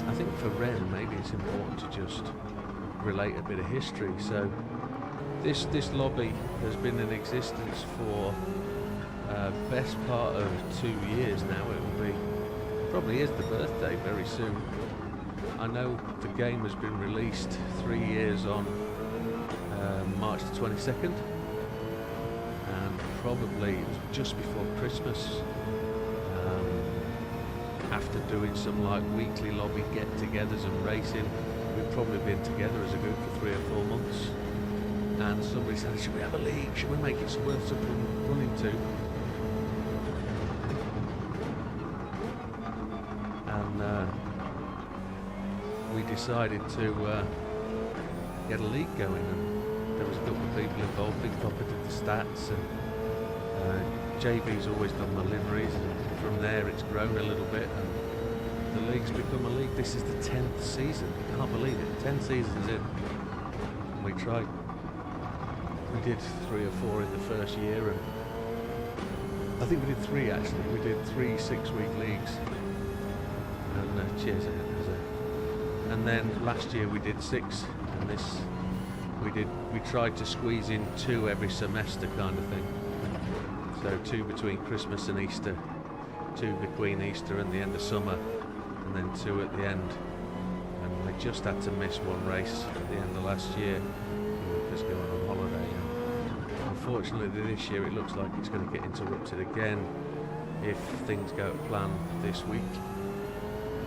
I think for Ren, maybe it's important to just relate a bit of history. So this lobby has been in existence for best part of 2 years now. It will be, probably is the birthday very soon. I know the game has been released 3 years on March the 22nd, and probably it was just before Christmas. After doing some like weekly lobby get-togethers and racing, we've probably been together as a group for 3 or 4 months. And somebody said, should we have a league? Should we make it worth something running to? And we decided to get a league going, and there was a couple of people involved. Big Papa did the stats, and JB's always done my liveries, and from there it's grown a little bit, and the league's become a league. This is the 10th season. I can't believe it. 10 seasons in. We tried. We did 3 or 4 in the first year, and I think we did 3 actually. We did 3 6-week leagues. And cheers. And then last year we did 6, and this we tried to squeeze in 2 every semester kind of thing. So 2 between Christmas and Easter, 2 between Easter and the end of summer, and then 2 at the end. And we just had to miss 1 race at the end of last year. We were just going on holiday. And unfortunately this year it looks like it's going to get interrupted again if things go to plan this week.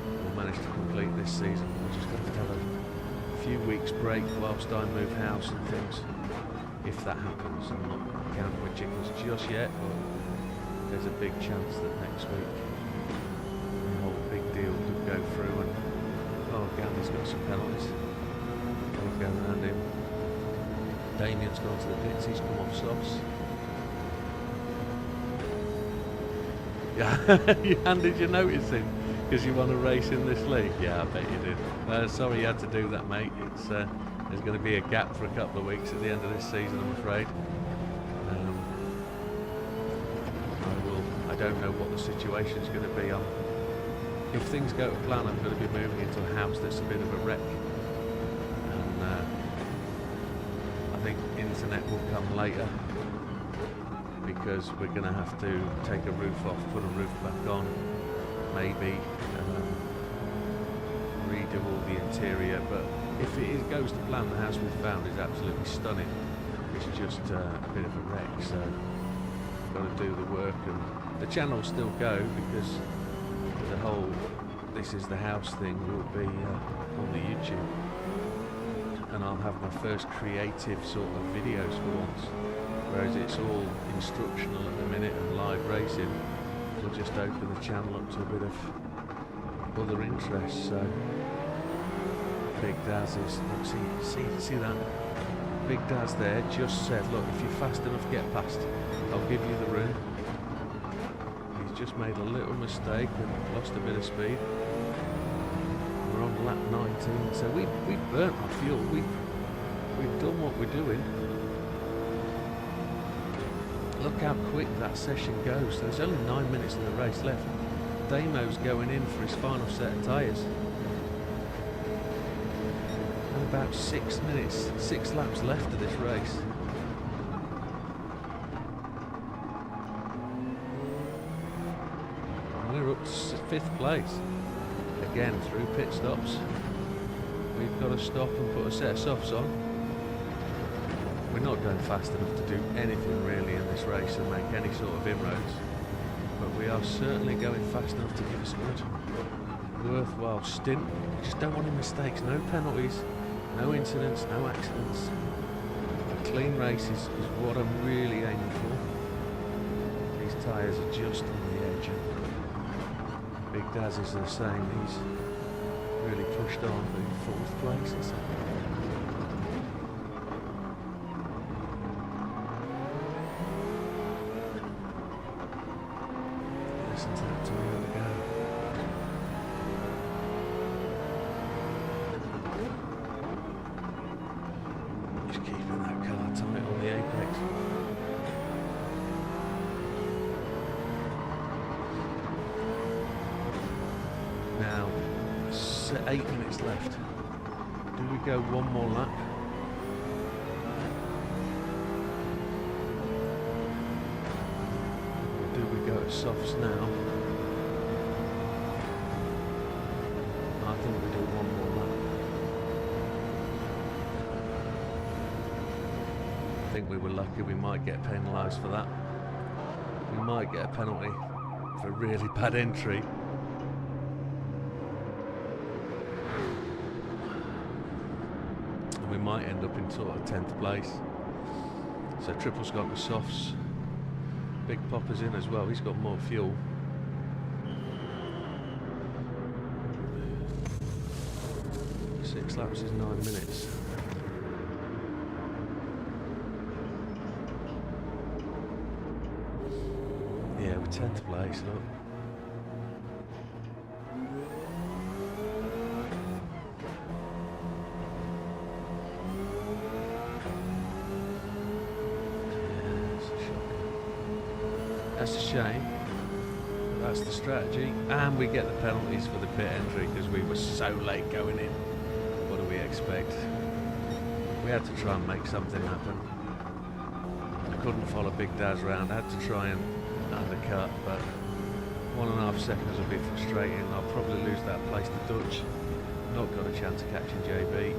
We'll manage to complete this season. We're just going to have a few weeks break whilst I move house and things. If that happens, I'm not counting my chickens just yet, but there's a big chance that next week the whole big deal could go through. And oh, Gandhi's got some penalties. We'll go around him. Damien's gone to the pits. He's come off softs. Yeah, you handed your notice in because you want to race in this league. Yeah, I bet you did. Sorry you had to do that, mate. It's There's going to be a gap for a couple of weeks at the end of this season, I'm afraid. I don't know what the situation is going to be. If things go to plan, I'm going to be moving into a house that's a bit of a wreck. And I think internet will come later, because we're going to have to take a roof off, put a roof back on, maybe redo all the interior. But if it goes to plan, the house we've found is absolutely stunning. It's just a bit of a wreck, so I've got to do the work, and the channel will still go, because the whole "this is the house" thing will be on the YouTube, and I'll have my first creative sort of videos for once, whereas it's all instructional at the minute and live racing. It'll just open the channel up to a bit of other interests. So Big Daz is, see that? Big Daz there just said, look, if you're fast enough, get past, I'll give you the room. He's just made a little mistake and lost a bit of speed. We're on lap 19, so we've burnt our fuel. We've done what we're doing. Look how quick that session goes. There's only 9 minutes of the race left. Damo's going in for his final set of tyres. And about 6 minutes, 6 laps left of this race. And we're up to 5th place. Again, through pit stops. We've got to stop and put a set of softs on. We're not going fast enough to do anything really in this race and make any sort of inroads, but we are certainly going fast enough to give us a good, worthwhile stint. We just don't want any mistakes, no penalties, no incidents, no accidents. A clean race is what I'm really aiming for. These tyres are just on the edge. Big Daz is the same. He's really pushed on to 4th place or something. Listen to that Toyota go. Just keeping that car tight on the apex. Now, 8 minutes left. Do we go one more lap? Or do we go to softs now? I think we do one more lap. I think we were lucky. We might get penalised for that. We might get a penalty for really bad entry. We might end up in sort of 10th place. So Triple's got the softs. Big Popper's in as well. He's got more fuel. Six laps is 9 minutes. Yeah, we're 10th place, look. That's a shame. That's the strategy. And we get the penalties for the pit entry because we were so late going in. What do we expect? We had to try and make something happen. I couldn't follow Big Daz round. I had to try and undercut, but 1.5 seconds will be frustrating. I'll probably lose that place to Dutch. Not got a chance of catching JB.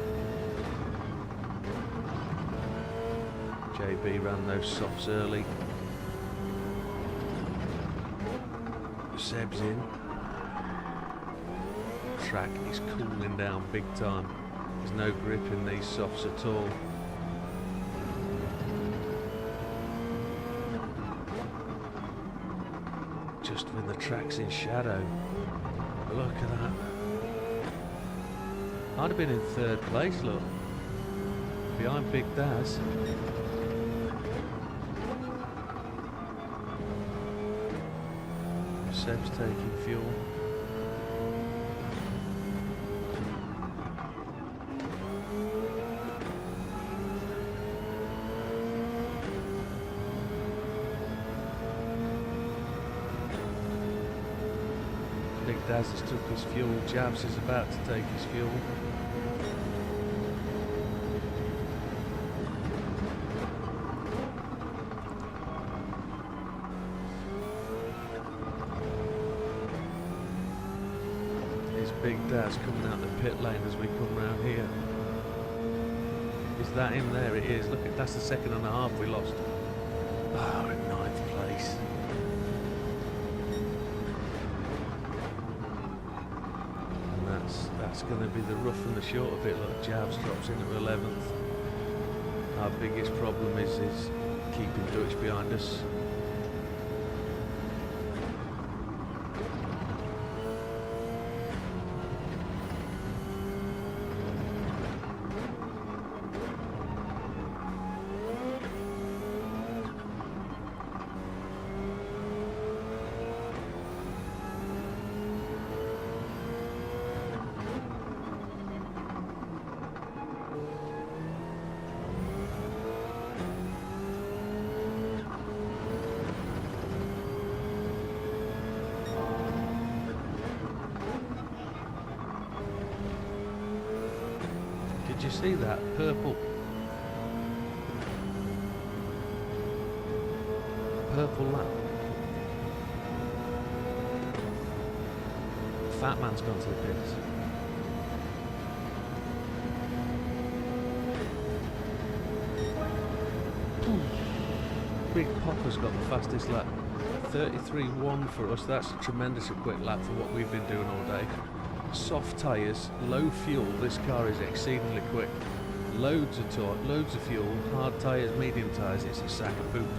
JB ran those softs early. Seb's in. Track is cooling down big time. There's no grip in these softs at all. Just when the track's in shadow. Look at that. I'd have been in 3rd place, look. Behind Big Daz. Seb's taking fuel. Big Daz has took his fuel. Javs is about to take his fuel. Is Big Daz coming out the pit lane as we come round here? Is that him? There it is. Look, that's the 2.5 we lost. Oh, we're in 9th place. And that's going to be the rough and the short of it. Look, Javs drops in at 11th. Our biggest problem is keeping Dutch behind us. Did you see that purple lap? Fat man's gone to the pits. Big Popper's got the fastest lap. 33.1 for us. That's a tremendously quick lap for what we've been doing all day. Soft tyres, low fuel. This car is exceedingly quick. Loads of torque, loads of fuel. Hard tyres, medium tyres. It's a sack of poop.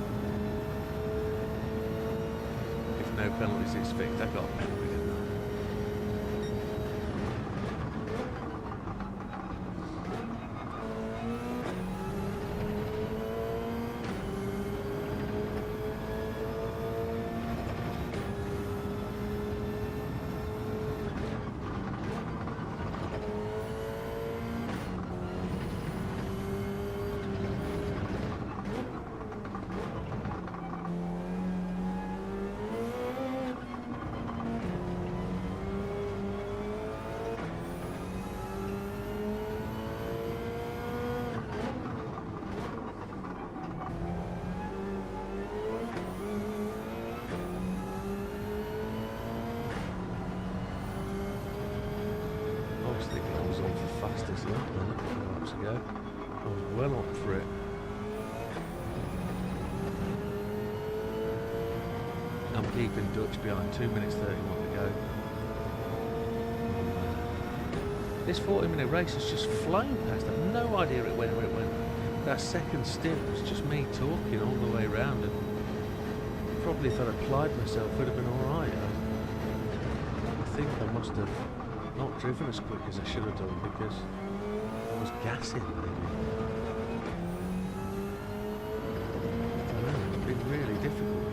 If no penalties, it's fixed. I got a penalty, didn't I? Fastest lap then, a few laps ago. I was well up for it. I'm keeping Dutch behind, 2 minutes 31 to go. This 40-minute race has just flown past. I have no idea where it went. That second stint was just me talking all the way around, and probably if I'd applied myself would have been alright. I think I must have not driven as quick as I should have done because I was gassing maybe. I don't know, it's been really difficult.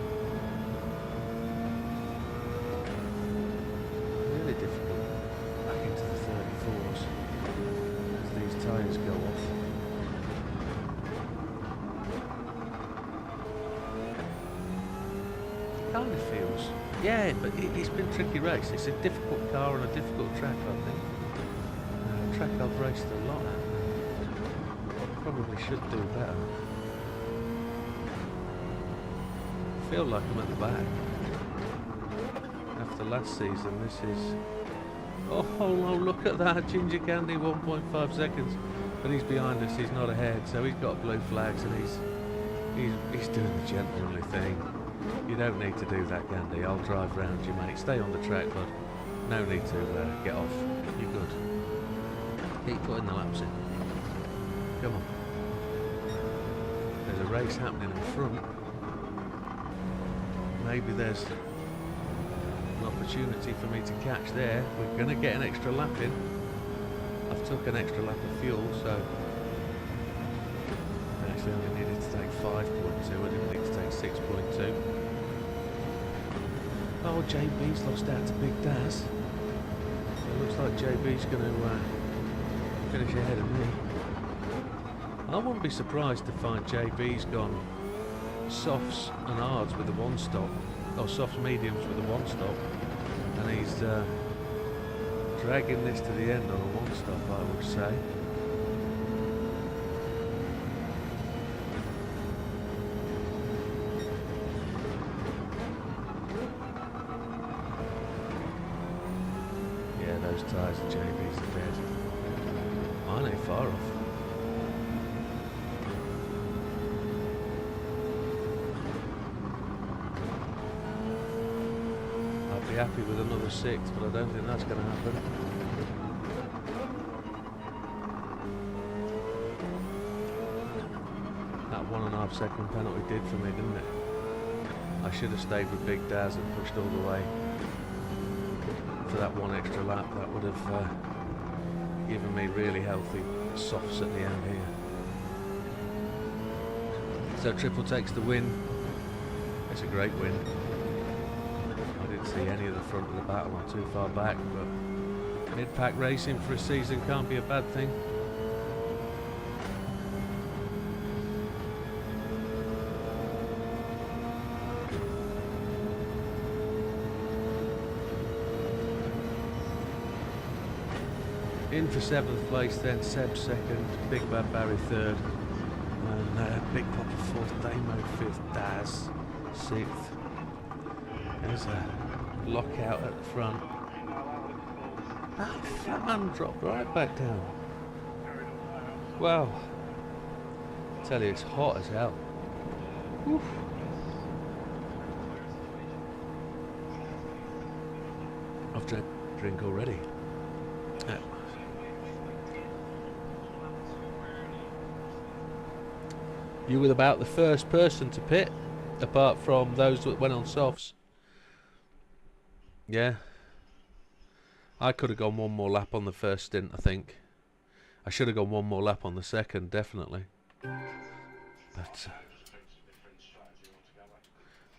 Really difficult. Back into the 34s as these tyres go off. Kind of feels, yeah, but it's been a tricky race. It's a difficult car on a difficult track, I think. A track I've raced a lot at. Probably should do better. I feel like I'm at the back. After last season, this is... Oh no, look at that, Ginger Candy, 1.5 seconds. But he's behind us, he's not ahead, so he's got blue flags and he's doing the gentlemanly thing. You don't need to do that, Gandhi. I'll drive round you, mate. Stay on the track, bud. No need to get off. You're good. Keep putting the laps in. Come on. There's a race happening in front. Maybe there's an opportunity for me to catch there. We're going to get an extra lap in. I've took an extra lap of fuel, so... Actually, I only needed to take 5.2. I didn't need to take 6.2. Oh, JB's lost out to Big Daz. So it looks like JB's going to finish ahead of me. I wouldn't be surprised to find JB's gone softs and hards with a one stop, or softs mediums with a one stop. and he's dragging this to the end on a one stop, I would say. Yeah, those tyres of JB's are dead. Mine ain't far off. I'd be happy with another sixth, but I don't think that's going to happen. That 1.5 second penalty did for me, didn't it? I should have stayed with Big Daz and pushed all the way for that one extra lap. That would have given me really healthy softs at the end here. So Triple takes the win. It's a great win. I didn't see any of the front of the battle, I'm too far back, but mid-pack racing for a season can't be a bad thing. In for 7th place then, Seb 2nd, Big Bad Barry 3rd, and Big Papa 4th, Damo 5th, Daz 6th. There's a lockout at the front. That man dropped right back down. Wow. I tell you, it's hot as hell. Woof. I've drank drink already. You were about the first person to pit, apart from those that went on softs. Yeah. I could have gone one more lap on the first stint, I think. I should have gone one more lap on the second, definitely. But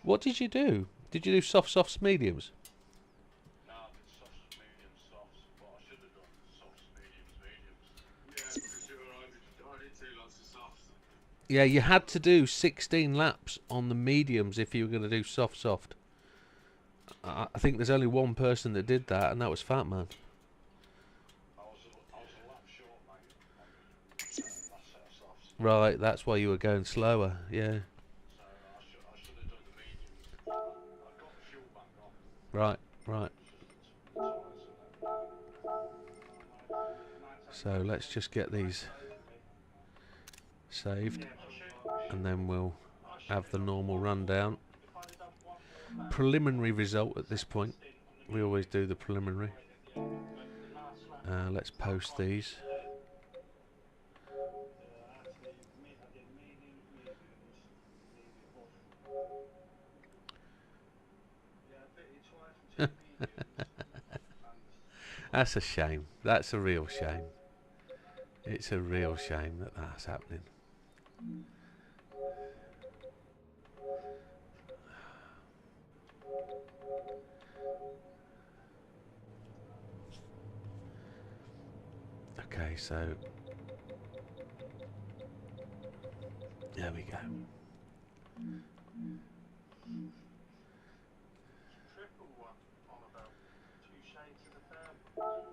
what did you do? Did you do softs, mediums? No, I did softs, mediums, softs, but I should have done softs, mediums, mediums. Yeah, because you were only 2 lots of softs. Yeah, you had to do 16 laps on the mediums if you were going to do soft. I think there's only one person that did that, and that was Fat Man. I was a lap short, mate, on that set of softs. Right, that's why you were going slower, yeah. So I should have done the mediums. I got the fuel bank on. Right. So let's just get these saved, and then we'll have the normal rundown. Preliminary result at this point. We always do the preliminary. Let's post these. That's a shame. That's a real shame. It's a real shame that that's happening. Okay, so there we go. Triple one on about 2 shades of the purple.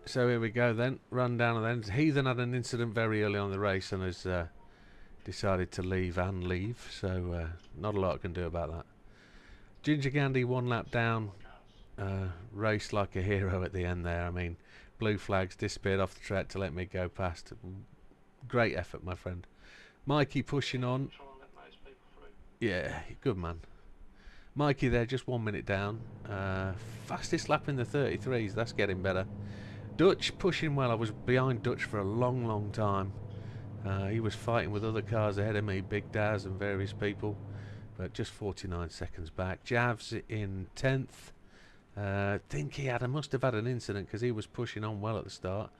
So here we go then, rundown of then. Heathen had an incident very early on in the race and has decided to leave, so not a lot I can do about that. Ginger Gandhi 1 lap down, raced like a hero at the end there. I mean, blue flags disappeared off the track to let me go past. Great effort, my friend. Mikey pushing on. Yeah, good man. Mikey there, just 1 minute down. Fastest lap in the 33s, that's getting better. Dutch pushing well. I was behind Dutch for a long time. He was fighting with other cars ahead of me, Big Daz and various people, but just 49 seconds back. Javs in 10th. Think he must have had an incident because he was pushing on well at the start,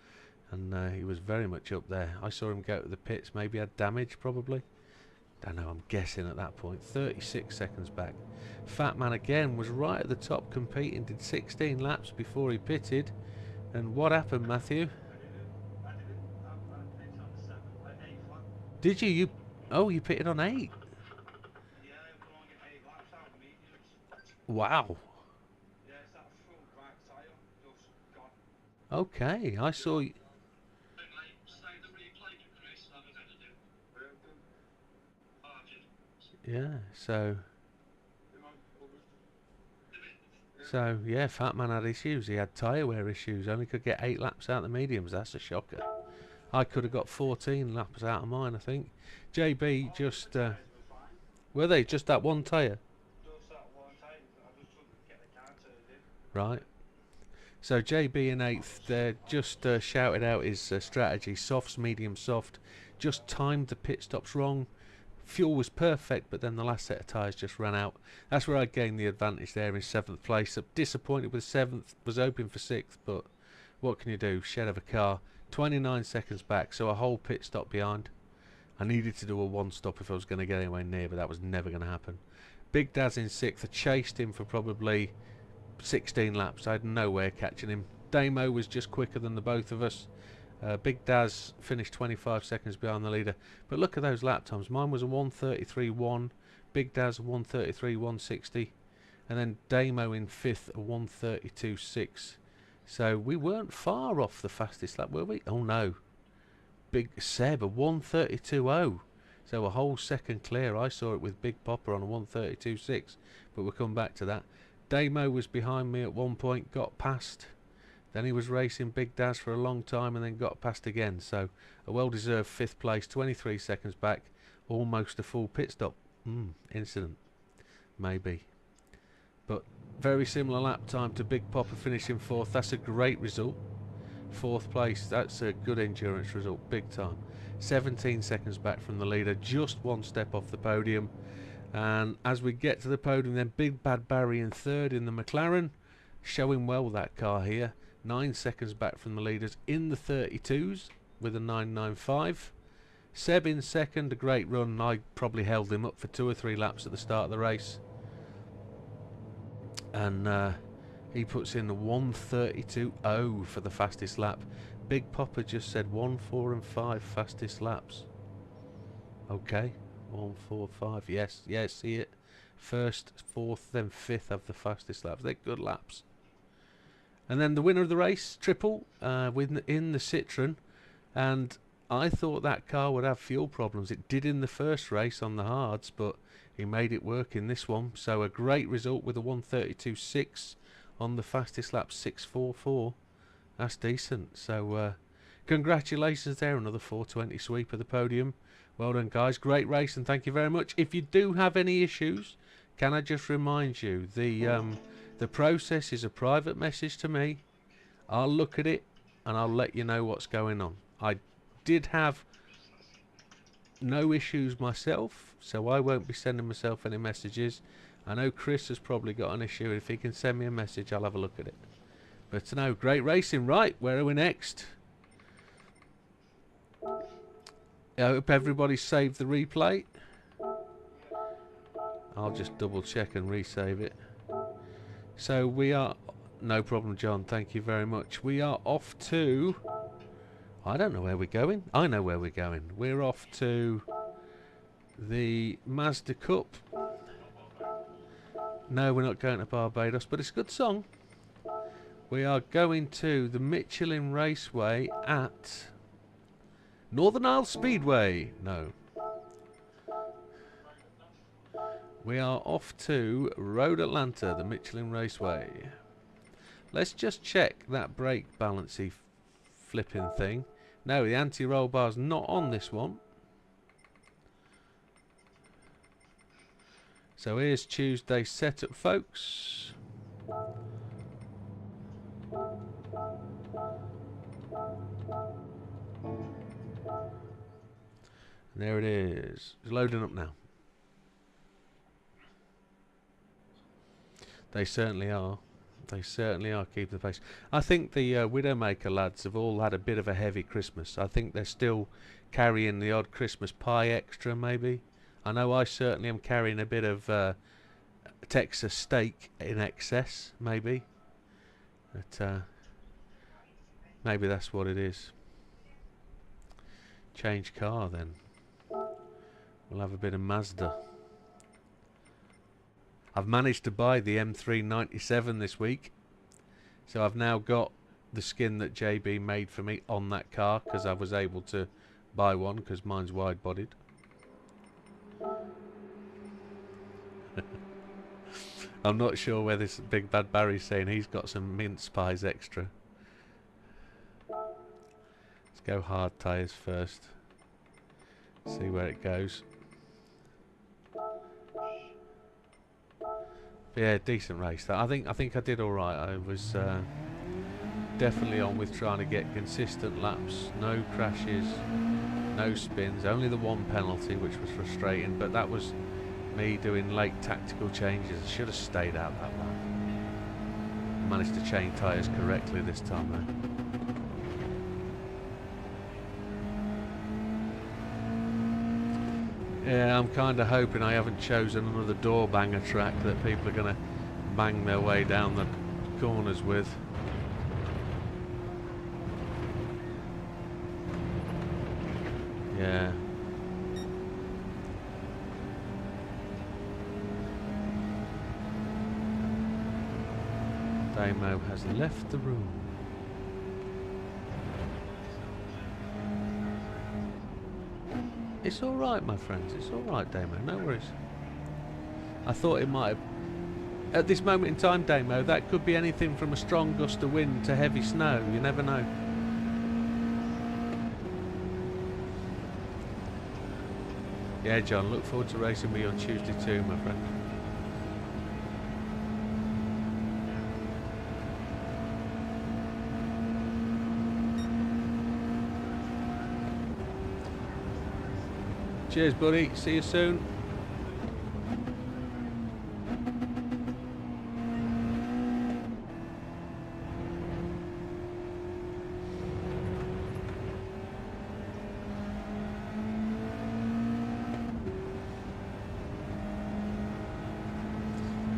and he was very much up there. I saw him go to the pits, maybe had damage probably. Don't know, I'm guessing at that point. 36 seconds back. Fat Man again was right at the top competing, did 16 laps before he pitted. And what happened, Matthew? Did you? Oh, you pitted on 8. Wow. Yeah, it's that front right tyre just gone. Okay, I saw. Say the replay to Chris, that was edited. Yeah. So. You know, Yeah, Fat Man had issues. He had tyre wear issues. Only could get 8 laps out of the mediums. That's a shocker. I could have got 14 laps out of mine, I think. JB just. Tyres were fine. Were they just that one tyre? Just that one tyre. I just couldn't get the car turned in. Right. So JB in 8th there just shouted out his strategy. Softs, medium, soft. Just timed the pit stops wrong. Fuel was perfect, but then the last set of tyres just ran out. That's where I gained the advantage there in 7th place. Disappointed with 7th, was hoping for 6th, but what can you do? Shed of a car. 29 seconds back, so a whole pit stop behind. I needed to do a one stop if I was going to get anywhere near, but that was never going to happen. Big Daz in 6th. I chased him for probably 16 laps. I had no way of catching him. Damo was just quicker than the both of us. Big Daz finished 25 seconds behind the leader. But look at those lap times. Mine was a 1:33.1. Big Daz 1:33.160. And then Damo in 5th a 1:32.6. So we weren't far off the fastest lap, were we? Oh no. Big Seb a 1:32.0. So a whole second clear. I saw it with Big Popper on a 1:32.6. But we'll come back to that. Damo was behind me at one point, got past. Then he was racing Big Daz for a long time and then got past again. So a well-deserved 5th place, 23 seconds back, almost a full pit stop. Incident. Maybe. But very similar lap time to Big Popper finishing 4th. That's a great result. 4th place, that's a good endurance result, big time. 17 seconds back from the leader, just one step off the podium. And as we get to the podium then, Big Bad Barry in 3rd in the McLaren, showing well that car here. 9 seconds back from the leaders in the 32s with a 9.95. Seb in 2nd, a great run. I probably held him up for 2 or 3 laps at the start of the race. And he puts in the 1:32.0 for the fastest lap. Big Popper just said 1, 4 and 5 fastest laps. Okay, 1, 4, 5. Yes, see it. 1st, 4th, then 5th of the fastest laps. They're good laps. And then the winner of the race, Triple, in the Citroen. And I thought that car would have fuel problems. It did in the first race on the hards, but he made it work in this one. So a great result with a 1:32.6 on the fastest lap, 6:44. That's decent. So congratulations there, another 420 sweep of the podium. Well done, guys. Great race, and thank you very much. If you do have any issues, can I just remind you, the process is a private message to me. I'll look at it, and I'll let you know what's going on. I did have no issues myself, so I won't be sending myself any messages. I know Chris has probably got an issue. If he can send me a message, I'll have a look at it. But no, great racing. Right, where are we next? I hope everybody saved the replay. I'll just double check and resave it. So we are... No problem, John. Thank you very much. We are off to... I don't know where we're going. I know where we're going. We're off to the Mazda Cup. No, we're not going to Barbados, but it's a good song. We are going to the Michelin Raceway at Northern Isle Speedway. No. We are off to Road Atlanta, the Michelin Raceway. Let's just check that brake balancey flipping thing. No, the anti-roll bar's not on this one. So here's Tuesday's setup, folks. And there it is. It's loading up now. They certainly are. They certainly are keeping the pace. I think the Widdowmaker lads have all had a bit of a heavy Christmas. I think they're still carrying the odd Christmas pie extra, maybe. I know I certainly am carrying a bit of Texas steak in excess, maybe. But maybe that's what it is. Change car then. We'll have a bit of Mazda. I've managed to buy the M397 this week, so I've now got the skin that JB made for me on that car because I was able to buy one because mine's wide-bodied. I'm not sure where this Big Bad Barry's saying he's got some mince pies extra. Let's go hard tyres first. See where it goes. But yeah, decent race. I think I did all right. I was definitely on with trying to get consistent laps, no crashes, no spins, only the one penalty, which was frustrating. But that was me doing late tactical changes. I should have stayed out that lap. Managed to change tyres correctly this time though. Yeah, I'm kind of hoping I haven't chosen another door banger track that people are going to bang their way down the corners with. Yeah. Damo has left the room. It's alright, my friends. It's alright, Damo. No worries. I thought it might have... At this moment in time, Damo, that could be anything from a strong gust of wind to heavy snow. You never know. Yeah, John. Look forward to racing with you on Tuesday too, my friend. Cheers, buddy. See you soon.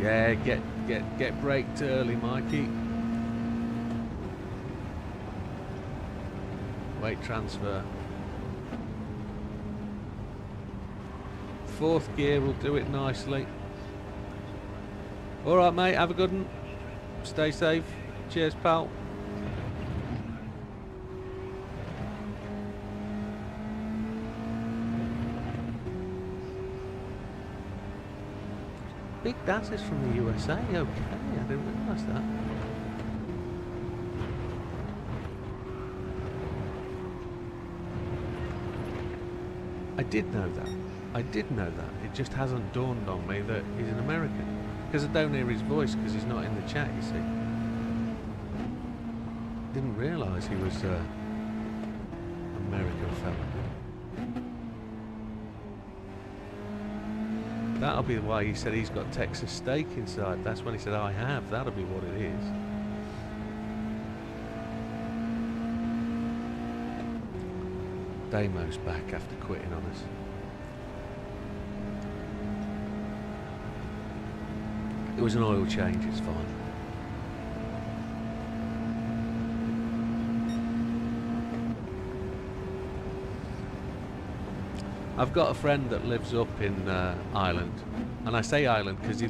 Yeah, get braked early, Mikey. Weight transfer. Fourth gear will do it nicely. Alright mate, have a good one. Stay safe. Cheers pal. Big Das is from the USA, okay, I didn't realise that. I did know that. I did know that. It just hasn't dawned on me that he's an American. Because I don't hear his voice because he's not in the chat, you see. Didn't realise he was an American fella. That'll be why he said he's got Texas steak inside. That's when he said, I have. That'll be what it is. Damo's back after quitting on us. It was an oil change, it's fine. I've got a friend that lives up in Ireland, and I say Ireland because he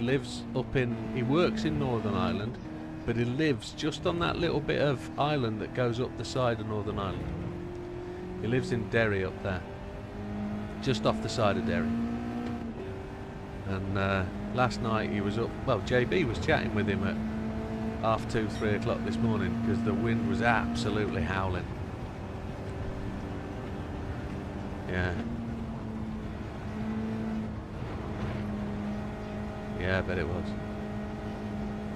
works in Northern Ireland, but he lives just on that little bit of island that goes up the side of Northern Ireland. He lives in Derry up there, just off the side of Derry. And last night he was up, well, JB was chatting with him at 2:30, 3 o'clock this morning because the wind was absolutely howling. Yeah. Yeah, I bet it was.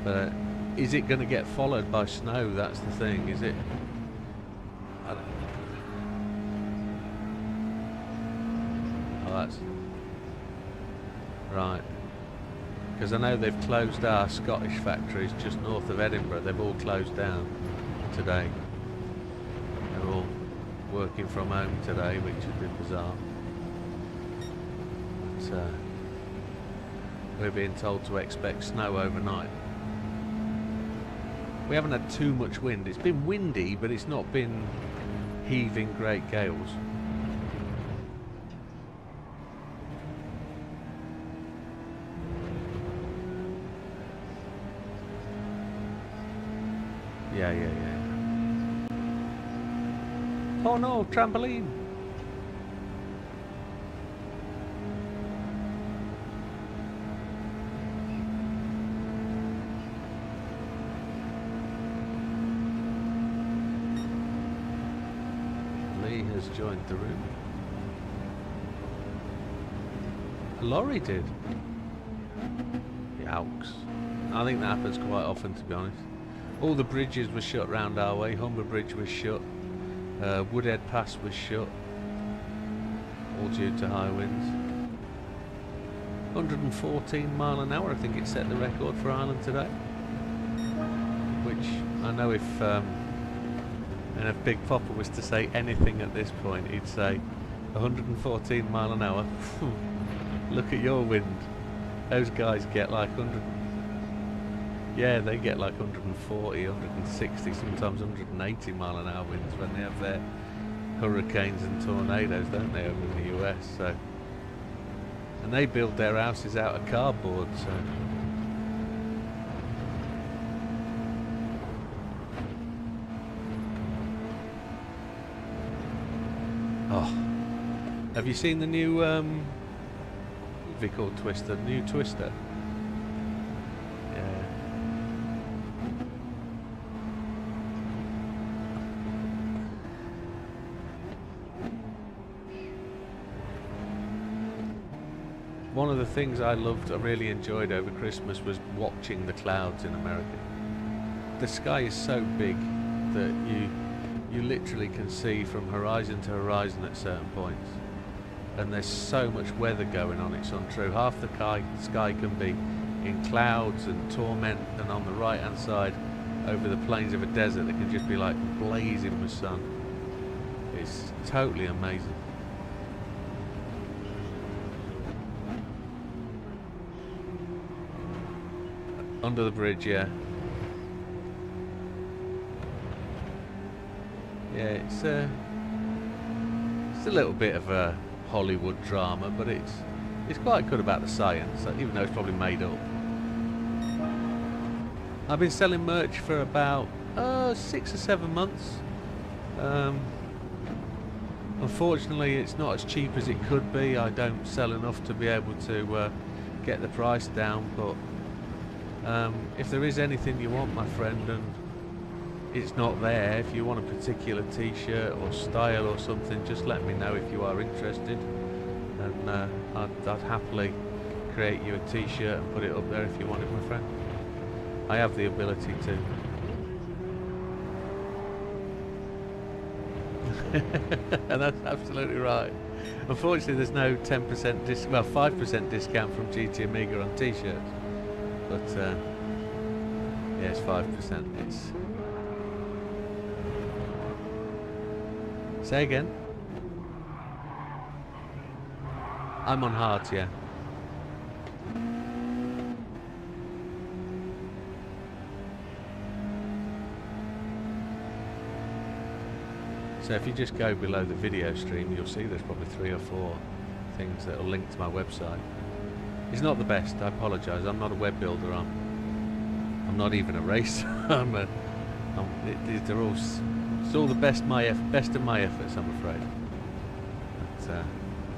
But is it going to get followed by snow? That's the thing, is it? I don't know. Oh, that's... Right. Because I know they've closed our Scottish factories just north of Edinburgh. They've all closed down today. They're all working from home today, which has been bizarre. But, we're being told to expect snow overnight. We haven't had too much wind. It's been windy, but it's not been heaving great gales. Yeah, yeah, yeah. Oh no, trampoline! Lee has joined the room. A lorry did. Yowks. I think that happens quite often, to be honest. All the bridges were shut round our way. Humber Bridge was shut. Woodhead Pass was shut. All due to high winds. 114 mile an hour, I think it set the record for Ireland today. Which I know if Big Popper was to say anything at this point, he'd say 114 mile an hour. Look at your wind. Those guys get like 100. Yeah, they get like 140, 160, sometimes 180 mile an hour winds when they have their hurricanes and tornadoes, don't they, over in the US? So, and they build their houses out of cardboard. So, oh, have you seen the new movie called Twister? The new Twister. One of the things I really enjoyed over Christmas was watching the clouds in America. The sky is so big that you literally can see from horizon to horizon at certain points. And there's so much weather going on, it's untrue. Half the sky can be in clouds and torment, and on the right hand side, over the plains of a desert, it can just be like blazing with sun. It's totally amazing. Under the bridge, yeah. Yeah, it's a little bit of a Hollywood drama, but it's quite good about the science, even though it's probably made up. I've been selling merch for about 6 or 7 months. Unfortunately, it's not as cheap as it could be. I don't sell enough to be able to get the price down, but if there is anything you want, my friend, and it's not there, if you want a particular t-shirt or style or something, just let me know if you are interested, and I'd happily create you a t-shirt and put it up there if you want it, my friend. I have the ability to. And that's absolutely right. Unfortunately, there's no 10% 5% discount from GT Amiga on t-shirts. But yeah, it's 5%. It's. Say again. I'm on hard, yeah. So if you just go below the video stream, you'll see there's probably 3 or 4 things that will link to my website. It's not the best, I apologise. I'm not a web builder. I'm not even a racer. They're all. It's all the best of my efforts, I'm afraid. But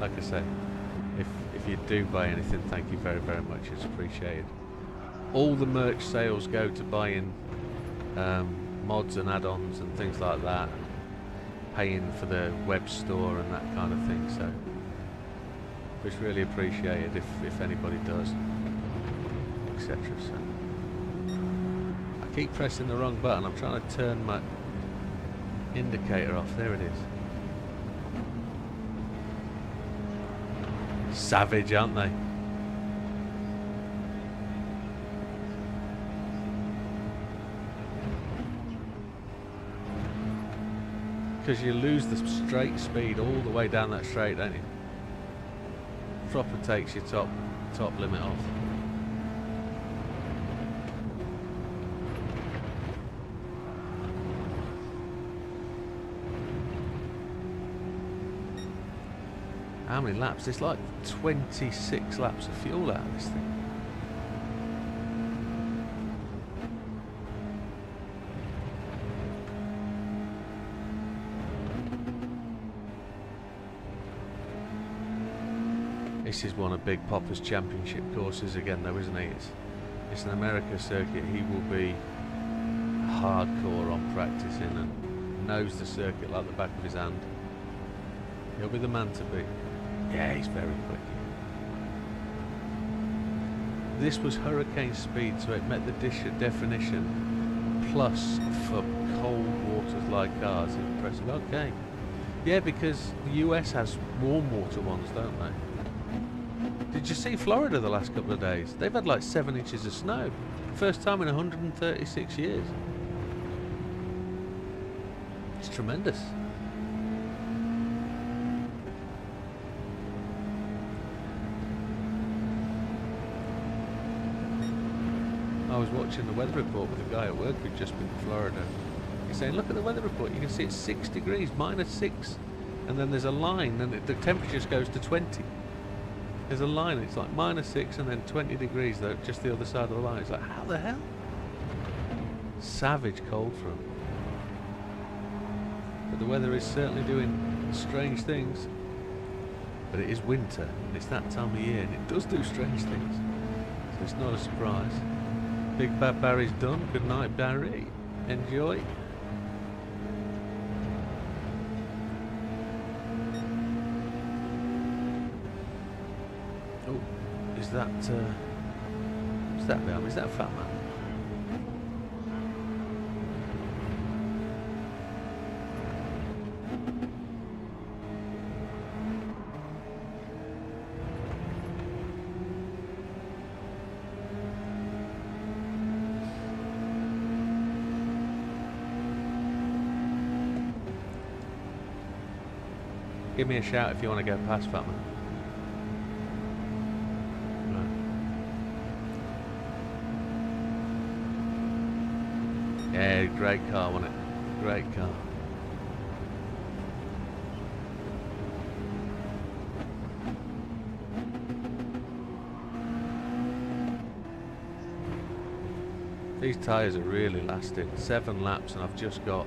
like I say, if you do buy anything, thank you very, very much. It's appreciated. All the merch sales go to buying mods and add-ons and things like that, and paying for the web store and that kind of thing. So it's really appreciated if anybody does, etc. So I keep pressing the wrong button. I'm trying to turn my indicator off. There it is. Savage, aren't they? Because you lose the straight speed all the way down that straight, don't you? Proper takes your top limit off. How many laps? There's like 26 laps of fuel out of this thing. This is one of Big Popper's championship courses again though, isn't he? It's an America circuit. He will be hardcore on practicing and knows the circuit like the back of his hand. He'll be the man to beat. Yeah, he's very quick. This was hurricane speed, so it met the definition. Plus, for cold waters like ours, impressive. Okay. Yeah, because the US has warm water ones, don't they? Did you see Florida the last couple of days? They've had like 7 inches of snow. First time in 136 years. It's tremendous. I was watching the weather report with a guy at work who'd just been to Florida. He's saying, look at the weather report, you can see it's 6 degrees, -6. And then there's a line and the temperature just goes to 20. There's a line, it's like -6 and then 20 degrees though, just the other side of the line. It's like, how the hell? Savage cold for them. But the weather is certainly doing strange things. But it is winter, and it's that time of year, and it does do strange things. So it's not a surprise. Big Bad Barry's done. Good night, Barry. Enjoy. Oh, is that behind me? Is that a fat man? Give me a shout if you want to go past Fat Man. Right. Yeah, great car, wasn't it? Great car. These tyres are really lasting. 7 laps and I've just got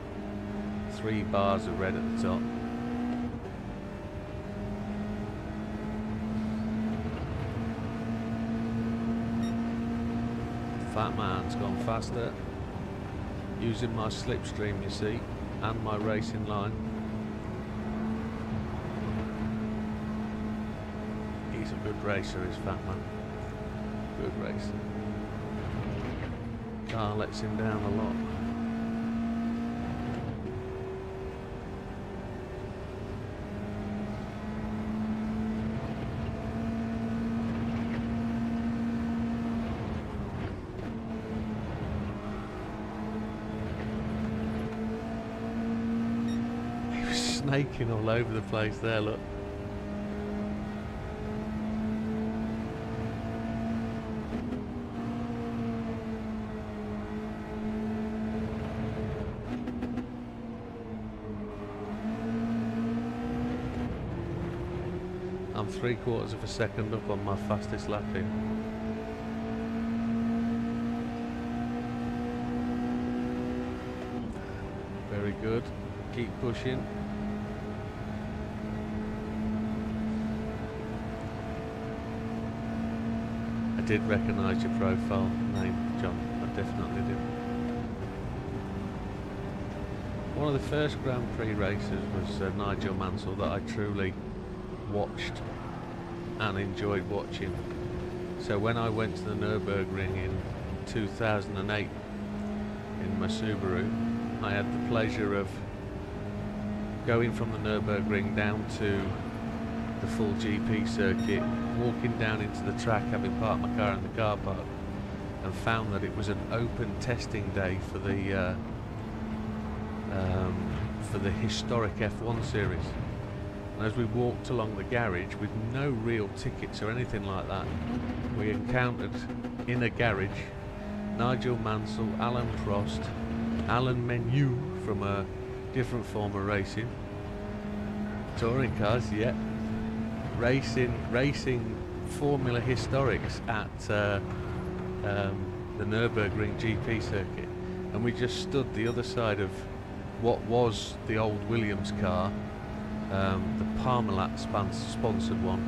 3 bars of red at the top. Fat Man's gone faster, using my slipstream, you see, and my racing line. He's a good racer, is Fat Man. Good racer. Car lets him down a lot. Snaking all over the place there, look. I'm 3/4 of a second up on my fastest lap here. Very good. Keep pushing. I did recognise your profile name, John. I definitely did. One of the first Grand Prix races was Nigel Mansell that I truly watched and enjoyed watching. So when I went to the Nürburgring in 2008 in my Subaru, I had the pleasure of going from the Nürburgring down to the full GP circuit, walking down into the track, having parked my car in the car park, and found that it was an open testing day for the historic F1 series. And as we walked along the garage with no real tickets or anything like that, we encountered in a garage Nigel Mansell, Alan Prost, Alan Menu from a different form of racing, touring cars, yeah. Racing Formula Historics at the Nürburgring GP circuit, and we just stood the other side of what was the old Williams car, the Parmalat sponsored one,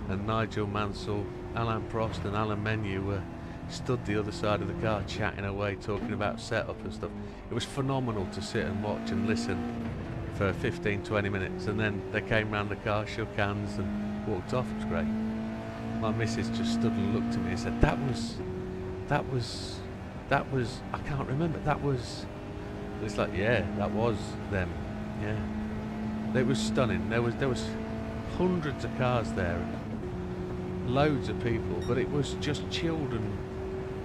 and Nigel Mansell, Alan Prost and Alan Menu were stood the other side of the car chatting away, talking about setup and stuff. It was phenomenal to sit and watch and listen for 15-20 minutes, and then they came round the car, shook hands and walked off. It was great. My missus just stood and looked at me and said, that was I can't remember, that was, it's like, yeah, that was them. Yeah, it was stunning. There was hundreds of cars there, loads of people, but it was just chilled, and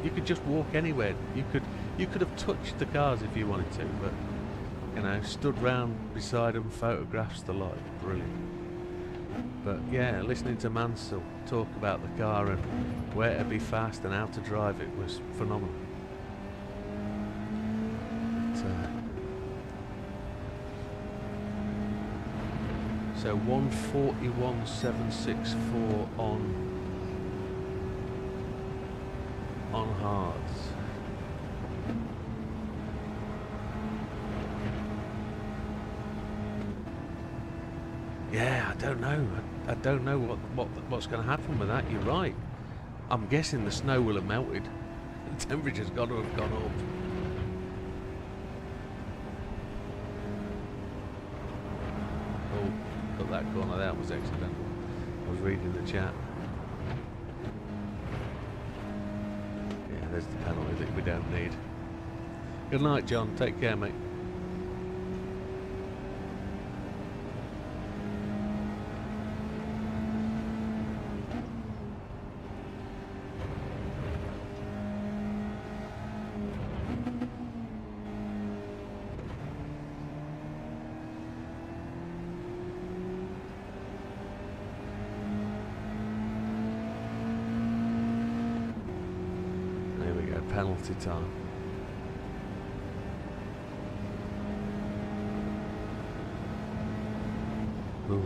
you could just walk anywhere. You could have touched the cars if you wanted to, but you know, stood round beside them, photographs, the lot. Brilliant. But yeah, listening to Mansell talk about the car and where to be fast and how to drive it was phenomenal. But, so 141.764 on hards. Yeah, I don't know. I don't know what's going to happen with that. You're right. I'm guessing the snow will have melted. The temperature's got to have gone up. Oh, got that corner. That was accidental. I was reading the chat. Yeah, there's the penalty that we don't need. Good night, John. Take care, mate. Penalty time. Ooh.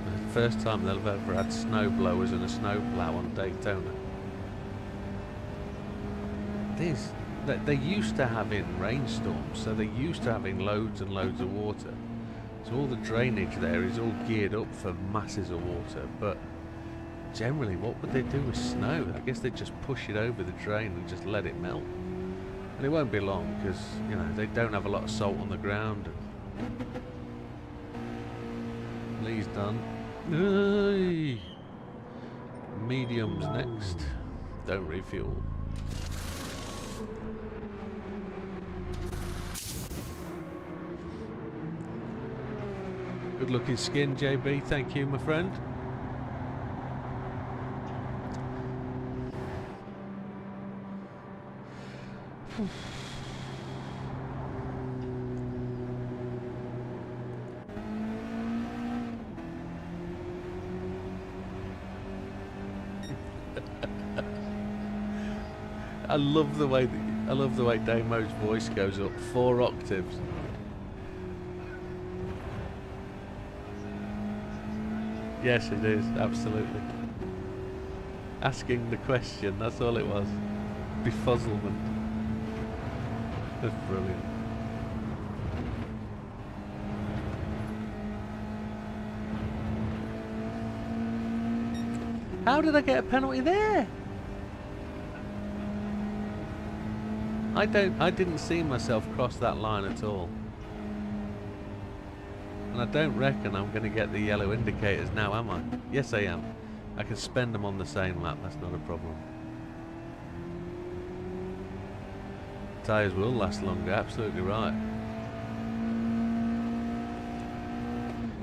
The first time they'll have ever had snow blowers and a snow plough on Daytona. They used to having rainstorms, so they're used to having loads and loads of water. So all the drainage there is all geared up for masses of water, but generally what would they do with snow? I guess they'd just push it over the drain and just let it melt. And it won't be long because, you know, they don't have a lot of salt on the ground. Lee's done. Hey! Mediums next. Don't refuel. Good looking skin, JB. Thank you, my friend. I love the way Damo's voice goes up 4 octaves. Yes, it is, absolutely. Asking the question, that's all it was. Befuzzlement. That's brilliant. How did I get a penalty there? I didn't see myself cross that line at all. And I don't reckon I'm going to get the yellow indicators now, am I? Yes, I am. I can spend them on the same lap, that's not a problem. Tyres will last longer, absolutely right.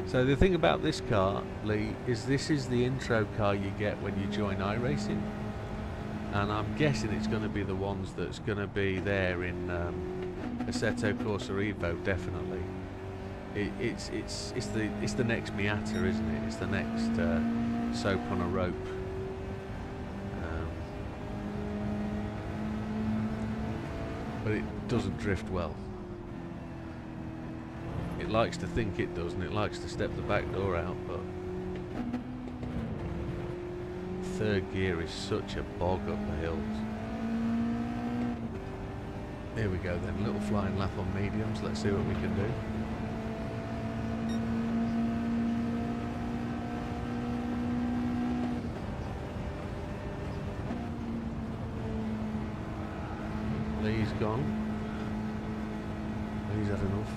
So the thing about this car, Lee, is this is the intro car you get when you join iRacing. And I'm guessing it's going to be the ones that's going to be there in Assetto Corsa Evo, definitely. It's the next Miata, isn't it? It's the next soap on a rope. But it doesn't drift well. It likes to think it does, and it likes to step the back door out, but third gear is such a bog up the hills. Here we go then, little flying lap on mediums, let's see what we can do. He's gone. He's had enough.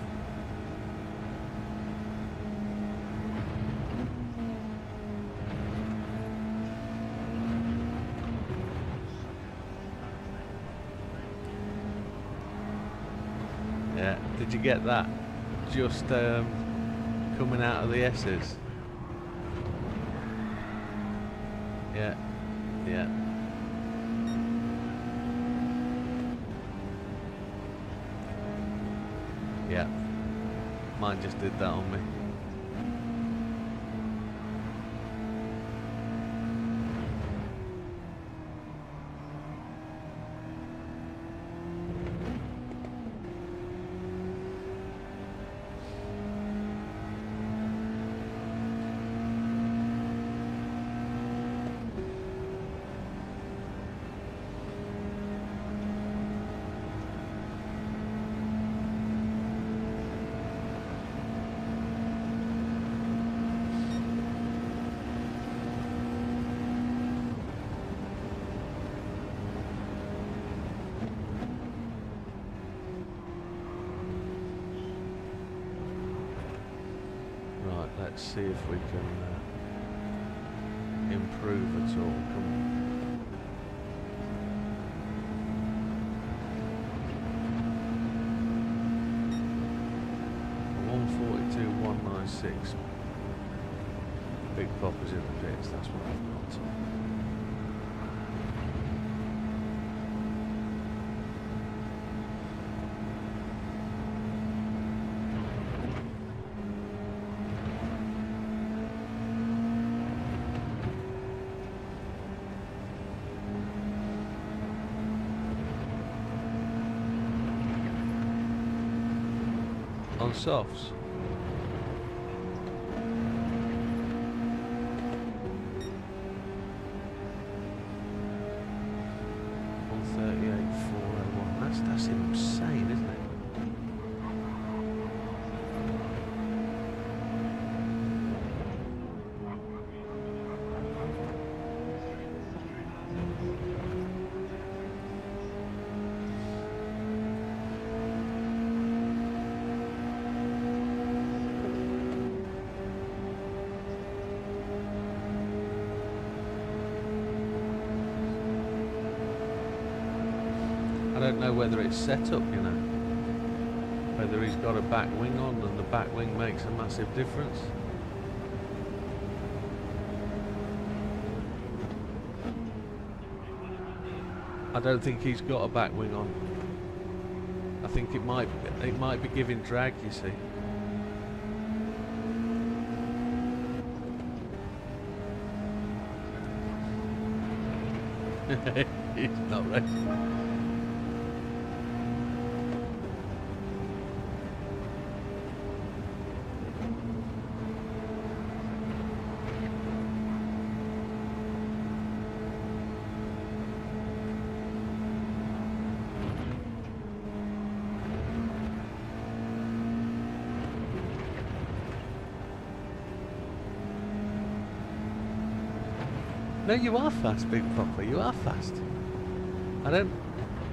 Yeah, did you get that? Just coming out of the S's. Yeah, yeah. Yeah, mine just did that on me. Let's see if we can improve at all. Come on. $142,196. Big poppers in the pits. That's what I've got. On softs. $138,401. That's insane, isn't it? I don't know whether it's set up, you know, whether he's got a back wing on and the back wing makes a massive difference. I don't think he's got a back wing on. I think it might be giving drag, you see. He's not ready. No, you are fast, Big Popper. You are fast.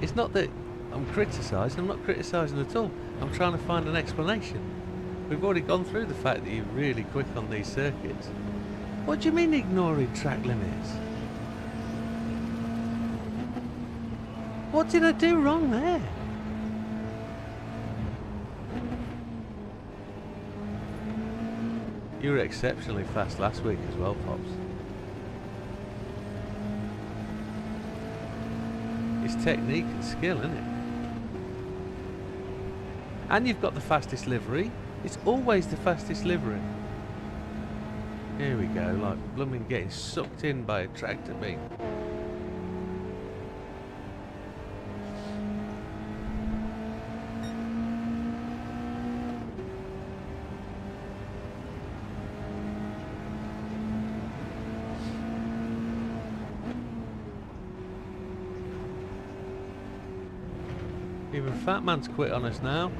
It's not that I'm criticising. I'm not criticising at all. I'm trying to find an explanation. We've already gone through the fact that you're really quick on these circuits. What do you mean ignoring track limits? What did I do wrong there? You were exceptionally fast last week as well, Pops. It's technique and skill, isn't it? And you've got the fastest livery. It's always the fastest livery. Here we go, like blooming getting sucked in by a tractor beam. Even Fat Man's quit on us now.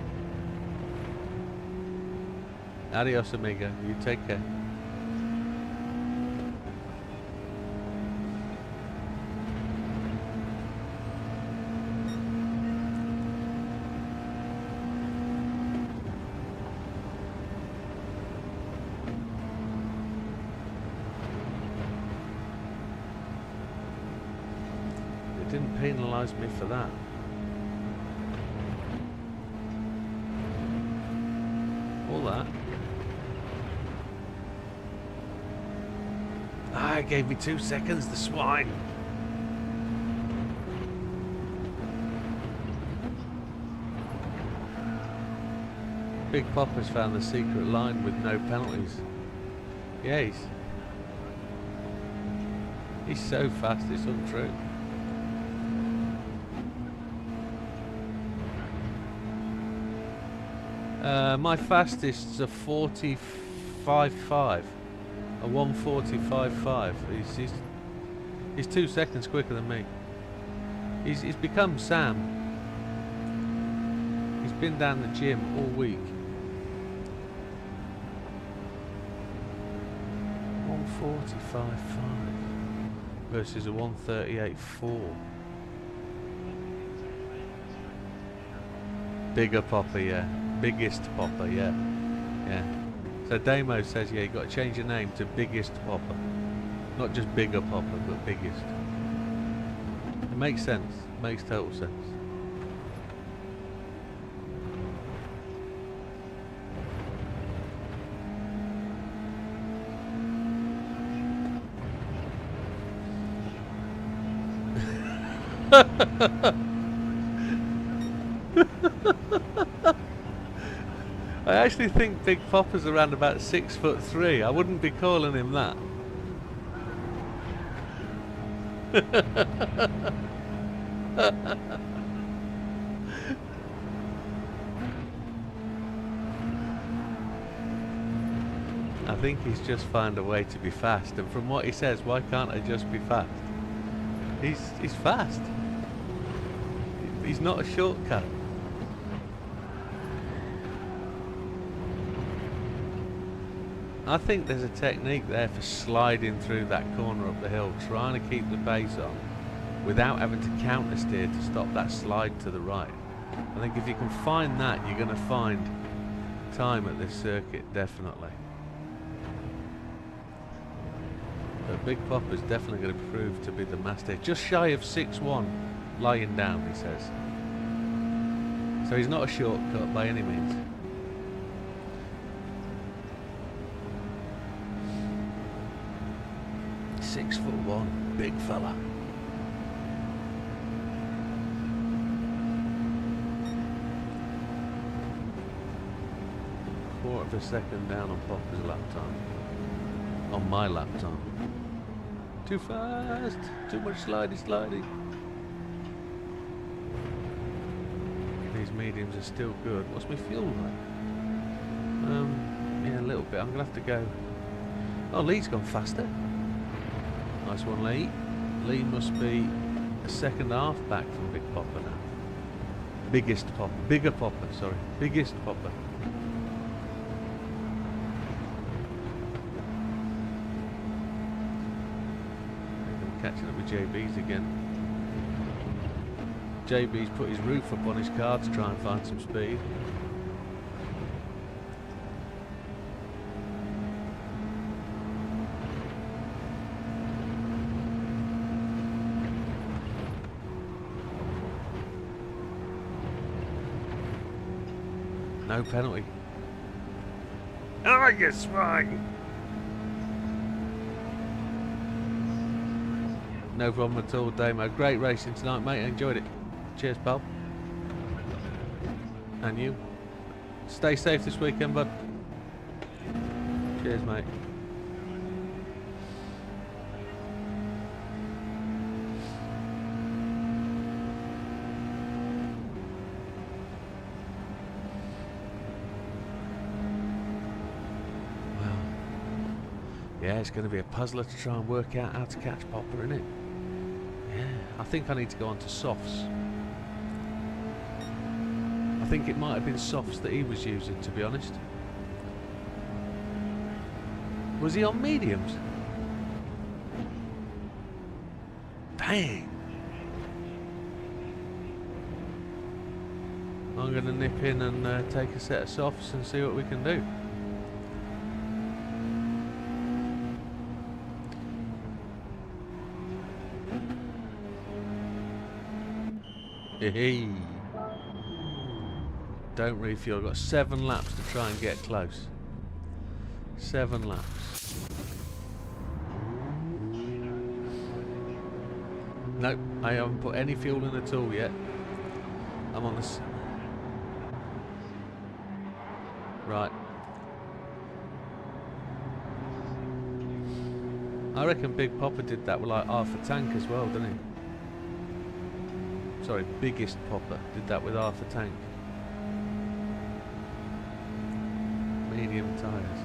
Adios, amigo. You take care. didn't penalise me for that. All that. Ah, it gave me 2 seconds, the swine. Big Popper's found the secret line with no penalties. Yeah, he's so fast, it's untrue. My fastest's a 45.5, a 1:45.5. He's 2 seconds quicker than me. He's become Sam. He's been down the gym all week. 1:45.5 versus a 1:38.4. Bigger Popper, yeah. Biggest Popper, yeah. Yeah. So Damo says, yeah, you got to change your name to Biggest Popper. Not just Bigger Popper, but Biggest. It makes sense. Makes total sense. I actually think Big Popper's around about 6'3". I wouldn't be calling him that. I think he's just found a way to be fast, and from what he says, why can't I just be fast? He's fast. He's not a shortcut. I think there's a technique there for sliding through that corner up the hill, trying to keep the pace on without having to counter steer to stop that slide to the right. I think if you can find that, you're going to find time at this circuit, definitely. But Big Popper's definitely going to prove to be the master. Just shy of 6'1", lying down, he says. So he's not a shortcut by any means. .6'1", big fella. Quarter of a second down on Popper's lap time. On my lap time. Too fast. Too much slidey. These mediums are still good. What's my fuel like? Yeah, a little bit. I'm gonna have to go. Oh, Lee's gone faster. Nice one, Lee. Lee must be a second half back from Big Popper now. Biggest Popper. Bigger Popper, sorry. Biggest Popper. I'm catching up with JB's again. JB's put his roof up on his car to try and find some speed. No penalty. Oh, you swine! No problem at all, Damo. Great racing tonight, mate. I enjoyed it. Cheers, pal. And you. Stay safe this weekend, bud. Cheers, mate. Yeah, it's going to be a puzzler to try and work out how to catch Popper, isn't it? Yeah, I think I need to go on to softs. I think it might have been softs that he was using, to be honest. Was he on mediums? Dang! I'm going to nip in and take a set of softs and see what we can do. Hey. Don't refuel. I've got 7 laps to try and get close. 7 laps. Nope, I haven't put any fuel in at all yet. I'm on this. Right. I reckon Big Popper did that with like half a tank as well, didn't he? Sorry, Biggest Popper did that with half a tank. Medium tyres.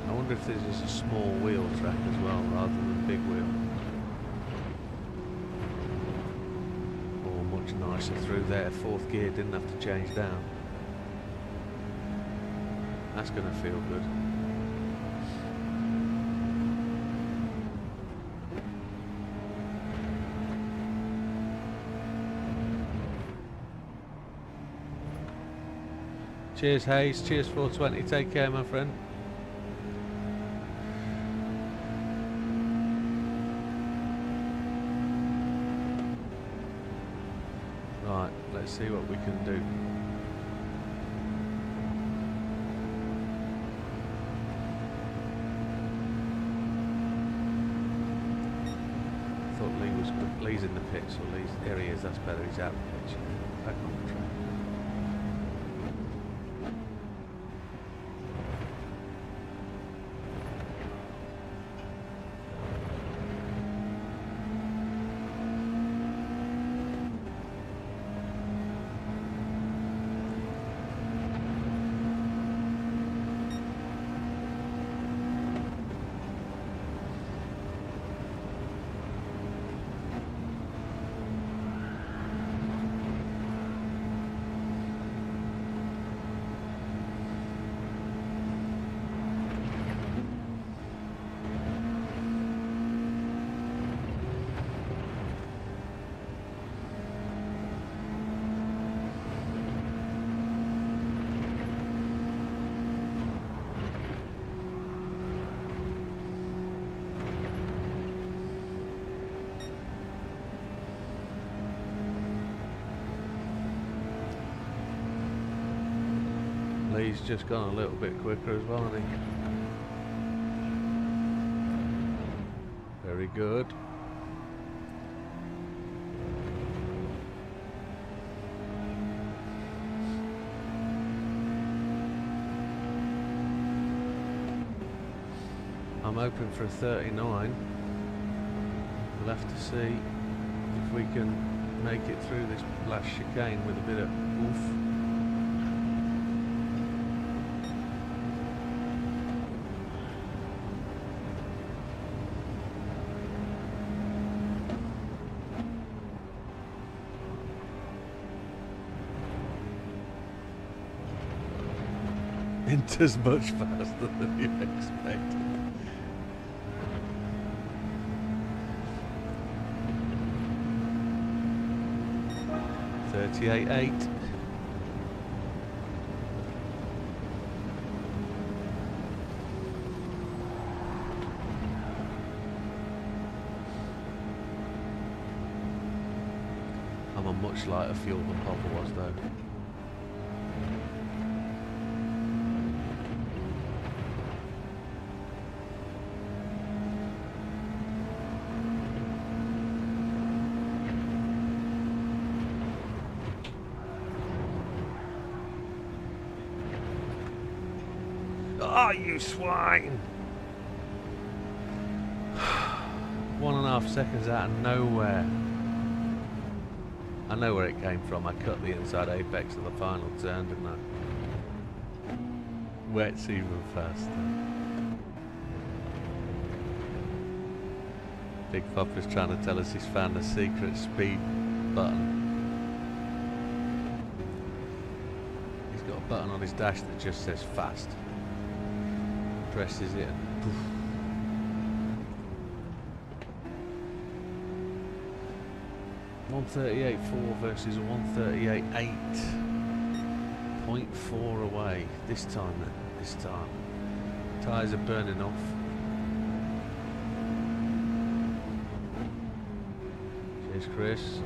I wonder if this is a small wheel track as well rather than big wheel. Or much nicer through there. 4th gear didn't have to change down. That's going to feel good. Cheers Hayes, cheers 420, take care my friend. Right, let's see what we can do. Thought Lee was good. Lee's in the pits, or Lee's, there he is, that's better, he's out of the pitch. Back on the track. Lee's just gone a little bit quicker as well, hasn't he? Very good. I'm hoping for a 39. We'll have to see if we can make it through this last chicane with a bit of oof. Enters much faster than you expected. .38.8. I'm on much lighter fuel than Popper was though. Oh, you swine! 1.5 seconds out of nowhere. I know where it came from. I cut the inside apex of the final turn, didn't I? Wet's even faster. Big Popper's trying to tell us he's found the secret speed button. He's got a button on his dash that just says fast. Presses it and poof. .138.4 versus 138.8. 0.4 away. This time then. This time. Tyres are burning off. Cheers, Chris.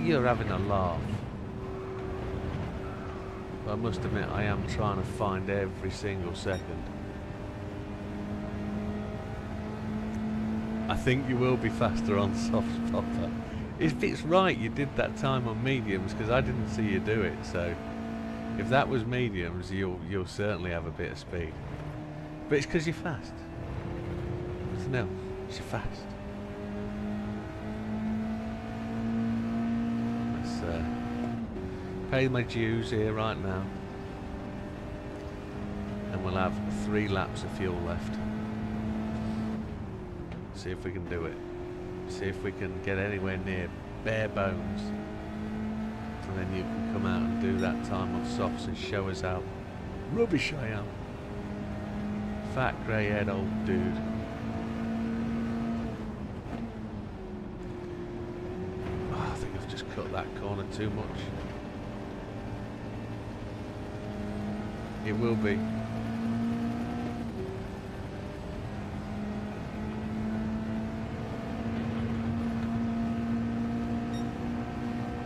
You're having a laugh. But I must admit, I am trying to find every single second. I think you will be faster on softs, Popper. If it's right, you did that time on mediums, because I didn't see you do it. So, if that was mediums, you'll certainly have a bit of speed. But it's because you're fast. Nothing else. You're fast. Pay my dues here right now, and we'll have 3 laps of fuel left. See if we can do it. See if we can get anywhere near bare bones, and then you can come out and do that time on softs and show us how rubbish I am. Fat grey head old dude. Oh, I think I've just cut that corner too much. It will be.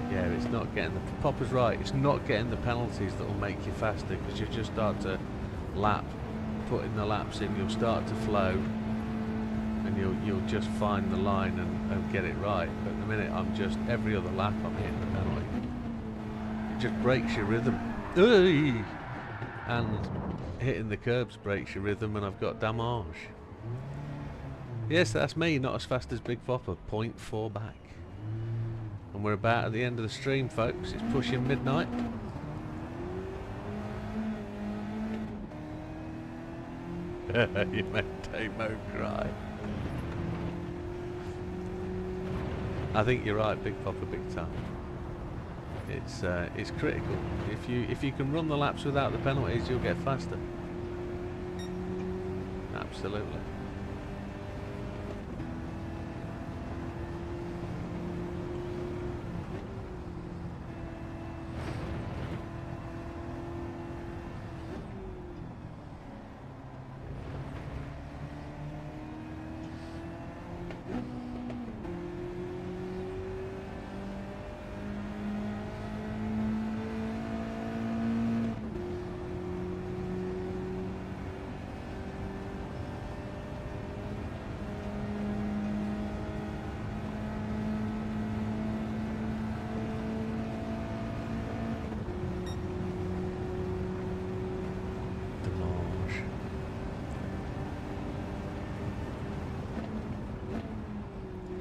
Yeah, it's not getting the... Popper's right, it's not getting the penalties that will make you faster, because you just start to lap, putting the laps in, you'll start to flow, and you'll just find the line and get it right. But at the minute, I'm just, every other lap I'm hitting the penalty. It just breaks your rhythm. Oi! And hitting the curbs breaks your rhythm, and I've got damage. Yes, that's me, not as fast as Big Popper, 0.4 back. And we're about at the end of the stream, folks. It's pushing midnight. You made Damo cry. I think you're right, Big Popper, big time. It's critical. If you can run the laps without the penalties, you'll get faster. Absolutely.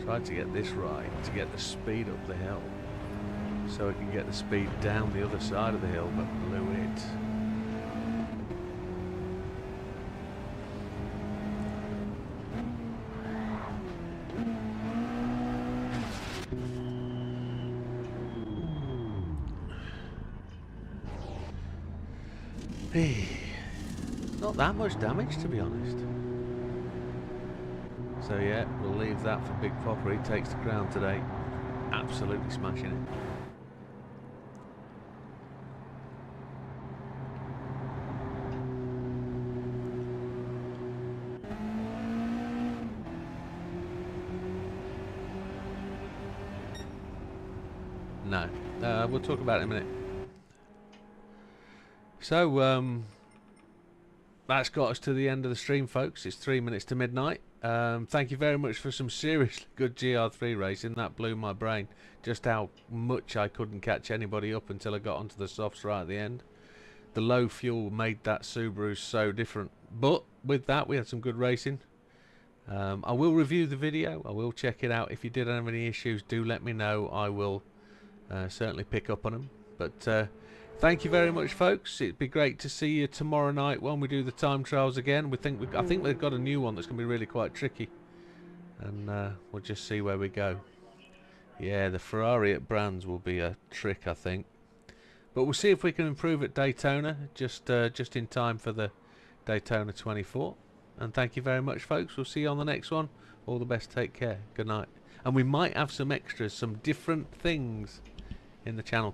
Tried to get this right, to get the speed up the hill, so I can get the speed down the other side of the hill, but blew it. Not that much damage, to be honest. So yeah, we'll leave that for Big Popper. He takes the crown today. Absolutely smashing it. No, we'll talk about it in a minute. So, that's got us to the end of the stream, folks. It's 3 minutes to midnight. Thank you very much for some seriously good Gr3 racing. That blew my brain. Just how much I couldn't catch anybody up until I got onto the softs right at the end. the low fuel made that Subaru so different. But with that, we had some good racing. I will review the video. I will check it out. If you did have any issues, do let me know. I will certainly pick up on them. But thank you very much, folks. It'd be great to see you tomorrow night when we do the time trials again. I think we've got a new one that's going to be really quite tricky, and we'll just see where we go. Yeah, the Ferrari at Brands will be a trick, I think. But we'll see if we can improve at Daytona, just in time for the Daytona 24. And thank you very much, folks. We'll see you on the next one. All the best. Take care. Good night. And we might have some extras, some different things in the channel.